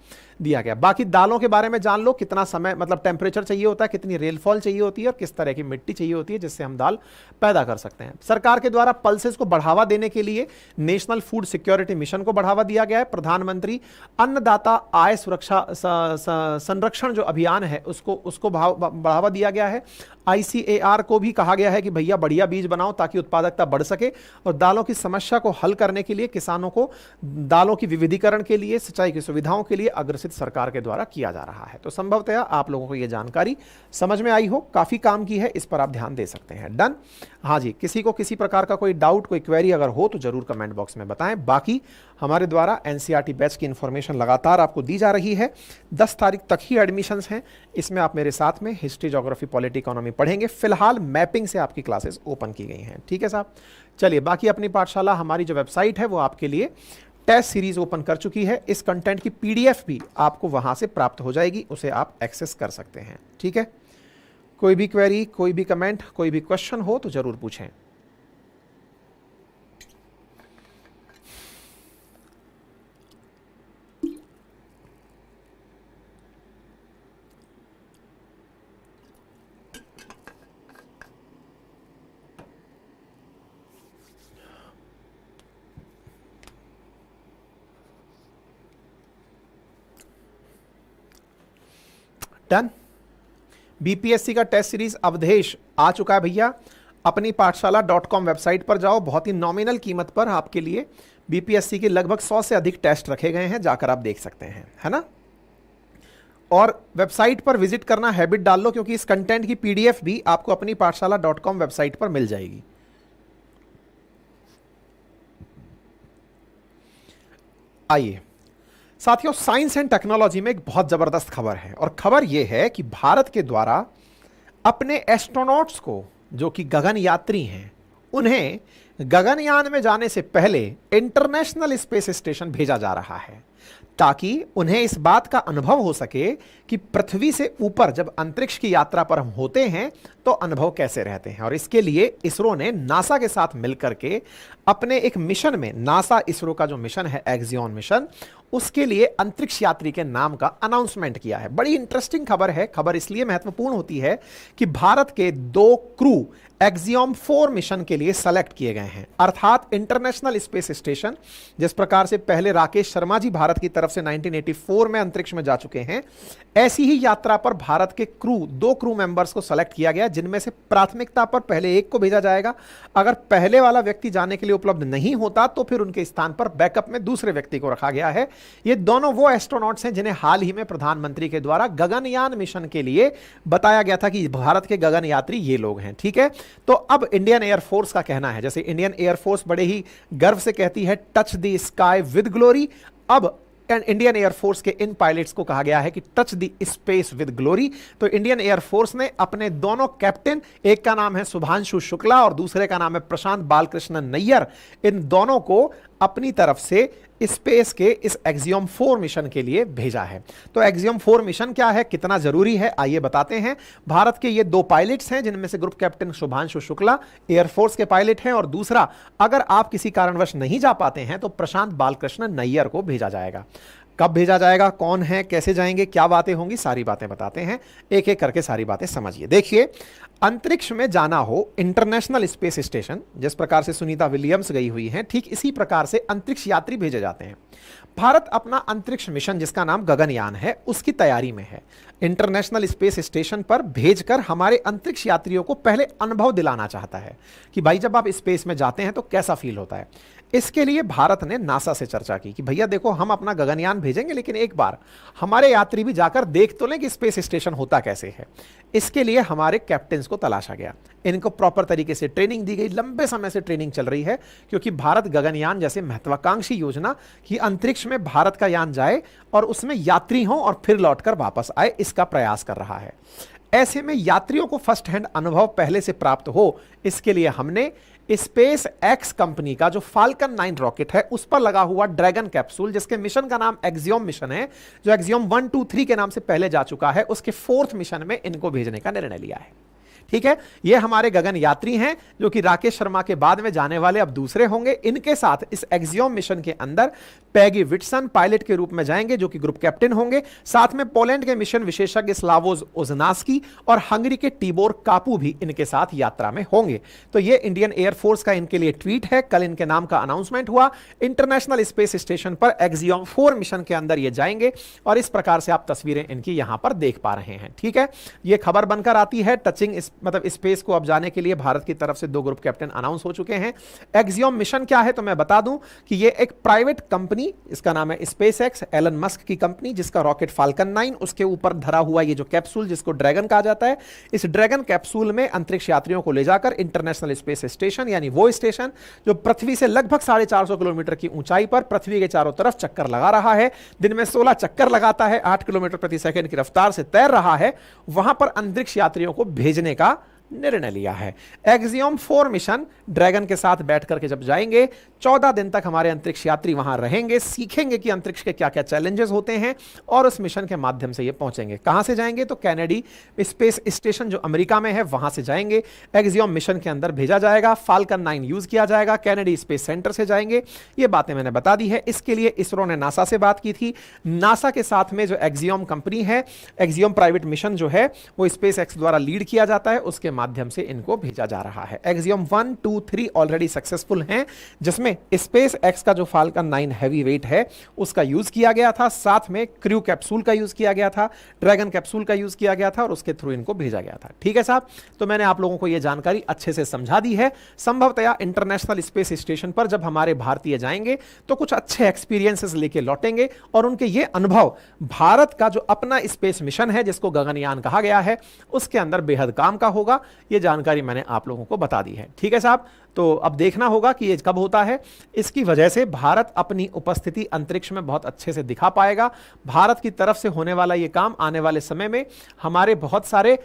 दिया गया। बाकी दालों के बारे में जान लो, कितना समय मतलब टेम्परेचर चाहिए होता होता है, कितनी रेनफॉल चाहिए होती है और किस तरह की मिट्टी चाहिए होती है जिससे हम दाल पैदा कर सकते हैं। सरकार के द्वारा पल्सेस को बढ़ावा देने के लिए नेशनल फूड सिक्योरिटी मिशन को बढ़ावा दिया गया है। प्रधानमंत्री अन्नदाता आय सुरक्षा संरक्षण जो अभियान है उसको बढ़ावा दिया गया है। ICAR को भी कहा गया है कि भैया बढ़िया बीज बनाओ ताकि उत्पादकता बढ़ सके, और दालों की समस्या को हल करने के लिए किसानों को दालों की विविधीकरण के लिए, सिंचाई की सुविधाओं के लिए अग्रसित सरकार के द्वारा किया जा रहा है। तो संभवतः आप लोगों को यह जानकारी समझ में आई हो, काफी काम की है, इस पर आप ध्यान दे सकते हैं। डन। हाँ जी, किसी को किसी प्रकार का कोई डाउट, कोई क्वेरी अगर हो तो जरूर कमेंट बॉक्स में बताएं। बाकी हमारे द्वारा NCERT बैच की इंफॉर्मेशन लगातार आपको दी जा रही है। 10 तारीख तक ही एडमिशंस हैं। इसमें आप मेरे साथ में हिस्ट्री, ज्योग्राफी, पॉलिटी, इकोनॉमी पढ़ेंगे। फिलहाल मैपिंग से आपकी क्लासेस ओपन की गई हैं। ठीक है साहब, चलिए बाकी अपनी पाठशाला, हमारी जो वेबसाइट है वो आपके लिए टेस्ट सीरीज ओपन कर चुकी है। इस कंटेंट की PDF भी आपको वहां से प्राप्त हो जाएगी, उसे आप एक्सेस कर सकते हैं। ठीक है, कोई भी क्वेरी, कोई भी कमेंट, कोई भी क्वेश्चन हो तो जरूर पूछें। डन। BPSC का टेस्ट सीरीज अवधेश आ चुका है भैया। अपनी पाठशाला.com वेबसाइट पर जाओ, बहुत ही नॉमिनल कीमत पर आपके लिए BPSC के लगभग 100 से अधिक टेस्ट रखे गए हैं, जाकर आप देख सकते हैं, है ना। और वेबसाइट पर विजिट करना हैबिट डाल लो, क्योंकि इस कंटेंट की PDF भी आपको अपनी पाठशाला.com वेबसाइट पर मिल जाएगी। आइए साथियों, साइंस एंड टेक्नोलॉजी में एक बहुत जबरदस्त खबर है, और खबर यह है कि भारत के द्वारा अपने एस्ट्रोनॉट्स को, जो कि गगन यात्री हैं, उन्हें गगनयान में जाने से पहले इंटरनेशनल स्पेस स्टेशन भेजा जा रहा है, ताकि उन्हें इस बात का अनुभव हो सके कि पृथ्वी से ऊपर जब अंतरिक्ष की यात्रा पर हम होते हैं तो अनुभव कैसे रहते हैं। और इसके लिए इसरो ने नासा के साथ मिलकर के अपने एक मिशन में, नासा इसरो का जो मिशन है एक्सियोन मिशन, उसके लिए अंतरिक्ष यात्री के नाम का अनाउंसमेंट किया है। बड़ी इंटरेस्टिंग खबर है। खबर इसलिए महत्वपूर्ण होती है कि भारत के 2 क्रू एक्सियोम 4 मिशन के लिए सेलेक्ट किए गए हैं, अर्थात इंटरनेशनल स्पेस स्टेशन। जिस प्रकार से पहले राकेश शर्मा जी भारत की तरफ से 1984 में अंतरिक्ष में जा चुके हैं, ऐसी ही यात्रा पर भारत के 2 क्रू मेंबर्स को सेलेक्ट किया गया, जिनमें से प्राथमिकता पर पहले एक को भेजा जाएगा। अगर पहले वाला व्यक्ति जाने के लिए उपलब्ध नहीं होता तो फिर उनके स्थान पर बैकअप में दूसरे व्यक्ति को रखा गया है। ये दोनों वो एस्ट्रोनॉट्स हैं जिन्हें हाल ही में प्रधानमंत्री के द्वारा गगनयान मिशन के लिए बताया गया था कि भारत के गगन यात्री ये लोग हैं। ठीक है, तो अब इंडियन एयरफोर्स का कहना है, जैसे इंडियन एयरफोर्स बड़े ही गर्व से कहती है touch the sky with glory, अब इंडियन एयरफोर्स के इन पायलट्स को कहा गया है कि touch the space with glory. तो इंडियन एयरफोर्स ने अपने दोनों कैप्टन, एक का नाम है शुभांशु शुक्ला और दूसरे का नाम है प्रशांत बालकृष्णन नैयर, इन दोनों को अपनी तरफ से स्पेस के इस एक्सियोम 4 मिशन के लिए भेजा है। तो एक्सियोम 4 मिशन क्या है, कितना जरूरी है, आइए बताते हैं। भारत के ये 2 पायलट्स हैं, जिनमें से group captain Shubhanshu Shukla air force के पायलट हैं, और दूसरा, अगर आप किसी कारणवश नहीं जा पाते हैं तो प्रशांत बालकृष्णन नैयर को भेजा जाएगा। कब भेजा जाएगा, कौन है, कैसे जाएंगे, क्या बातें होंगी, सारी बातें बताते हैं, एक एक करके सारी बातें समझिए। देखिए, अंतरिक्ष में जाना हो, इंटरनेशनल स्पेस स्टेशन, जिस प्रकार से सुनीता विलियम्स गई हुई हैं, ठीक इसी प्रकार से अंतरिक्ष यात्री भेजे जाते हैं। भारत अपना अंतरिक्ष मिशन, जिसका नाम गगनयान है, उसकी तैयारी में है। इंटरनेशनल स्पेस स्टेशन पर भेजकर हमारे अंतरिक्ष यात्रियों को पहले अनुभव दिलाना चाहता है कि भाई जब आप स्पेस में जाते हैं तो कैसा फील होता है। इसके लिए भारत ने नासा से चर्चा की कि भैया देखो, हम अपना गगनयान भेजेंगे, लेकिन एक बार हमारे यात्री भी जाकर देख तो लें कि स्पेस स्टेशन होता कैसे है। इसके लिए हमारे कैप्टन्स को तलाशा गया, इनको प्रॉपर तरीके से ट्रेनिंग दी गई। लंबे समय से ट्रेनिंग चल रही है, क्योंकि भारत गगनयान जैसे महत्वाकांक्षी योजना कि अंतरिक्ष में भारत का यान जाए और उसमें यात्री हों और फिर लौटकर वापस आए, इसका प्रयास कर रहा है। ऐसे में यात्रियों को फर्स्ट हैंड अनुभव पहले से प्राप्त हो, इसके लिए हमने स्पेस एक्स कंपनी का जो फाल्कन 9 रॉकेट है, उस पर लगा हुआ ड्रैगन कैप्सूल, जिसके मिशन का नाम एक्सियोम मिशन है, जो एक्सियोम 1, 2, 3 के नाम से पहले जा चुका है, उसके 4th मिशन में इनको भेजने का निर्णय लिया है। ठीक है, ये हमारे गगन यात्री हैं जो कि राकेश शर्मा के बाद में जाने वाले अब दूसरे होंगे। इनके साथ इस एक्सियोम मिशन के अंदर पैगी विटसन पायलट के रूप में जाएंगे जो कि ग्रुप कैप्टन होंगे। साथ में पोलैंड के मिशन विशेषज्ञ स्लावोज ओजनास्की और हंगरी के टिबोर कापू भी इनके साथ यात्रा में होंगे। तो ये इंडियन एयरफोर्स का इनके लिए ट्वीट है। कल इनके नाम का अनाउंसमेंट हुआ। इंटरनेशनल स्पेस स्टेशन पर एक्सियोम 4 मिशन के अंदर ये जाएंगे और इस प्रकार से आप तस्वीरें इनकी यहां पर देख पा रहे हैं। ठीक है, ये खबर बनकर आती है टचिंग मतलब स्पेस को अब जाने के लिए भारत की तरफ से 2 ग्रुप कैप्टन अनाउंस हो चुके हैं। एक्सियोम मिशन क्या है तो मैं बता दूं कि ये एक प्राइवेट कंपनी, इसका नाम है स्पेस एक्स, एलन मस्क की कंपनी, जिसका रॉकेट फाल्कन 9 उसके ऊपर धरा हुआ ये जो कैप्सूल जिसको ड्रैगन कहा जाता है, इस ड्रैगन कैप्सूल में अंतरिक्ष यात्रियों को ले जाकर इंटरनेशनल स्पेस स्टेशन यानी वो स्टेशन जो पृथ्वी से लगभग 450 किलोमीटर की ऊंचाई पर पृथ्वी के चारों तरफ चक्कर लगा रहा है, दिन में 16 चक्कर लगाता है, 8 किलोमीटर प्रति सेकंड की रफ्तार से तैर रहा है, वहां पर अंतरिक्ष यात्रियों को भेजने का निर्णय लिया है। एक्सियोम 4 मिशन ड्रैगन के साथ बैठ करके जब जाएंगे 14 दिन तक हमारे अंतरिक्ष यात्री वहां रहेंगे, सीखेंगे कि अंतरिक्ष के क्या क्या चैलेंजेस होते हैं और उस मिशन के माध्यम से ये पहुंचेंगे। कहां से जाएंगे तो कैनेडी स्पेस स्टेशन जो अमेरिका में है वहां से जाएंगे। एक्सियोम मिशन के अंदर भेजा जाएगा, फाल्कन 9 यूज किया जाएगा, कैनेडी स्पेस सेंटर से जाएंगे। ये बातें मैंने बता दी है। इसके लिए इसरो ने नासा से बात की थी। नासा के साथ में जो एक्सियोम कंपनी है, एक्सियोम प्राइवेट मिशन जो है वो स्पेस एक्स द्वारा लीड किया जाता है, उसके माध्यम से इनको भेजा जा रहा है। एक्सियोम 1, 2, 3 ऑलरेडी सक्सेसफुल हैं, जिसमें स्पेस एक्स का जो फाल्कन 9 हैवी वेट है उसका यूज किया गया था, साथ में क्रू कैप्सूल का यूज किया गया था, ड्रैगन कैप्सूल का यूज किया गया था और उसके थ्रू इनको भेजा गया था। ठीक है साहब, तो मैंने आप लोगों को यह जानकारी अच्छे से समझा दी है। संभवतया इंटरनेशनल स्पेस स्टेशन पर जब हमारे भारतीय जाएंगे तो कुछ अच्छे एक्सपीरियंसेस लेके लौटेंगे और उनके ये अनुभव भारत का जो अपना स्पेस मिशन है जिसको गगनयान कहा गया है उसके अंदर बेहद काम का होगा। ये जानकारी मैंने आप लोगों को बता दी है। ठीक है साहब, तो अब देखना होगा कि ये कब होता है। इसकी वजह से भारत अपनी उपस्थिति अंतरिक्ष में बहुत अच्छे से दिखा पाएगा। भारत की तरफ से होने वाला ये काम आने वाले समय में हमारे बहुत सारे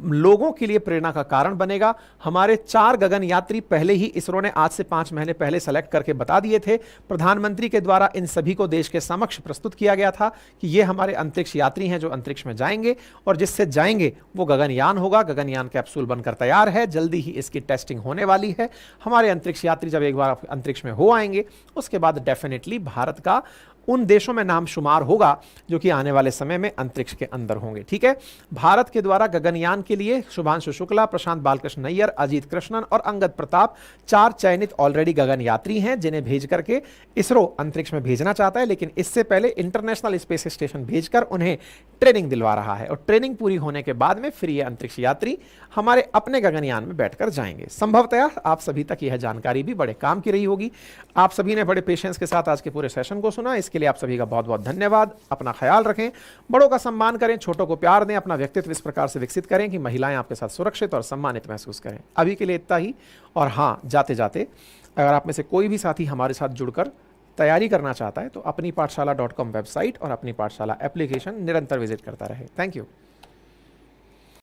लोगों के लिए प्रेरणा का कारण बनेगा। हमारे 4 गगन यात्री पहले ही इसरो ने आज से 5 महीने पहले सेलेक्ट करके बता दिए थे। प्रधानमंत्री के द्वारा इन सभी को देश के समक्ष प्रस्तुत किया गया था कि ये हमारे अंतरिक्ष यात्री हैं जो अंतरिक्ष में जाएंगे और जिससे जाएंगे वो गगनयान होगा। गगनयान कैप्सूल बनकर तैयार है, जल्दी ही इसकी टेस्टिंग होने वाली है। हमारे अंतरिक्ष यात्री जब एक बार अंतरिक्ष में हो आएंगे उसके बाद डेफिनेटली भारत का उन देशों में नाम शुमार होगा जो कि आने वाले समय में अंतरिक्ष के अंदर होंगे। ठीक है, भारत के द्वारा गगनयान के लिए शुभांशु शुक्ला, प्रशांत बालकृष्ण नैयर, अजीत कृष्णन और अंगद प्रताप 4 चयनित ऑलरेडी गगन यात्री हैं जिन्हें भेज करके इसरो अंतरिक्ष में भेजना चाहता है, लेकिन इससे पहले इंटरनेशनल स्पेस स्टेशन भेजकर उन्हें ट्रेनिंग दिलवा रहा है और ट्रेनिंग पूरी होने के बाद में फिर ये अंतरिक्ष यात्री हमारे अपने गगनयान में बैठकर जाएंगे। संभवतः आप सभी तक यह जानकारी भी बड़े काम की रही होगी। आप सभी ने बड़े पेशेंस के साथ आज के पूरे सेशन को सुना, इसके लिए आप सभी का बहुत बहुत धन्यवाद। अपना ख्याल रखें, बड़ों का सम्मान करें, छोटों को प्यार दें, अपना व्यक्तित्व इस प्रकार से विकसित करें कि महिलाएं आपके साथ सुरक्षित और सम्मानित महसूस करें। अभी के लिए इतना ही। और हाँ, जाते जाते अगर आप में से कोई भी साथी हमारे साथ जुड़कर तैयारी करना चाहता है तो अपनी पाठशाला.com वेबसाइट और अपनी पाठशाला एप्लीकेशन निरंतर विजिट करता रहे। Thank you.